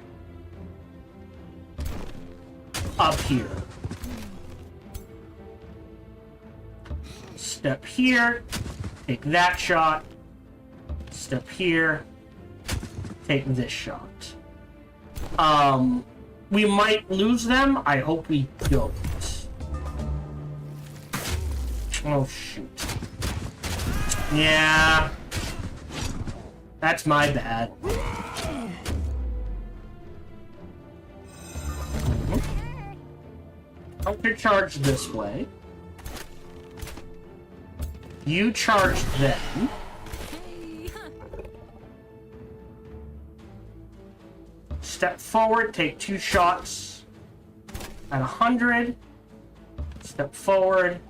up here. Step here, take that shot. Step here, take this shot. We might lose them. I hope we don't. Oh, shoot. Yeah. That's my bad. I'm gonna charge this way. You charge them. Step forward, take 2 shots at 100. Step forward.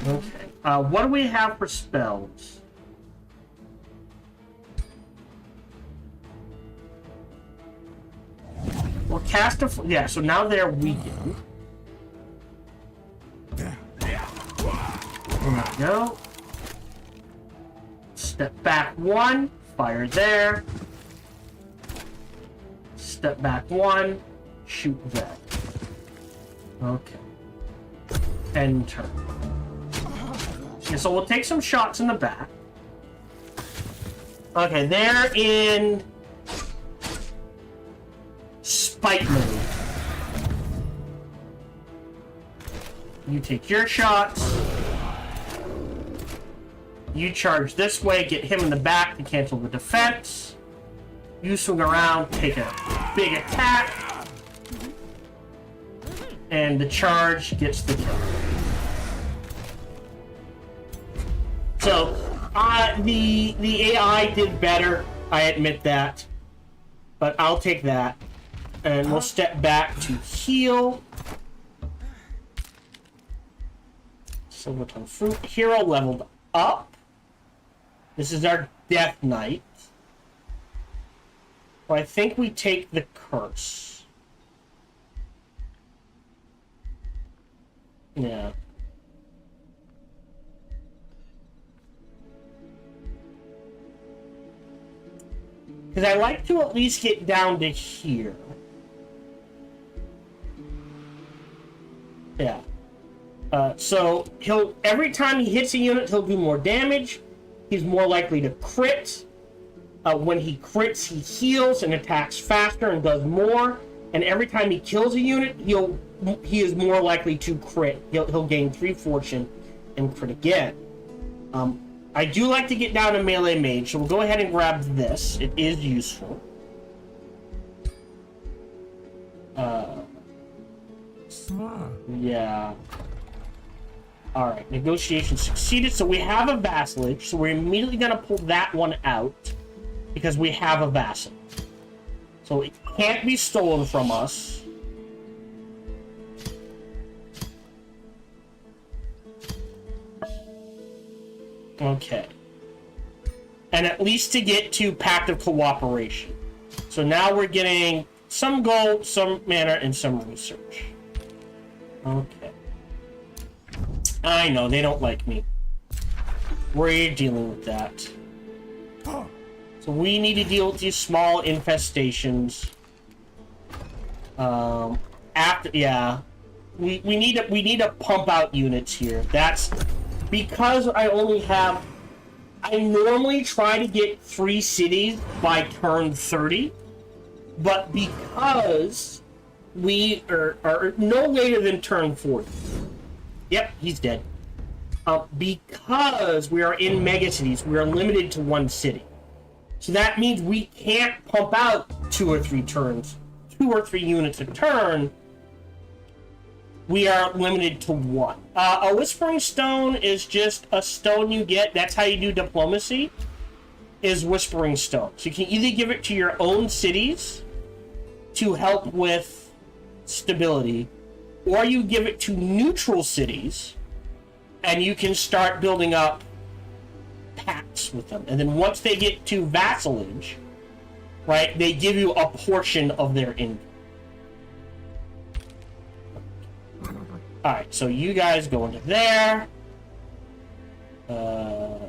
Okay. What do we have for spells? We'll cast a... Yeah, so now they're weakened. There we go. Step back 1. Fire there. Step back 1. Shoot there. Okay. End turn. Okay, so we'll take some shots in the back. Okay, they're in spite mode. You take your shots. You charge this way, get him in the back to cancel the defense. You swing around, take a big attack. And the charge gets the kill. So, the AI did better, I admit that. But I'll take that. And we'll step back to heal. Silvertongue Fruit. Hero leveled up. This is our Death Knight. So I think we take the curse. Yeah. Because I like to at least get down to here. Yeah. So he'll, every time he hits a unit, he'll do more damage. He's more likely to crit. When he crits, he heals and attacks faster and does more. And every time he kills a unit, he is more likely to crit. He'll gain 3 fortune and crit again. I do like to get down to melee mage, so we'll go ahead and grab this. It is useful. Smart. Yeah. Alright, negotiation succeeded, so we have a vassalage, so we're immediately gonna pull that one out because we have a vassal. So it can't be stolen from us. Okay. And at least to get to Pact of Cooperation. So now we're getting some gold, some mana, and some research. Okay. I know, they don't like me. We're dealing with that. So we need to deal with these small infestations. Yeah. We need to pump out units here. That's because I normally try to get 3 cities by turn 30, but because we are no later than turn 40. Yep, he's dead. Because we are in megacities, we are limited to 1 city. So that means we can't pump out 2 or 3 turns, 2 or 3 units a turn. We are limited to 1. A Whispering Stone is just a stone you get. That's how you do diplomacy, is Whispering Stone. So you can either give it to your own cities to help with stability, or you give it to neutral cities, and you can start building up pacts with them. And then once they get to vassalage, right, they give you a portion of their income. Alright, so you guys go into there.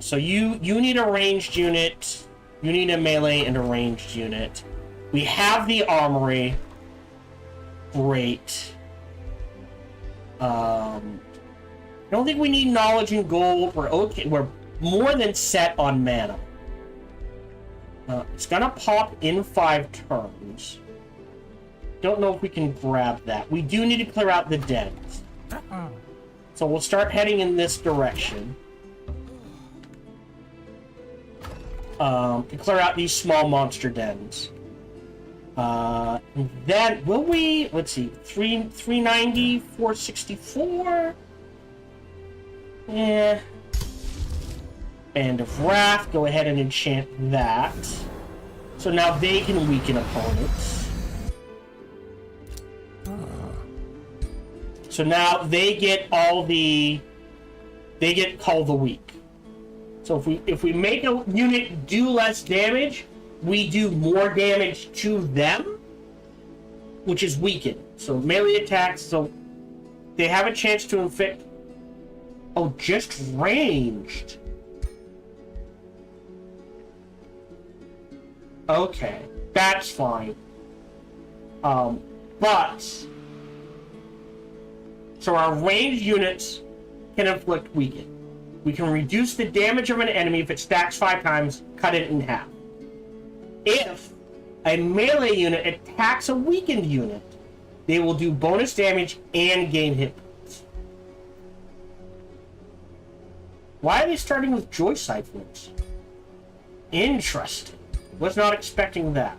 So you need a ranged unit. You need a melee and a ranged unit. We have the armory. Great. I don't think we need knowledge and gold. We're okay. We're more than set on mana. It's gonna pop in 5 turns. Don't know if we can grab that. We do need to clear out the dens. So we'll start heading in this direction. To clear out these small monster dens. And then will we? Let's see, 390, 464. Yeah. Band of Wrath. Go ahead and enchant that. So now they can weaken opponents. So now they get they get Call the Weak. So if we make a unit do less damage, we do more damage to them, which is weakened. So melee attacks, so they have a chance to inflict. Oh, just ranged. Okay, that's fine. But so our ranged units can inflict weaken. We can reduce the damage of an enemy if it stacks 5 times, cut it in half. If a melee unit attacks a weakened unit, they will do bonus damage and gain hit points. Why are they starting with Joy Siphons? Interesting. Was not expecting that.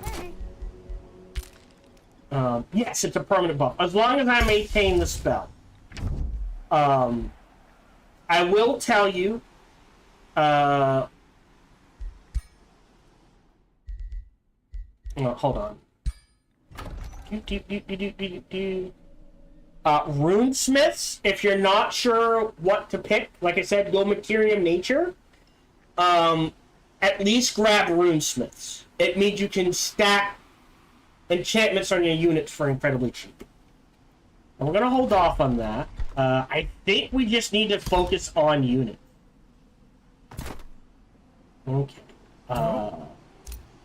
Yes, it's a permanent buff. As long as I maintain the spell. I will tell you, hold on. Runesmiths, if you're not sure what to pick, like I said, go Materium Nature. At least grab Runesmiths. It means you can stack enchantments on your units for incredibly cheap. And we're going to hold off on that. I think we just need to focus on units. Okay.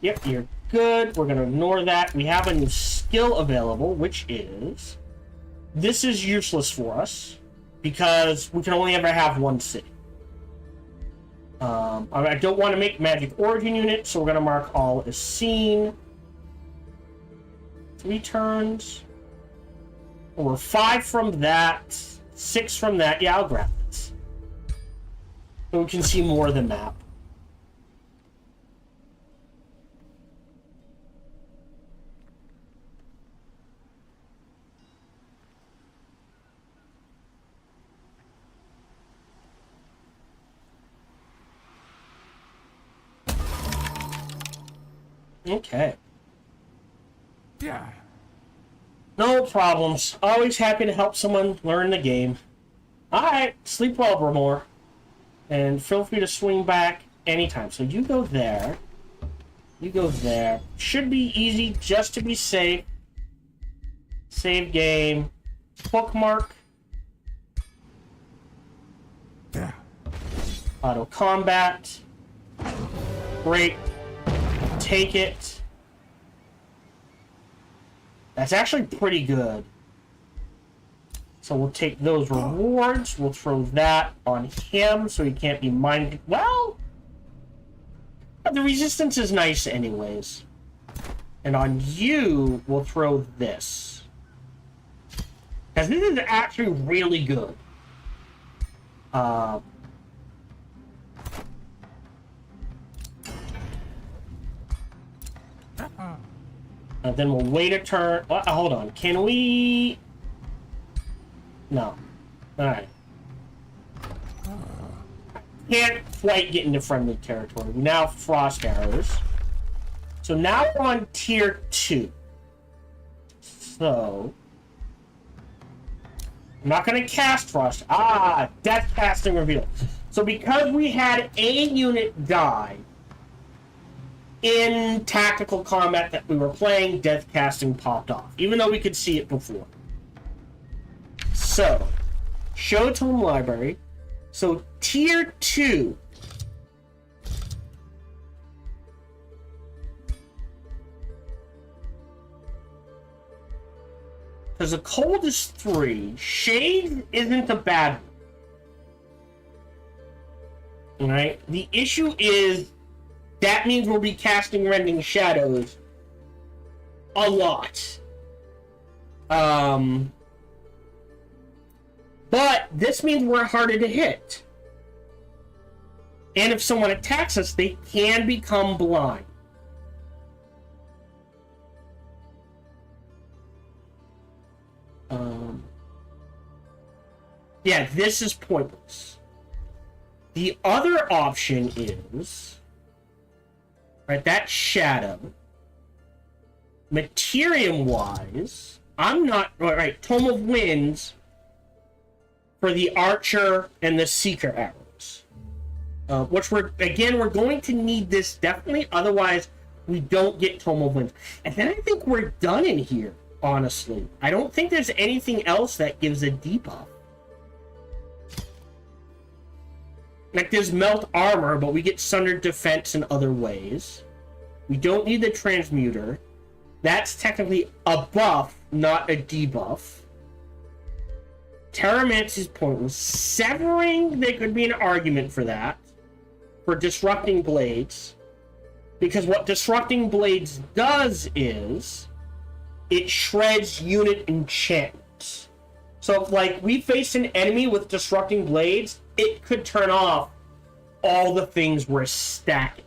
Yep, you're good. We're going to ignore that. We have a new skill available, which is... This is useless for us, because we can only ever have 1 city. I don't want to make magic origin units, so we're going to mark all as seen. 3 turns. Or 5 from that. 6 from that. Yeah, I'll grab this. So we can see more of the map. Okay. Yeah. No problems. Always happy to help someone learn the game. Alright, sleep well, Bramore. And feel free to swing back anytime. So you go there. You go there. Should be easy just to be safe. Save game. Bookmark. Yeah. Auto combat. Great. Take it. That's actually pretty good. So we'll take those rewards. We'll throw that on him so he can't be mind. Well, the resistance is nice anyways. And on you, we'll throw this. Because this is actually really good. And then we'll wait a turn. Hold on. Can we... No. Alright. Can't quite get into friendly territory. We now have frost arrows. So now we're on tier 2. So... I'm not going to cast frost. Death casting reveal. So because we had a unit die in tactical combat that we were playing, death casting popped off. Even though we could see it before. So, show tome library. So, tier 2. Because the cold is 3. Shade isn't a bad one. Alright? The issue is that means we'll be casting Rending Shadows a lot. But this means we're harder to hit. And if someone attacks us, they can become blind. Yeah, this is pointless. The other option is... Right, that's Shadow. Materium-wise, I'm not... Right, Tome of Winds for the Archer and the Seeker arrows. Which we're going to need this definitely, otherwise we don't get Tome of Winds. And then I think we're done in here, honestly. I don't think there's anything else that gives a debuff. Like, there's Melt Armor, but we get Sundered Defense in other ways. We don't need the Transmuter. That's technically a buff, not a debuff. Terramancy is pointless. Severing, there could be an argument for that. For Disrupting Blades. Because what Disrupting Blades does is... it shreds unit enchantments. So, like, we face an enemy with Disrupting Blades, it could turn off all the things we're stacking.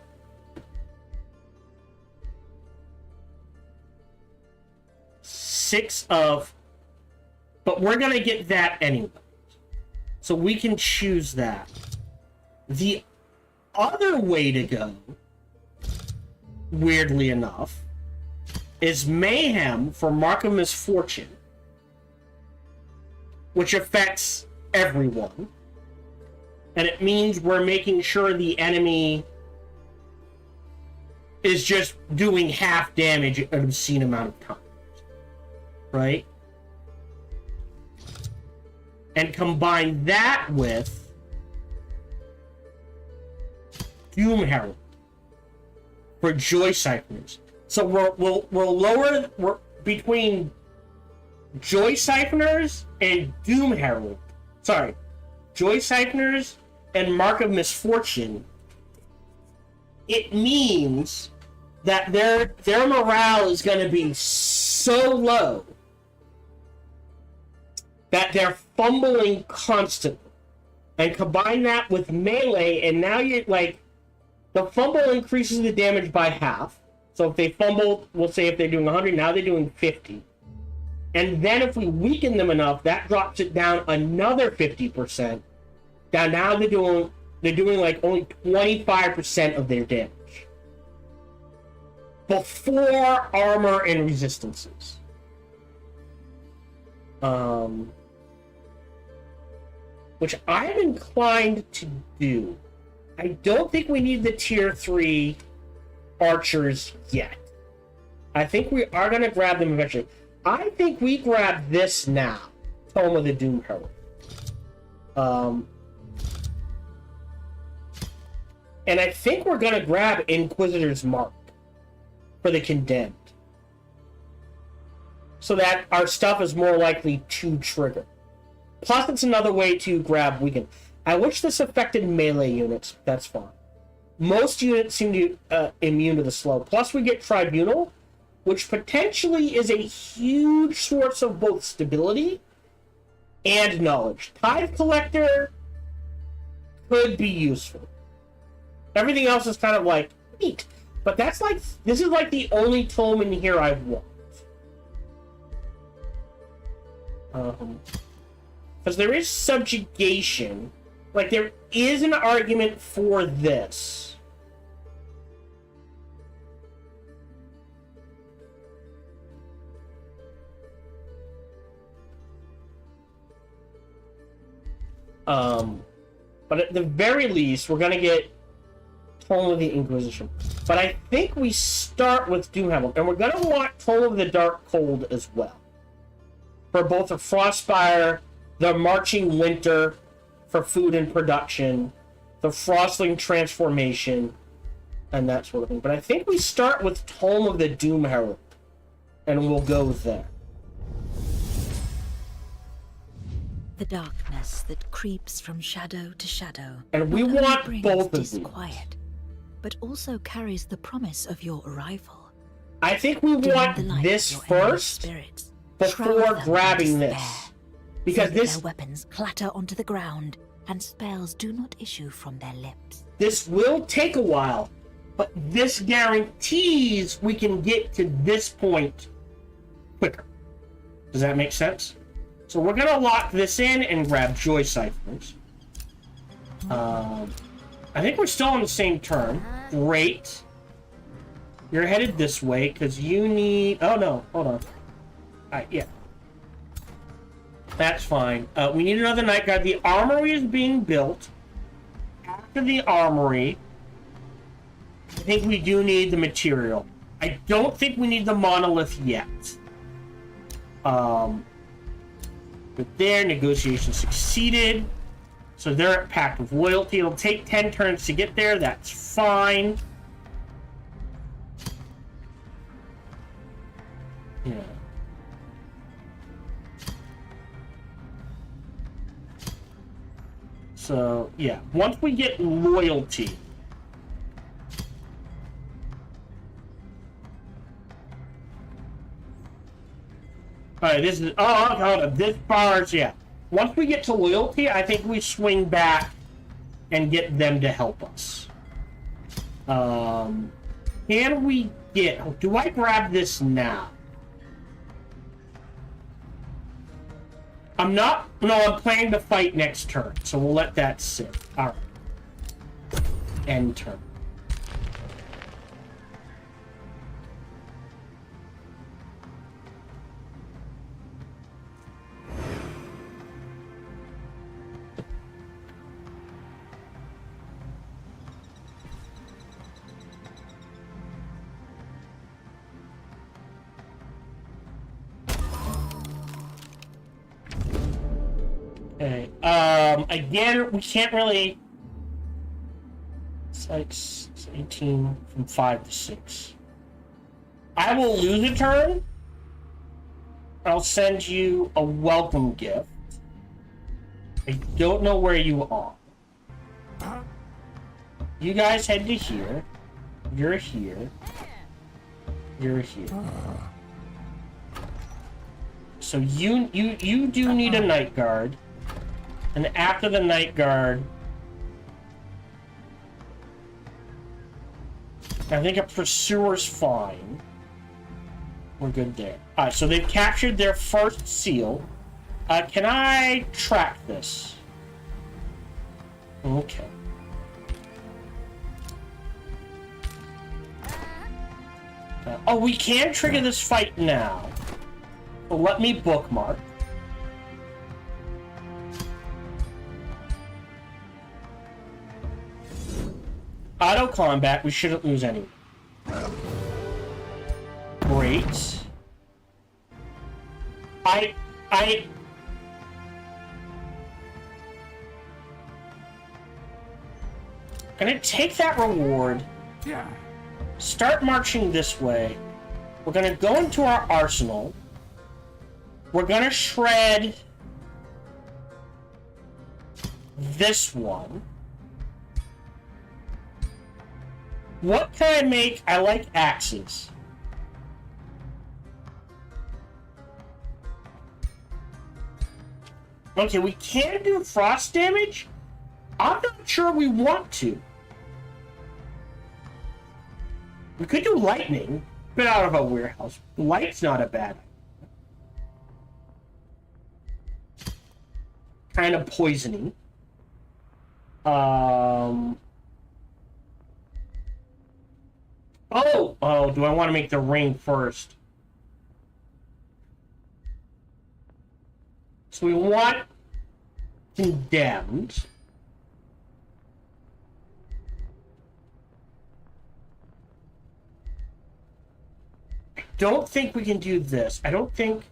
But we're gonna get that anyway. So we can choose that. The other way to go, weirdly enough, is Mayhem for Mark of Misfortune, which affects everyone. And it means we're making sure the enemy is just doing half damage an obscene amount of times. Right? And combine that with Doom Herald for Joy Siphoners. So we'll lower between Joy Siphoners and Doom Herald. Sorry, Joy Siphoners and Mark of Misfortune. It means that their morale is going to be so low that they're fumbling constantly. And combine that with melee, and now you're like, the fumble increases the damage by half. So if they fumble, we'll say if they're doing 100, now they're doing 50. And then if we weaken them enough, that drops it down another 50%. Now they're doing like only 25% of their damage. before armor and resistances. Which I am inclined to do. I don't think we need the tier 3 archers yet. I think we are going to grab them eventually. I think we grab this now. Tome of the Doom Herald. And I think we're going to grab Inquisitor's Mark for the Condemned. So that our stuff is more likely to trigger. Plus, it's another way to grab Weaken. I wish this affected melee units. That's fine. Most units seem to be immune to the slow. Plus, we get Tribunal, which potentially is a huge source of both stability and knowledge. Tithe Collector could be useful. Everything else is kind of like, neat. But that's like, this is like the only tome in here I want. Because there is subjugation. Like, there is an argument for this. But at the very least, we're going to get Tome of the Inquisition. But I think we start with Doomhammer. And we're going to want Tome of the Dark Cold as well. For both the Frostspire, the Marching Winter, for food and production, the Frostling transformation, and that sort of thing. But I think we start with Tome of the Doom Herald, and we'll go there. The darkness that creeps from shadow to shadow. And we not only want brings both of these. disquiet, but also carries the promise of your arrival. I think we Dim want the light this of your enemy's first spirits, before shroud them in grabbing despair, this. Because so that this their weapons clatter onto the ground, and spells do not issue from their lips. this will take a while, but this guarantees we can get to this point quicker. Does that make sense? So we're going to lock this in and grab Joy Ciphers. I think we're still on the same turn. Great. You're headed this way because you need... Oh, no. Hold on. Alright, yeah. That's fine. We need another Night Guard. The armory is being built. After the armory, I think we do need the material. I don't think we need the monolith yet. But their negotiation succeeded. So they're at Pact of Loyalty. It'll take 10 turns to get there. That's fine. Yeah. So, yeah. Once we get loyalty... Alright, this is... Oh, hold on. This bar's... Yeah. Once we get to loyalty, I think we swing back and get them to help us. Can we get... Do I grab this now? I'm not... No, I'm planning to fight next turn, so we'll let that sit. Alright. End turn. Okay. Again, we can't really... It's like 18 from 5 to 6. I will lose a turn. I'll send you a welcome gift. I don't know where you are. You guys head to here. You're here. You're here. So you do need a Night Guard. And after the Night Guard, I think a Pursuer's fine. We're good there. Alright, so they've captured their first seal. Can I track this? Okay. Oh, we can trigger this fight now. So let me bookmark. Auto combat, we shouldn't lose any. Great. Gonna take that reward. Yeah. Start marching this way. We're gonna go into our arsenal. We're gonna shred this one. What can I make? I like axes. Okay, we can do frost damage. I'm not sure we want to. We could do lightning. Bit out of a warehouse. Light's not a bad idea. Kind of poisoning. Oh, do I want to make the ring first? So we want condemned. I don't think we can do this. I don't think.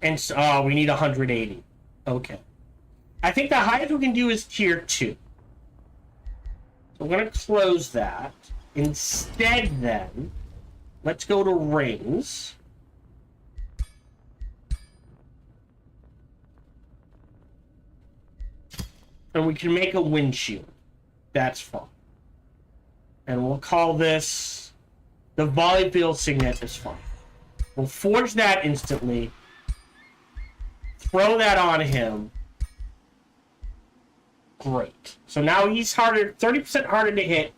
And so, we need 180. Okay. I think the highest we can do is tier 2. So I'm going to close that. Instead, then, let's go to rings. And we can make a windshield. That's fine. And we'll call this the Volleyfield Signet is fine. We'll forge that instantly. Throw that on him. Great. So now he's harder, 30% harder to hit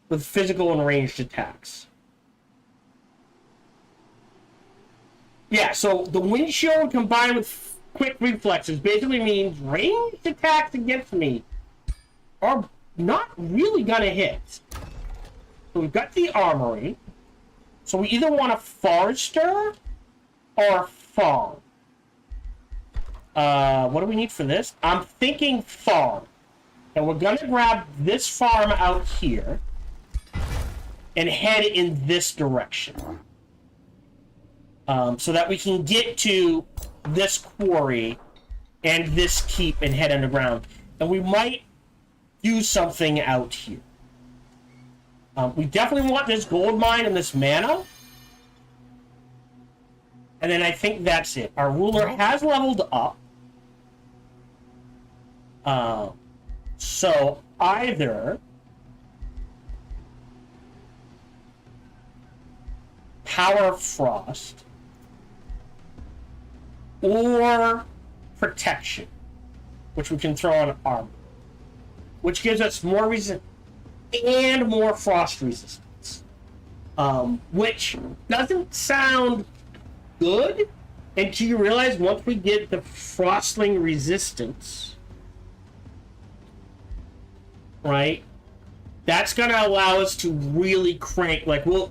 with physical and ranged attacks. Yeah, so the windshield combined with quick reflexes basically means ranged attacks against me are not really gonna hit. So we've got the armory. So we either want a Forester or a farm. What do we need for this? I'm thinking farm. And we're gonna grab this farm out here and head in this direction. So that we can get to this quarry and this keep and head underground. And we might do something out here. We definitely want this gold mine and this mana. And then I think that's it. Our ruler has leveled up. So either Power Frost or Protection, which we can throw on armor, which gives us more reason and more frost resistance, which doesn't sound good until you realize once we get the frostling resistance, right, that's going to allow us to really crank, like we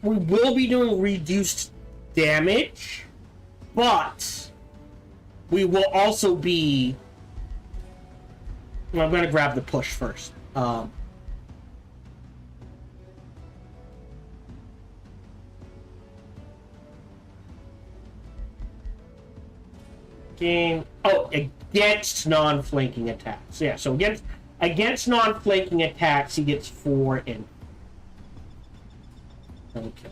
will be doing reduced damage, but we will also be, well, I'm going to grab the push first. Against non-flanking attacks. Yeah, so against non-flanking attacks, he gets 4 in. Okay.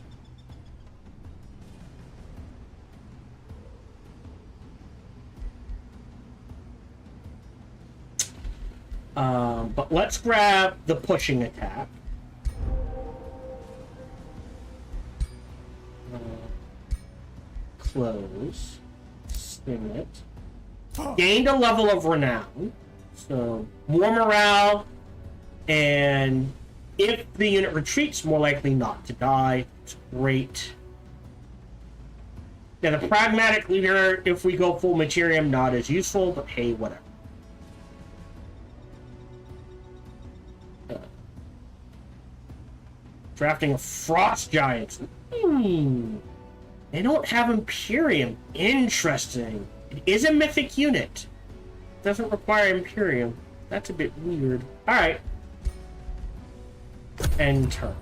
But let's grab the pushing attack. Close. Spin it. Gained a level of renown. So, more morale. And if the unit retreats, more likely not to die. It's great. Now, the pragmatic leader, if we go full materium, not as useful, but hey, whatever. Drafting a Frost Giants. Ooh. They don't have Imperium. Interesting. It is a mythic unit. Doesn't require Imperium. That's a bit weird. Alright. End turn.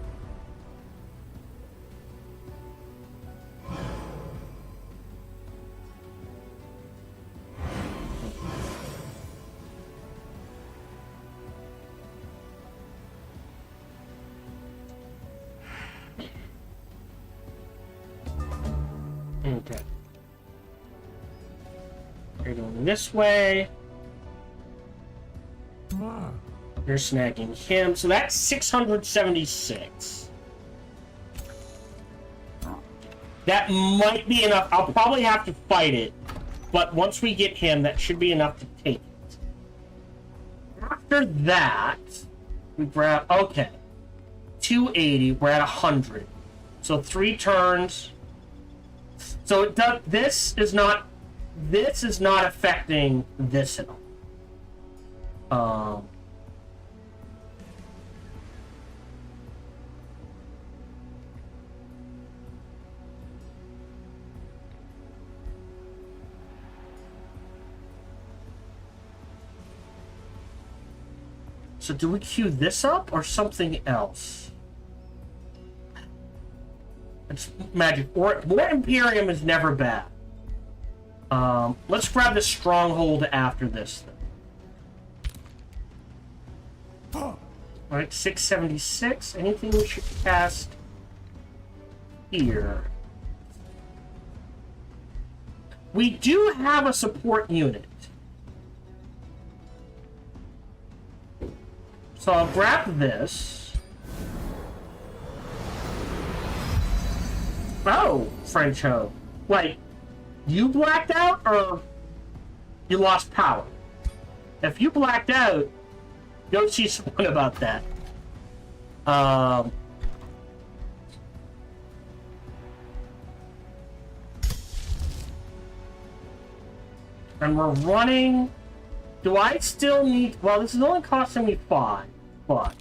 Okay. You're going this way. You're snagging him. So that's 676. That might be enough. I'll probably have to fight it. But once we get him, that should be enough to take it. After that, we grab... Okay. 280. We're at 100. So 3 turns... So it does. This is not affecting this at all. So do we queue this up or something else? It's magic. Or more Imperium is never bad. Let's grab the stronghold after this then. Alright, 676. Anything we should cast here? We do have a support unit. So I'll grab this. Oh, French Ho. Wait, you blacked out or you lost power? If you blacked out, go see someone about that. And we're running... Do I still need... Well, this is only costing me 5, but...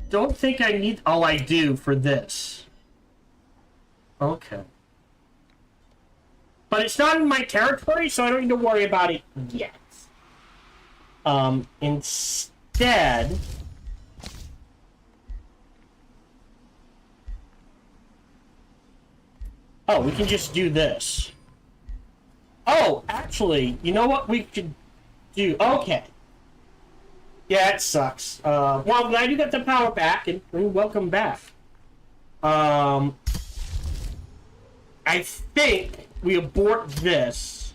Don't think I need... Oh, I do for this. Okay. But it's not in my territory, so I don't need to worry about it yet. Instead... Oh, we can just do this. Oh, actually, you know what we could do? Okay. Yeah, it sucks. Well, I'm glad you got the power back, and welcome back. I think we abort this.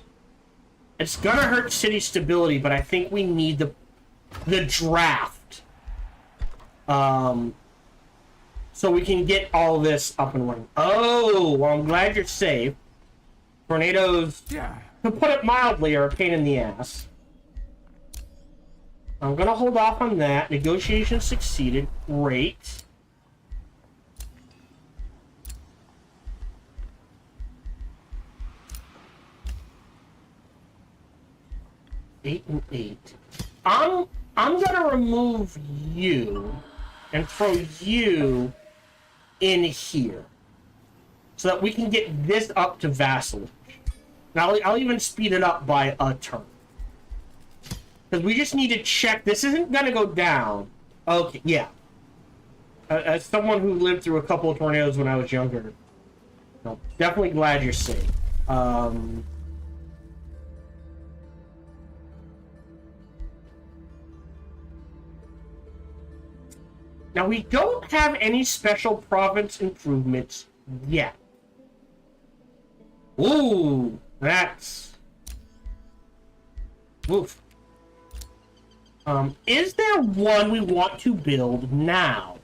It's gonna hurt city stability, but I think we need the draft. So we can get all this up and running. Oh, well, I'm glad you're safe. Tornadoes, to put it mildly, are a pain in the ass. I'm gonna hold off on that. Negotiations succeeded. Great. Eight and 8. I'm gonna remove you and throw you in here so that we can get this up to vassalage. Now I'll even speed it up by a turn. Because we just need to check. This isn't going to go down. Okay, yeah. As someone who lived through a couple of tornadoes when I was younger, no, definitely glad you're safe. Now, we don't have any special province improvements yet. Ooh, that's... Oof. Is there one we want to build now?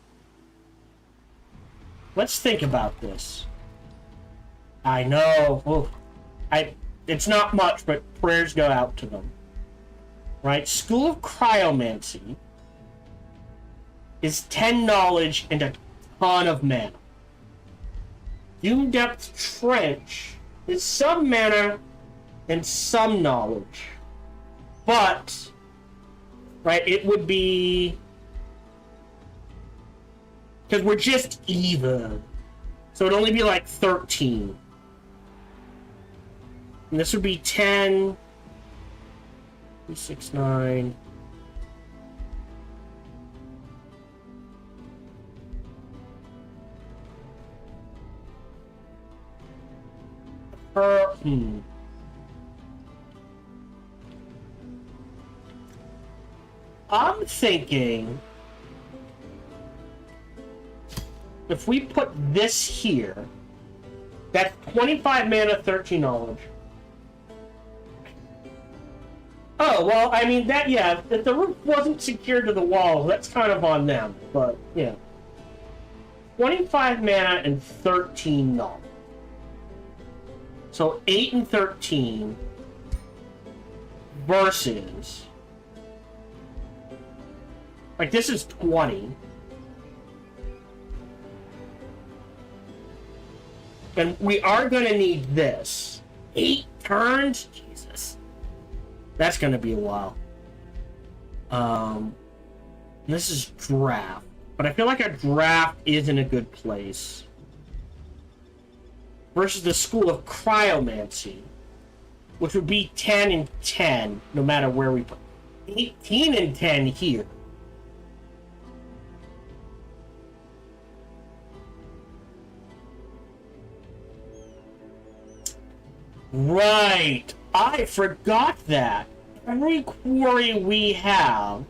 Let's think about this. I know. Oof. It's not much, but prayers go out to them. Right? School of Cryomancy is 10 knowledge and a ton of mana. Doom Depth Trench is some mana and some knowledge. But, right, it would be Because we're just even. So it'd only be like 13. And this would be 10. 6, 9. I'm thinking if we put this here, that's 25 mana, 13 knowledge. Oh, well, I mean, that, yeah, if the roof wasn't secured to the wall, that's kind of on them, but, yeah. 25 mana and 13 knowledge. So 8 and 13 versus, like, this is 20. And we are going to need this. 8 turns? Jesus. That's going to be a while. This is draft. But I feel like a draft is in a good place. Versus the School of Cryomancy, which would be 10 and 10, no matter where we put 18 and 10 here. Right. I forgot that. Every quarry we have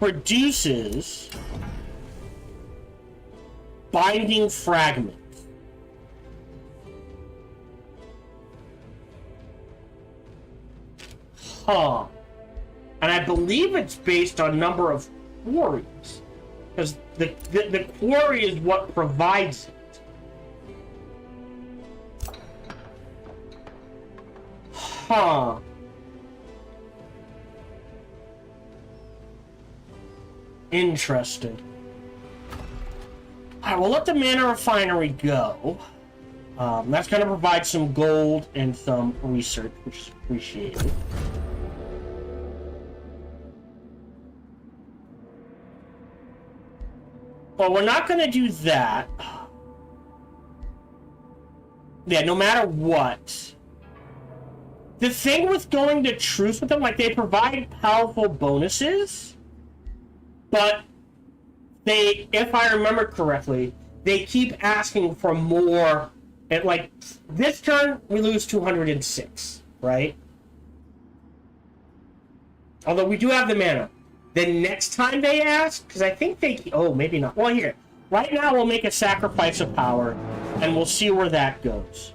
produces binding fragments. Huh. And I believe it's based on number of quarries. Because the quarry is what provides it. Huh. Interesting. Alright, we'll let the mana refinery go. That's going to provide some gold and some research, which is appreciated. But we're not going to do that. Yeah, no matter what. The thing with going to truce with them, like, they provide powerful bonuses, but they, if I remember correctly, they keep asking for more. And, like, this turn, we lose 206, right? Although we do have the mana. The next time they ask, because I think they... Oh, maybe not. Well, here. Right now, we'll make a sacrifice of power, and we'll see where that goes.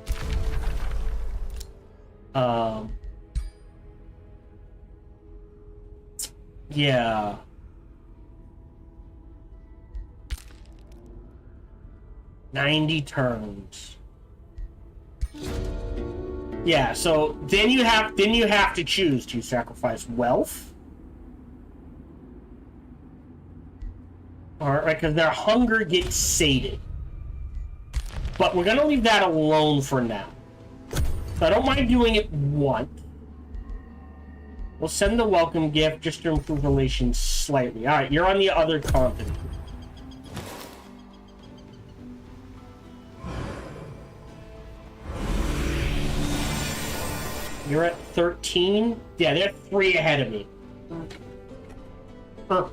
Yeah. $90 turns. Yeah, so then you have to choose. Do you sacrifice wealth? Alright, because their hunger gets sated. But we're gonna leave that alone for now. So I don't mind doing it once. We'll send the welcome gift just to improve relations slightly. Alright, you're on the other continent. You're at 13? Yeah, they're 3 ahead of me. Okay.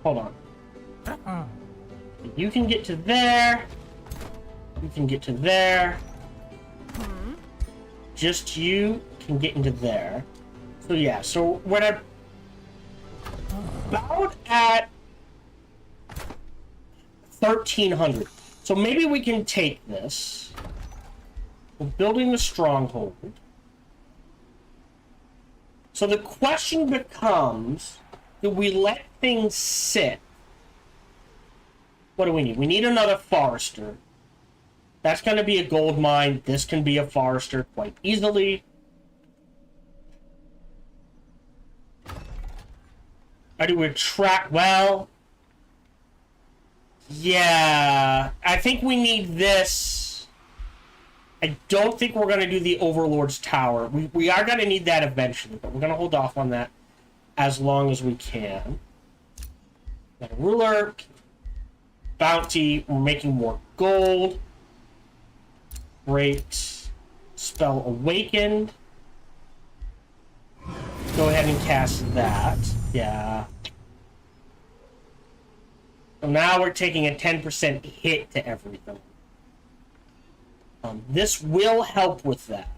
Hold on. You can get to there. You can get to there. Just you can get into there. So yeah, so when I'm about at 1,300. So maybe we can take this. We're building the stronghold. So the question becomes, do we let things sit? What do we need? We need another forester. That's going to be a gold mine. This can be a forester quite easily. I do a track. Well, yeah. I think we need this. I don't think we're going to do the Overlord's Tower. We are going to need that eventually, but we're going to hold off on that as long as we can. Got a ruler. Bounty. We're making more gold. Great. Spell Awakened. Go ahead and cast that. Yeah. So now we're taking a 10% hit to everything. This will help with that.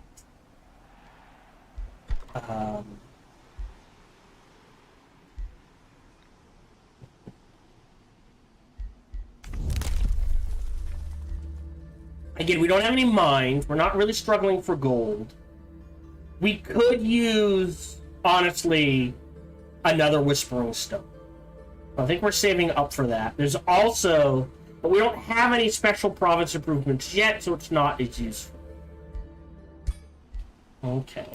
Again, we don't have any mines. We're not really struggling for gold. We could use, honestly, another Whispering Stone. I think we're saving up for that. There's also... But we don't have any special province improvements yet, so it's not as useful. Okay.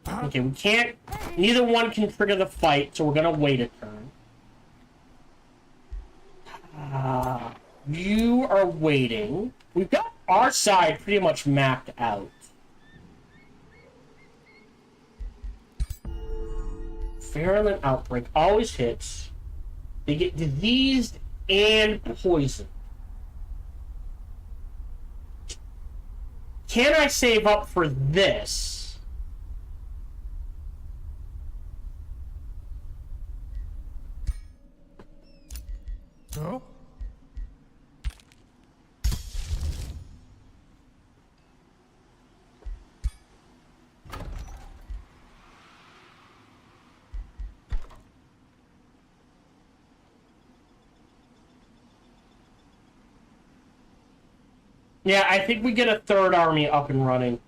Okay, we can't... Neither one can trigger the fight, so we're gonna wait a turn. You are waiting. We've got our side pretty much mapped out. Virulent Outbreak always hits. They get diseased and poisoned. Can I save up for this? No? Yeah, I think we get a third army up and running.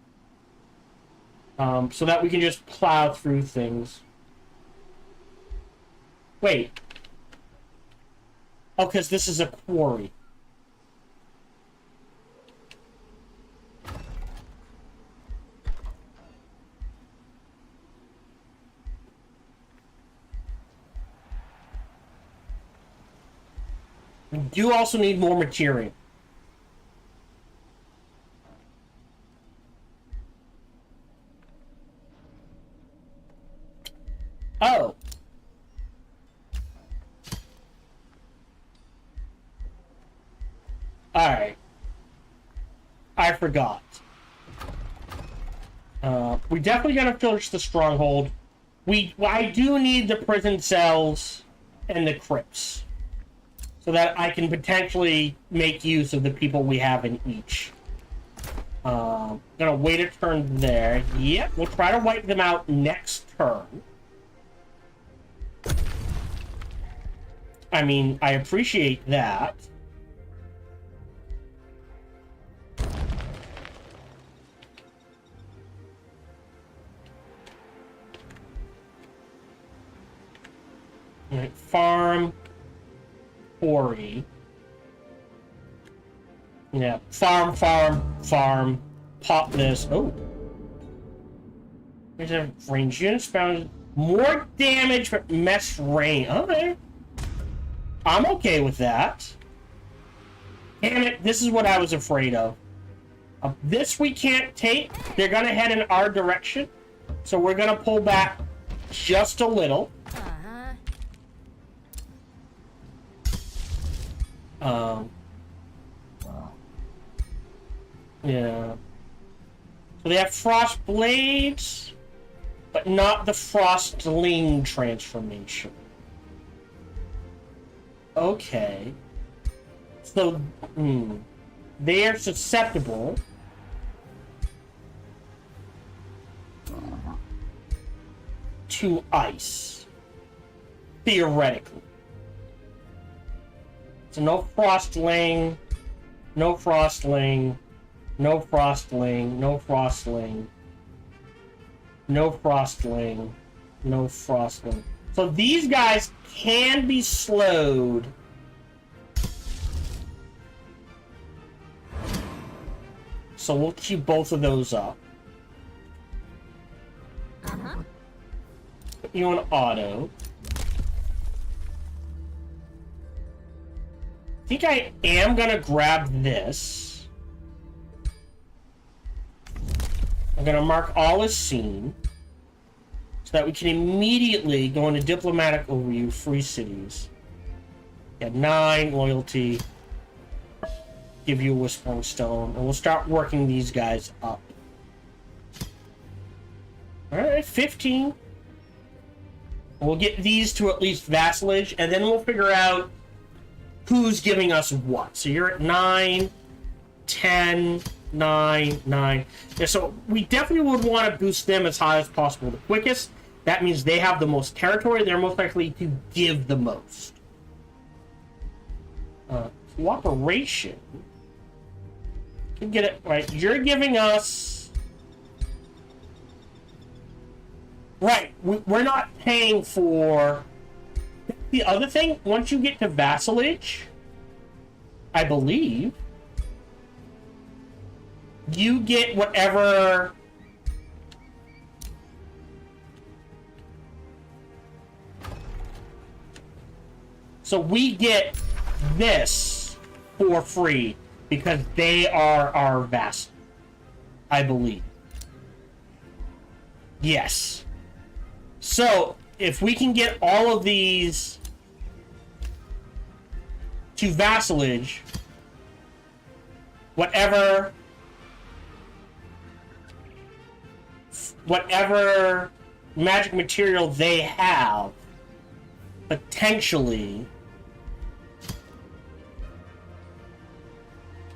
So that we can just plow through things. Wait. Oh, because this is a quarry. We do also need more material. Oh. Alright. I forgot. We definitely gotta finish the stronghold. I do need the prison cells and the crypts. So that I can potentially make use of the people we have in each. Gonna wait a turn there. Yep, we'll try to wipe them out next turn. I mean, I appreciate that. Alright, farm. Quarry. Yeah, farm, farm, farm. Pop this. Oh. There's a range unit found. More damage but mesh range. Okay. I'm okay with that. Damn it, this is what I was afraid of. This we can't take. They're gonna head in our direction. So we're gonna pull back just a little. Yeah. So they have frost blades, but not the frostling transformation. Okay. So, they are susceptible to ice. Theoretically. So no frostling, no frostling, no frostling, no frostling, no frostling, no frostling. So these guys can be slowed. So we'll keep both of those up. put you on auto. I think I am gonna grab this. I'm gonna mark all as seen, so that we can immediately go into diplomatic overview, free cities. Get 9 loyalty. Give you a whispering stone, and we'll start working these guys up. All right, 15. We'll get these to at least vassalage, and then we'll figure out who's giving us what. So you're at 9, 10, 9, 9. Yeah, so we definitely would want to boost them as high as possible. The quickest, that means they have the most territory. They're most likely to give the most. Cooperation. You get it right. You're giving us... Right. We're not paying for... The other thing, once you get to vassalage, I believe, you get whatever... So we get this for free because they are our vassal, I believe. Yes. So, if we can get all of these to vassalage, whatever magic material they have, potentially,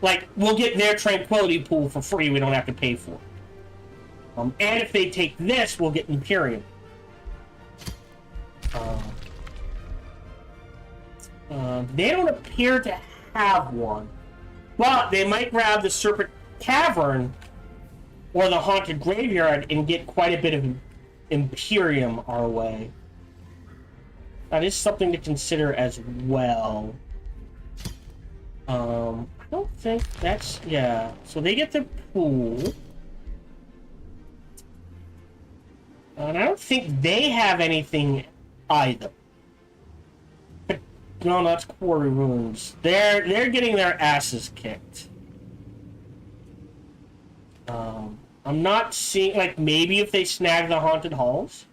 like, we'll get their tranquility pool for free. We don't have to pay for it. And if they take this, we'll get Imperium. They don't appear to have one. But they might grab the Serpent Cavern or the Haunted Graveyard and get quite a bit of Imperium our way. That is something to consider as well. I don't think that's... Yeah. So they get the pool. And I don't think they have anything either. But, no, that's Quarry Ruins. They're getting their asses kicked. I'm not seeing... Like, maybe if they snag the Haunted Halls.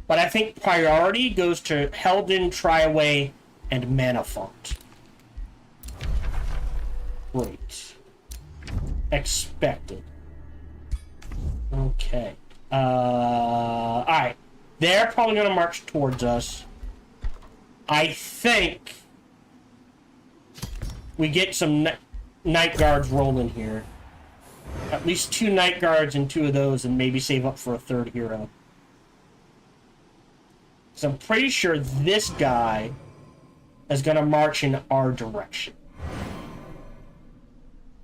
But I think priority goes to Helden, Triway, and Manafont. Great. Expected. Okay. Alright. They're probably going to march towards us. I think we get some Night Guards rolling here. At least 2 Night Guards and 2 of those, and maybe save up for a 3rd hero. So I'm pretty sure this guy is going to march in our direction.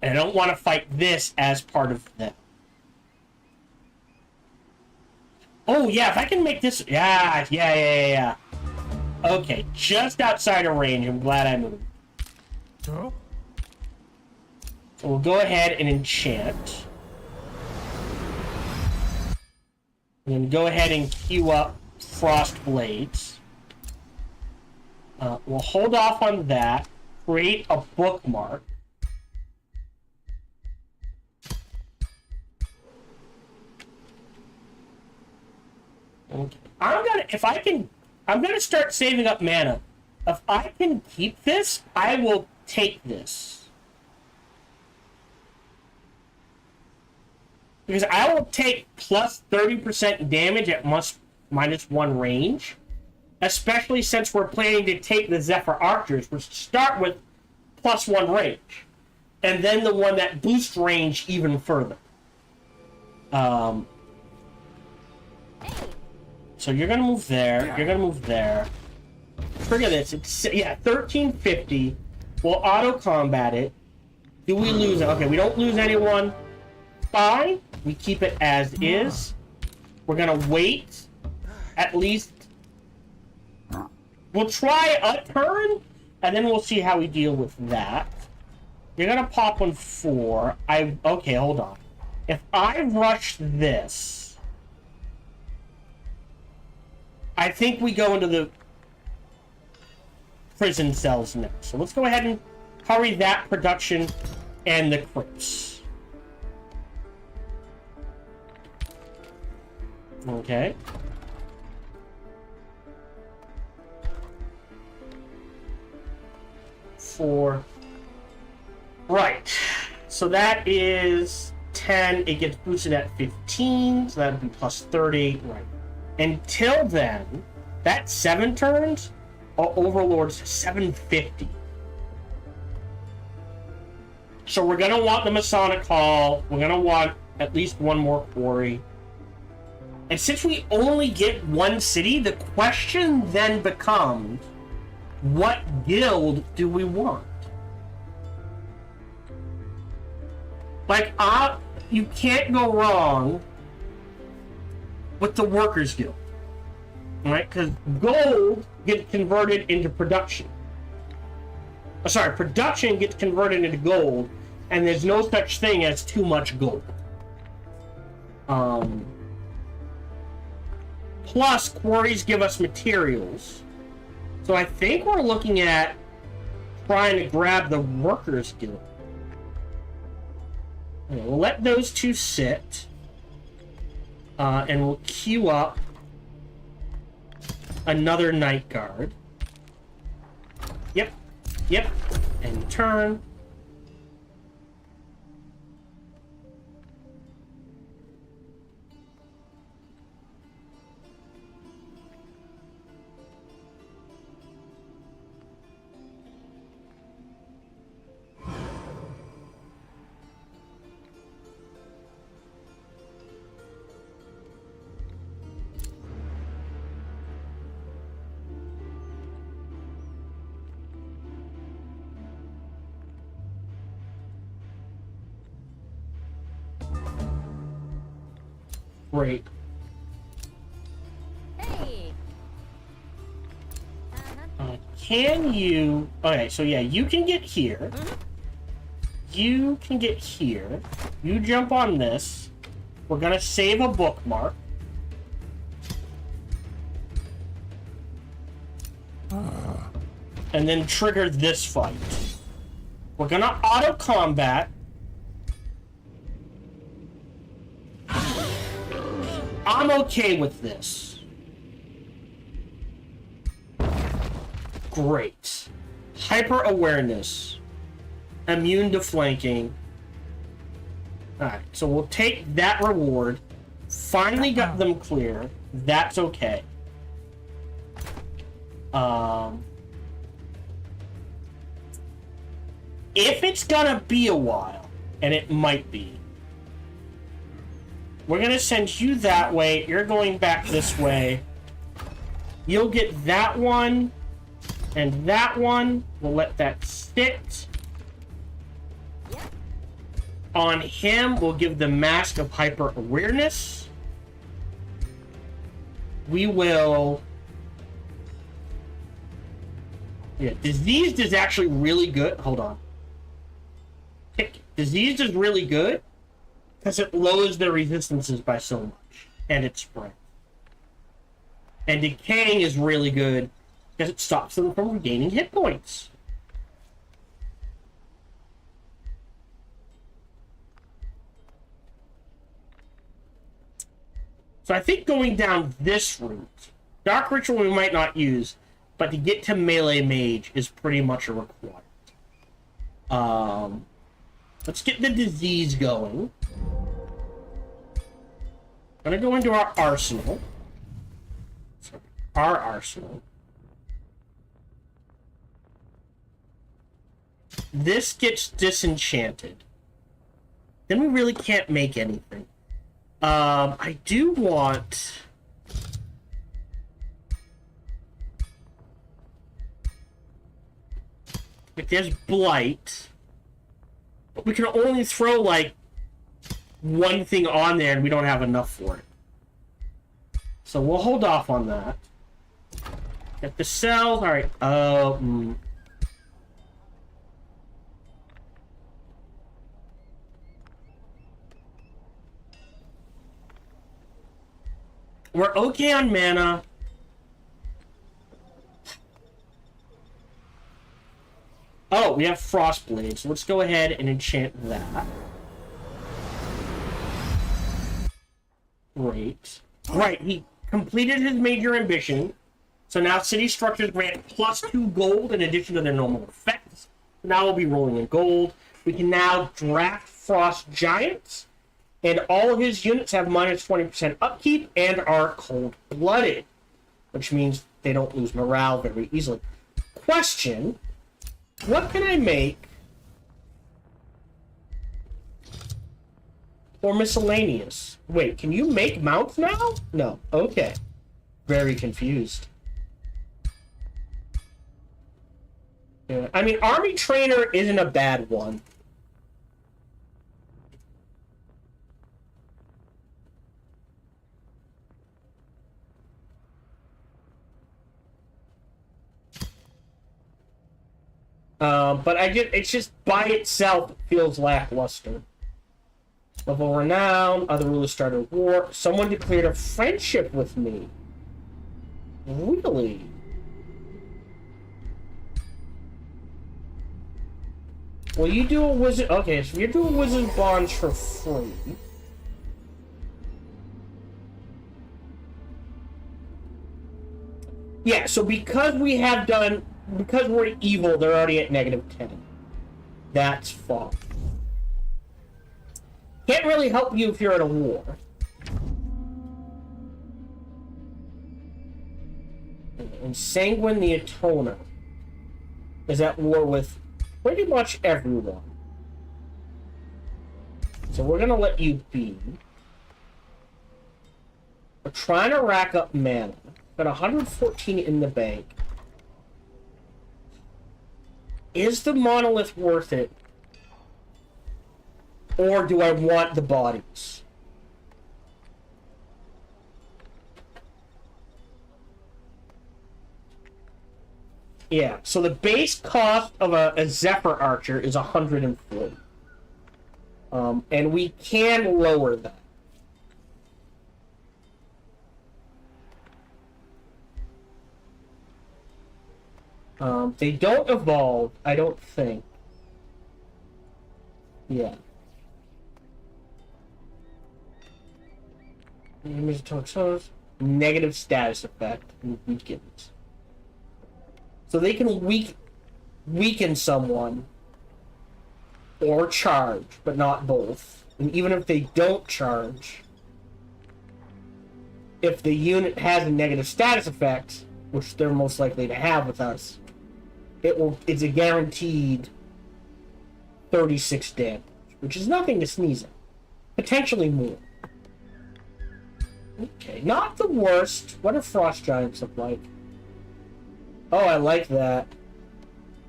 And I don't want to fight this as part of them. Oh, yeah, if I can make this... Yeah. Okay, just outside of range. I'm glad I moved. Oh? So we'll go ahead and enchant. And then go ahead and queue up Frost Blades. We'll hold off on that. Create a bookmark. Okay. I'm gonna start saving up mana. If I can keep this, I will take this. Because I will take plus 30% damage at -1 range. Especially since we're planning to take the Zephyr Archers, which start with +1 range. And then the one that boosts range even further. So you're gonna move there. You're gonna move there. Trigger this. It's 1350. We'll auto combat it. Do we lose it? Okay, we don't lose anyone. Fine. We keep it as is. We're gonna wait. At least. We'll try a turn, and then we'll see how we deal with that. You're gonna pop on 4. Okay, hold on. If I rush this. I think we go into the prison cells next. So let's go ahead and hurry that production and the crypts. Okay. Four. Right. So that is 10. It gets boosted at 15. So that would be plus 30. Right. Until then, that 7 turns, our Overlord's 750. So we're going to want the Masonic Hall. We're going to want at least one more quarry. And since we only get one city, the question then becomes, what guild do we want? Like, you can't go wrong with the Workers Guild, right? Because gold gets converted into production. Oh, sorry, production gets converted into gold, and there's no such thing as too much gold. Plus, quarries give us materials. So I think we're looking at trying to grab the Workers Guild. Okay, we'll let those two sit. And we'll queue up another Night Guard. Yep. Yep. And turn. Great. Hey. Can you... Okay, so yeah, you can get here. You can get here. You jump on this. We're gonna save a bookmark. And then trigger this fight. We're gonna auto-combat. I'm okay with this. Great. Hyper awareness. Immune to flanking. Alright, so we'll take that reward. Finally got them clear. That's okay. If it's gonna be a while, and it might be, we're gonna send you that way. You're going back this way. You'll get that one and that one. We'll let that sit. On him, we'll give the Mask of Hyper Awareness. We will... Yeah, Diseased is actually really good. Hold on. Diseased is really good because it lowers their resistances by so much, and its strength. And Decaying is really good because it stops them from regaining hit points. So I think going down this route, Dark Ritual we might not use, but to get to Melee Mage is pretty much a requirement. Let's get the Disease going. I'm gonna go into our arsenal. Sorry, our arsenal. This gets disenchanted. Then we really can't make anything. I do want... Like, there's Blight. But we can only throw, like, one thing on there and we don't have enough for it. So we'll hold off on that. Get the cells. Alright. We're okay on mana. Oh, we have Frostblade, so let's go ahead and enchant that. Great. Right, he completed his major ambition, so now city structures grant +2 gold in addition to their normal effects. Now we'll be rolling in gold. We can now draft Frost Giants, and all of his units have -20% upkeep and are cold-blooded, which means they don't lose morale very easily. Question, what can I make for miscellaneous? Wait, can you make mounts now? No. Okay. Very confused. Yeah. I mean, Army Trainer isn't a bad one. But it's just by itself feels lackluster. Level renown, other rulers started war. Someone declared a friendship with me. Really? Well, you do a wizard. Okay, so you're doing wizard bonds for free. Yeah, so because we're evil, they're already at -10. That's fine. Can't really help you if you're in a war. And Sanguine the Atoner is at war with pretty much everyone. So we're gonna let you be. We're trying to rack up mana. Got 114 in the bank. Is the monolith worth it? Or do I want the bodies? Yeah, so the base cost of a Zephyr Archer is 140. And we can lower that. They don't evolve, I don't think. Yeah. Negative status effect and weakens. So they can weaken someone or charge, but not both. And even if they don't charge, if the unit has a negative status effect, which they're most likely to have with us, it's a guaranteed 36 damage, which is nothing to sneeze at. Potentially more. Okay, not the worst. What do Frost Giants look like? Oh, I like that.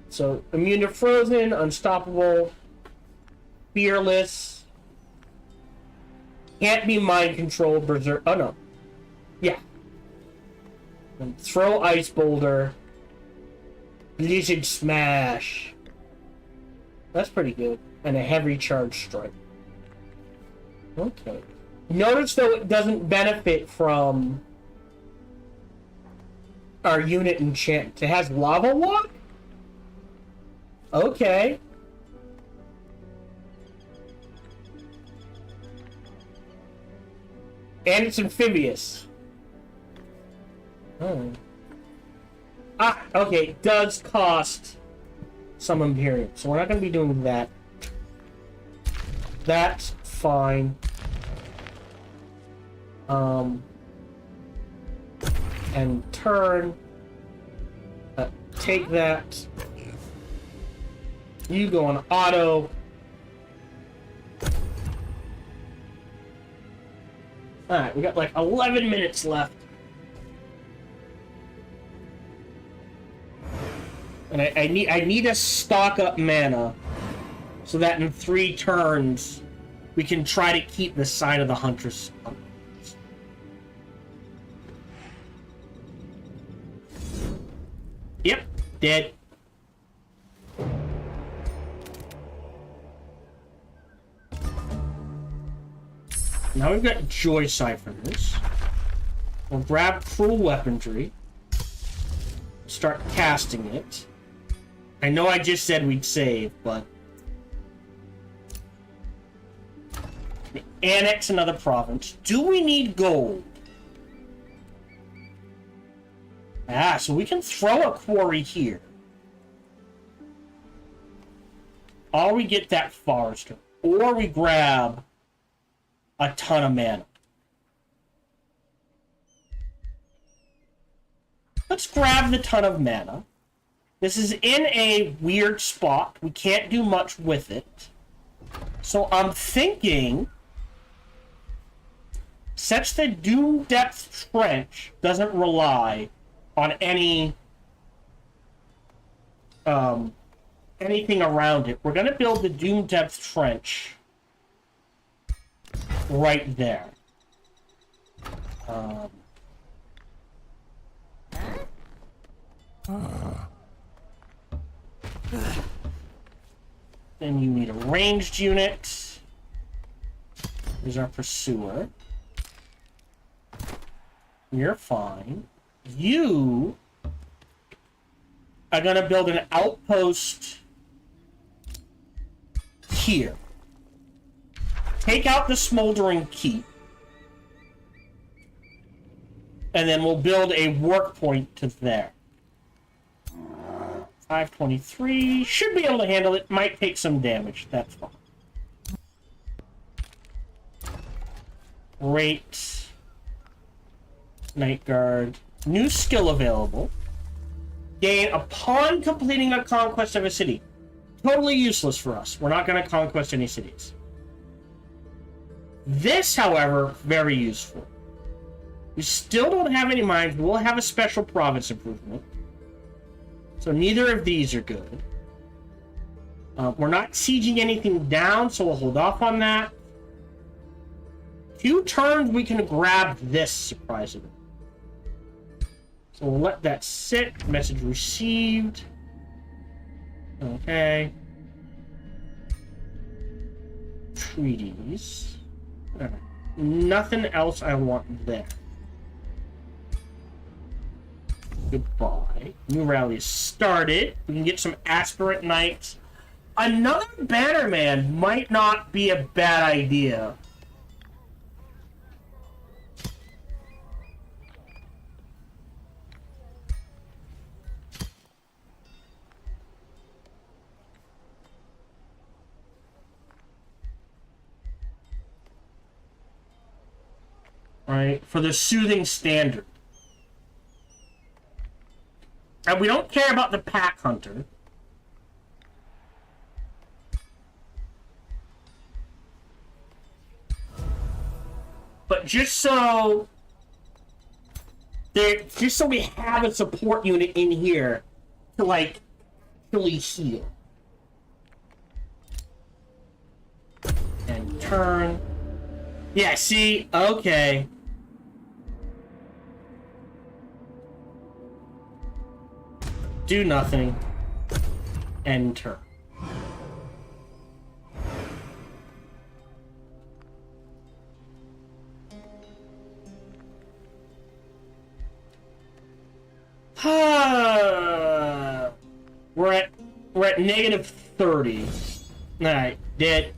So, immune to frozen, unstoppable, fearless, can't be mind controlled, berserk. Oh no. Yeah. And throw ice boulder, blizzard smash. That's pretty good. And a heavy charge strike. Okay. Notice though it doesn't benefit from our unit enchant. It has lava walk? Okay. And it's amphibious. Oh. Ah, okay. It does cost some Imperium. So we're not going to be doing that. That's fine. And turn. Take that. You go on auto. Alright, we got like 11 minutes left. And I need to stock up mana so that in 3 turns we can try to keep the side of the Huntress up. Yep, dead. Now we've got Joy Siphoners. We'll grab Cruel Weaponry. Start casting it. I know I just said we'd save, but... Annex another province. Do we need gold? Ah, so we can throw a quarry here. Or we get that forester. Or we grab a ton of mana. Let's grab the ton of mana. This is in a weird spot. We can't do much with it. So I'm thinking... Since the Doom Depth Trench doesn't rely on any... anything around it, we're going to build the Doom Depth Trench right there. Then you need a ranged unit. Here's our pursuer. You're fine. You are gonna build an outpost here. Take out the smoldering keep. And then we'll build a work point to there. 523. Should be able to handle it. Might take some damage. That's fine. Great. Night Guard. New skill available. Gain upon completing a conquest of a city. Totally useless for us. We're not going to conquest any cities. This, however, very useful. We still don't have any mines. We'll have a special province improvement. So neither of these are good. We're not sieging anything down, so we'll hold off on that. 2 turns, we can grab this, surprisingly. So we'll let that sit. Message received. Okay. Treaties. Alright. Nothing else I want there. Goodbye. New rally is started. We can get some aspirant knights. Another bannerman might not be a bad idea. Right? For the soothing standard. And we don't care about the pack hunter. But just so we have a support unit in here to like really heal. And turn. Yeah, see? Okay. Do nothing. Enter. We're at negative 30. Alright, dead.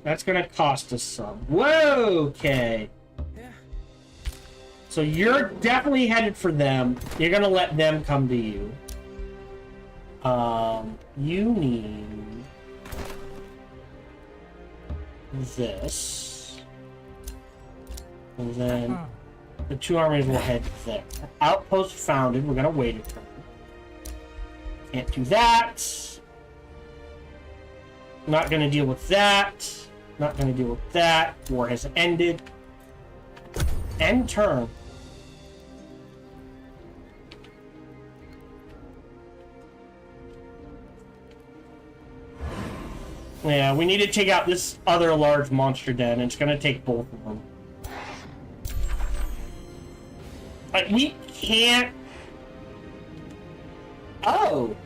That's gonna cost us some. Whoa, okay. So you're definitely headed for them. You're gonna let them come to you. You need this. And then the 2 armies will head there. Outpost founded. We're gonna wait a turn. Can't do that. Not gonna deal with that. Not going to deal with that. War has ended. End turn. Yeah, we need to take out this other large monster den. It's going to take both of them. Like, we can't Oh!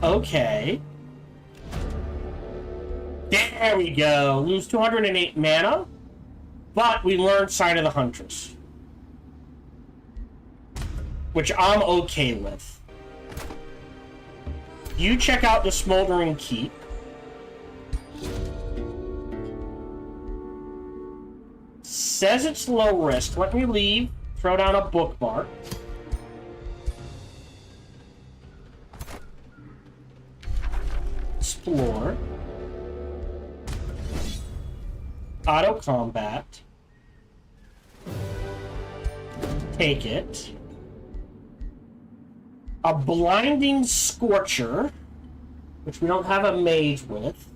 Okay. There we go. Lose 208 mana, but we learned Sign of the Huntress. Which I'm okay with. You check out the Smoldering Keep. Says it's low risk. Let me leave. Throw down a bookmark. Explore. Auto combat. Take it. A Blinding Scorcher, which we don't have a mage with.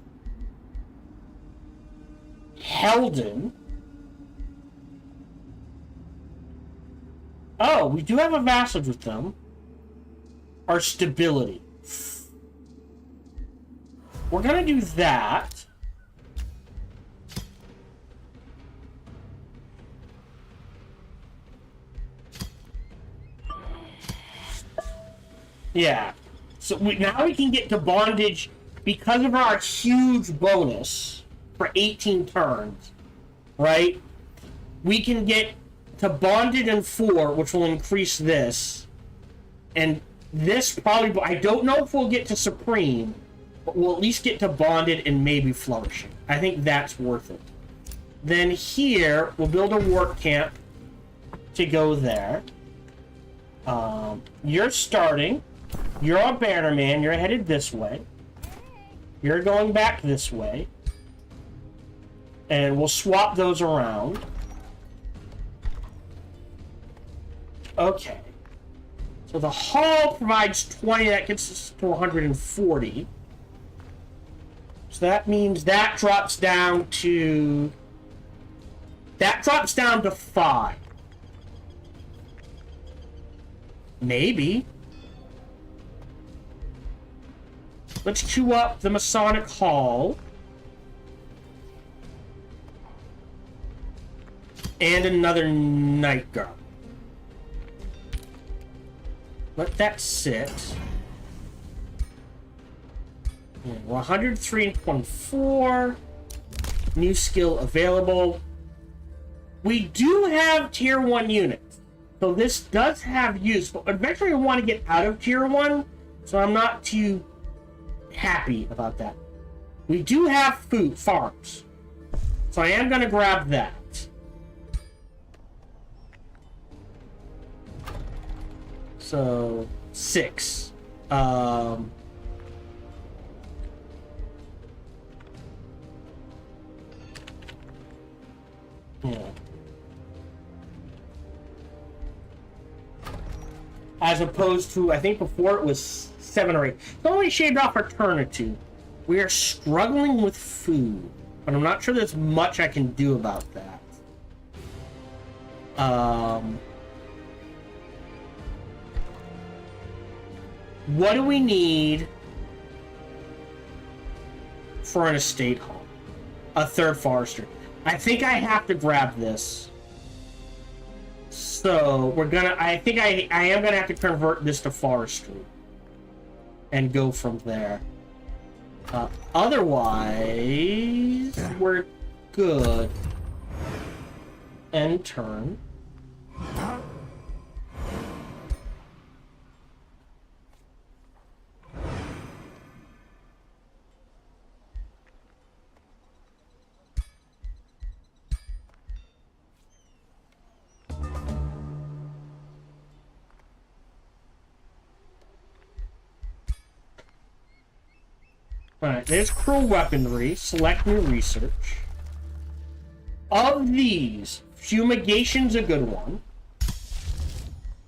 Helden. Oh, we do have a Vassalage with them. Our Stability. We're gonna do that. Yeah. So now we can get to bondage because of our huge bonus for 18 turns, right? We can get to bonded in 4, which will increase this. And this probably, I don't know if we'll get to Supreme, but we'll at least get to bonded and maybe flourishing. I think that's worth it. Then here, we'll build a work camp to go there. You're starting. You're a Bannerman. You're headed this way. You're going back this way. And we'll swap those around. Okay. So the hall provides 20. That gets us to 140. So that means that drops down to... That drops down to 5. Maybe. Let's queue up the Masonic Hall. And another Night Guard. Let that sit. Yeah, 103 and 24. New skill available. We do have tier 1 units. So this does have use. But eventually we want to get out of tier 1. So I'm not too happy about that. We do have food farms. So I am going to grab that. So 6. Yeah. As opposed to, I think before it was 7 or 8. It's only shaved off our turn or 2. We are struggling with food, but I'm not sure there's much I can do about that. What do we need for an estate hall? A 3rd forester. I think I have to grab this. So we're gonna. I think I am gonna have to convert this to forestry and go from there. Otherwise, we're good. End turn. Alright, there's cruel weaponry. Select new research. Of these, fumigation's a good one.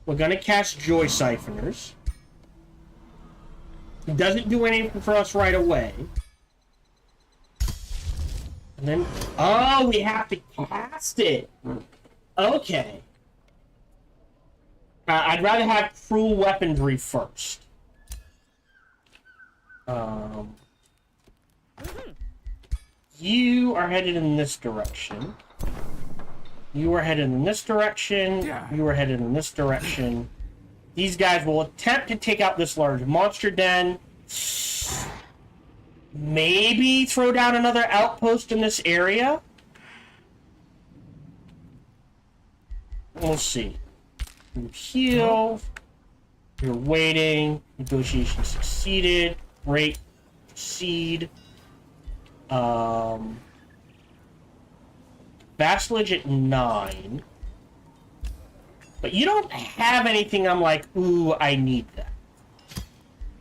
We're gonna cast Joy Siphoners. It doesn't do anything for us right away. And then, oh, we have to cast it. Okay. I'd rather have cruel weaponry first. You are headed in this direction. You are headed in this direction. You are headed in this direction. These guys will attempt to take out this large monster den. Maybe throw down another outpost in this area. We'll see. You heal. You're waiting. Negotiation succeeded. Great. Proceed. Vassalage at 9. But you don't have anything I'm like, ooh, I need that.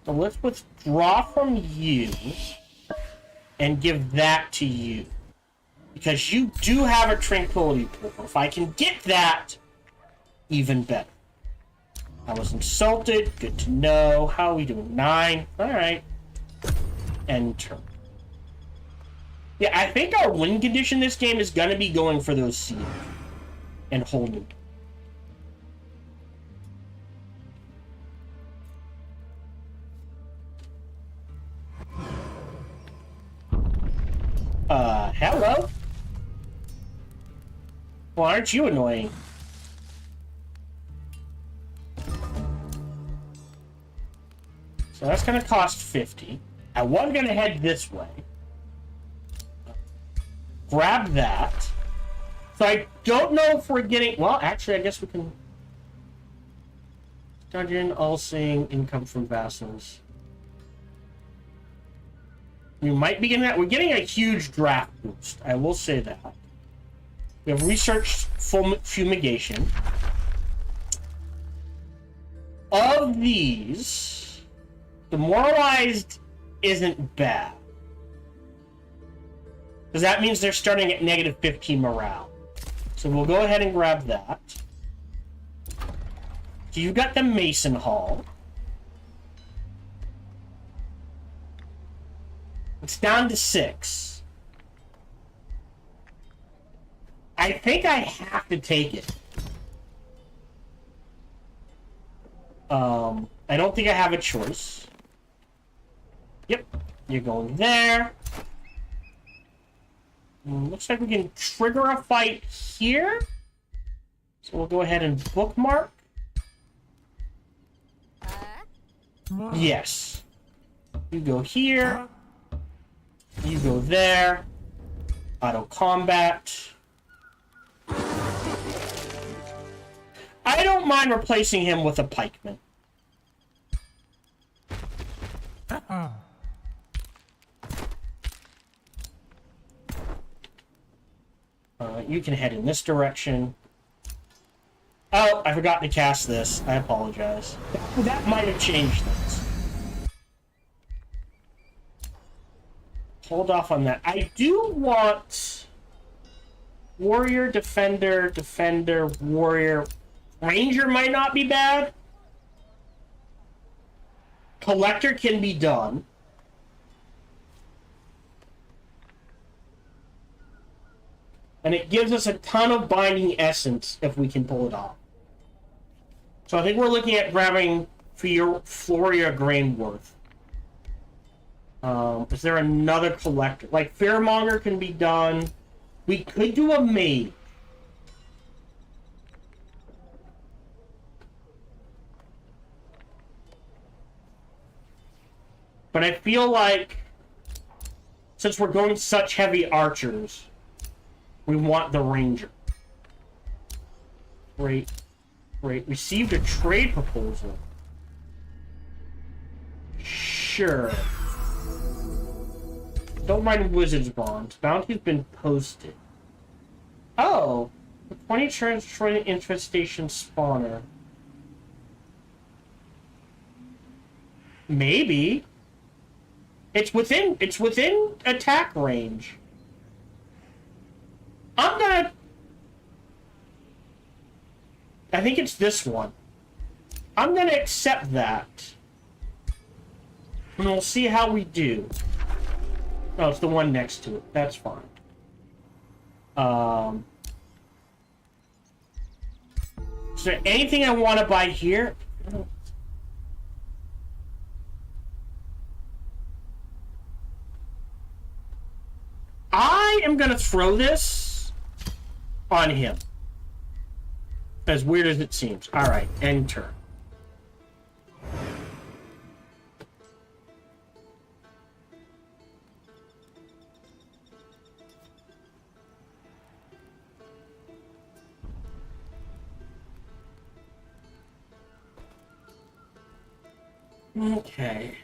So let's withdraw from you and give that to you. Because you do have a tranquility pool. If I can get that, even better. I was insulted. Good to know. How are we doing? 9. Alright. End turn. Yeah, I think our win condition this game is going to be going for those seeds. And holding. Hello? Well, aren't you annoying? So that's gonna cost 50. I was gonna head this way. Grab that. So I don't know if we're getting... Well, actually, I guess we can... Dungeon, all seeing, income from vassals. We might be getting that. We're getting a huge draft boost. I will say that. We have research fumigation. Of these, demoralized isn't bad. Because that means they're starting at negative 15 morale. So we'll go ahead and grab that. So you've got the Mason Hall. It's down to 6. I think I have to take it. I don't think I have a choice. Yep, you're going there. Looks like we can trigger a fight here. So we'll go ahead and bookmark. Yes. You go here. You go there. Auto combat. I don't mind replacing him with a pikeman. You can head in this direction. Oh, I forgot to cast this. I apologize. That might have changed things. Hold off on that. I do want warrior, defender, defender, warrior. Ranger might not be bad. Collector can be done. And it gives us a ton of binding essence if we can pull it off. So I think we're looking at grabbing Floria Grainworth. Is there another collector? Like, Fearmonger can be done. We could do a maid. But I feel like, since we're going such heavy archers, we want the ranger. Great. Great. Received a trade proposal. Sure. Don't mind Wizard's Bonds. Bounty's been posted. Oh! The 20 turns destroy infestation spawner. Maybe. It's within attack range. I think it's this one. I'm gonna accept that. And we'll see how we do. Oh, it's the one next to it. That's fine. Is there anything I want to buy here? I am gonna throw this on him. As weird as it seems. Alright, end turn. Okay.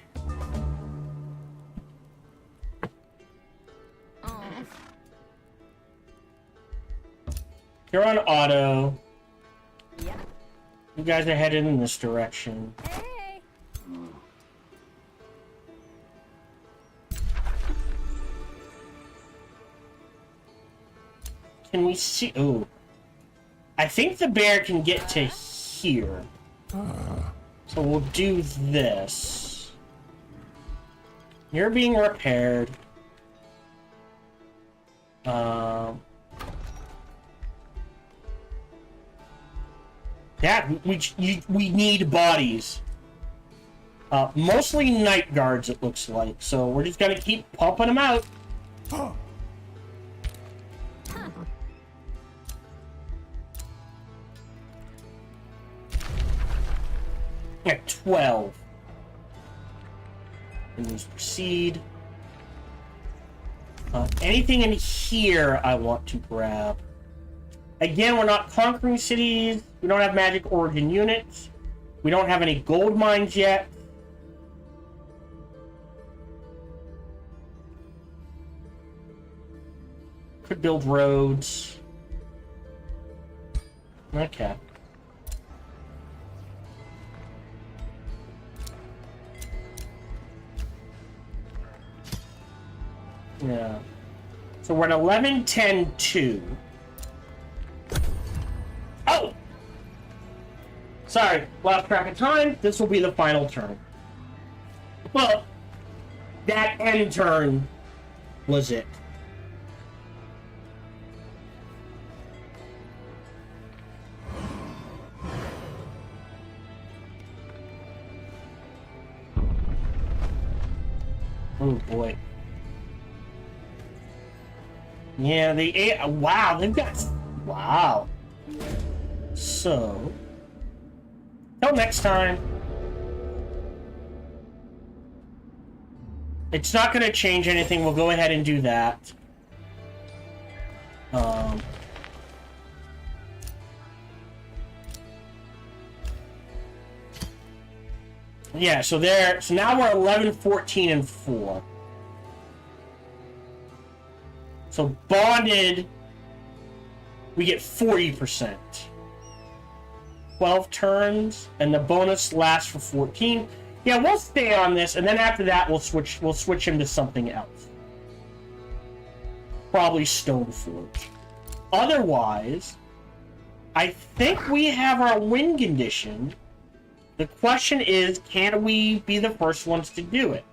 You're on auto. Yeah. You guys are headed in this direction. Hey. Can we see? Ooh. I think the bear can get to here. So we'll do this. You're being repaired. Yeah, we need bodies. Mostly night guards, it looks like. So we're just gonna keep pumping them out. At 12. And let's proceed. Anything in here I want to grab. Again, we're not conquering cities. We don't have magic origin units. We don't have any gold mines yet. Could build roads. Okay. Yeah. So we're at 11, 10, 2. Oh! Sorry, lost track of time. This will be the final turn. Well, that end turn was it. Oh boy. Yeah, wow, they've got, wow. So, till next time. It's not going to change anything. We'll go ahead and do that. Yeah, so now we're 11, 14, and 4. So bonded, we get 40%. 12 turns, and the bonus lasts for 14. Yeah, we'll stay on this, and then after that, we'll switch him to something else. Probably Stoneforge. Otherwise, I think we have our win condition. The question is, can we be the first ones to do it?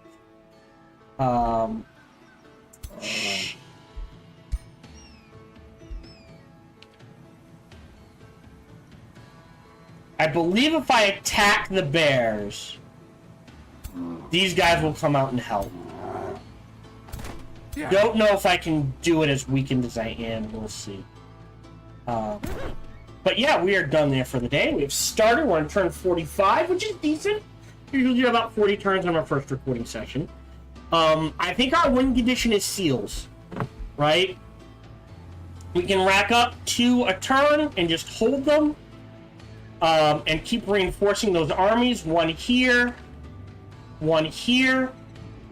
I believe if I attack the bears, these guys will come out and help. Yeah. Don't know if I can do it as weakened as I am. We'll see. But yeah, we are done there for the day. We've started. We're on turn 45, which is decent. Usually do about 40 turns on our first recording session. I think our win condition is seals, right? We can rack up 2 a turn and just hold them. And keep reinforcing those armies. 1 here. 1 here.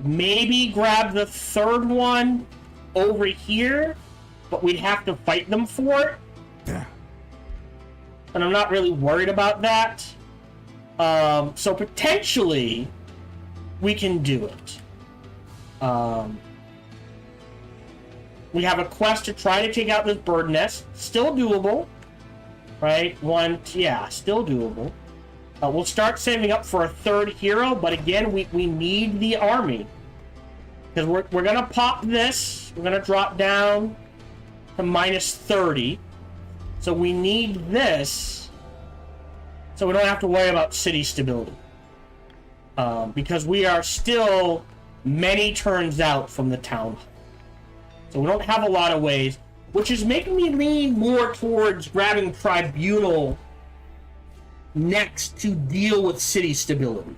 Maybe grab the 3rd one over here. But we'd have to fight them for it. Yeah. And I'm not really worried about that. So potentially, we can do it. We have a quest to try to take out this bird nest. Still doable. Right? Still doable. We'll start saving up for a 3rd hero, but again, we need the army. Because we're going to pop this. We're going to drop down to minus 30. So we need this. So we don't have to worry about city stability. Because we are still many turns out from the town hall. So we don't have a lot of ways. Which is making me lean more towards grabbing Tribunal next to deal with city stability.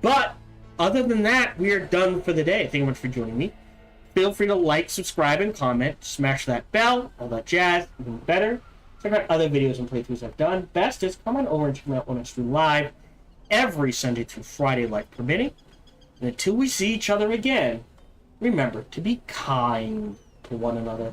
But, other than that, we are done for the day. Thank you much for joining me. Feel free to like, subscribe, and comment. Smash that bell, all that jazz, even better. Check out other videos and playthroughs I've done. Best is come on over and check me out when I stream live every Sunday through Friday, life permitting. And until we see each other again, remember to be kind to one another.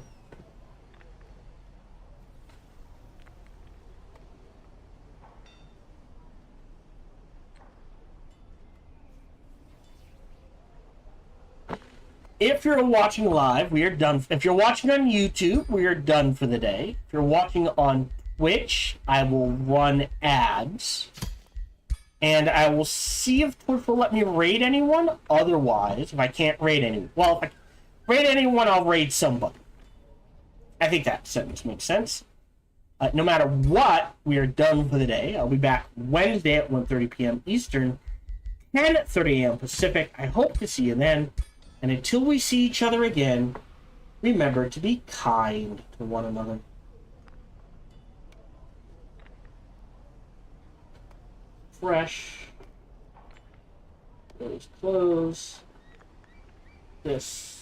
If you're watching live, we are done. If you're watching on YouTube, we are done for the day. If you're watching on Twitch, I will run ads. And I will see if Twitch will let me raid anyone. Otherwise, if I can't raid anyone... Well, if I raid anyone, I'll raid somebody. I think that sentence makes sense. No matter what, we are done for the day. I'll be back Wednesday at 1:30 p.m. Eastern, 10:30 a.m. Pacific. I hope to see you then. And until we see each other again, remember to be kind to one another. Fresh. Those clothes. This.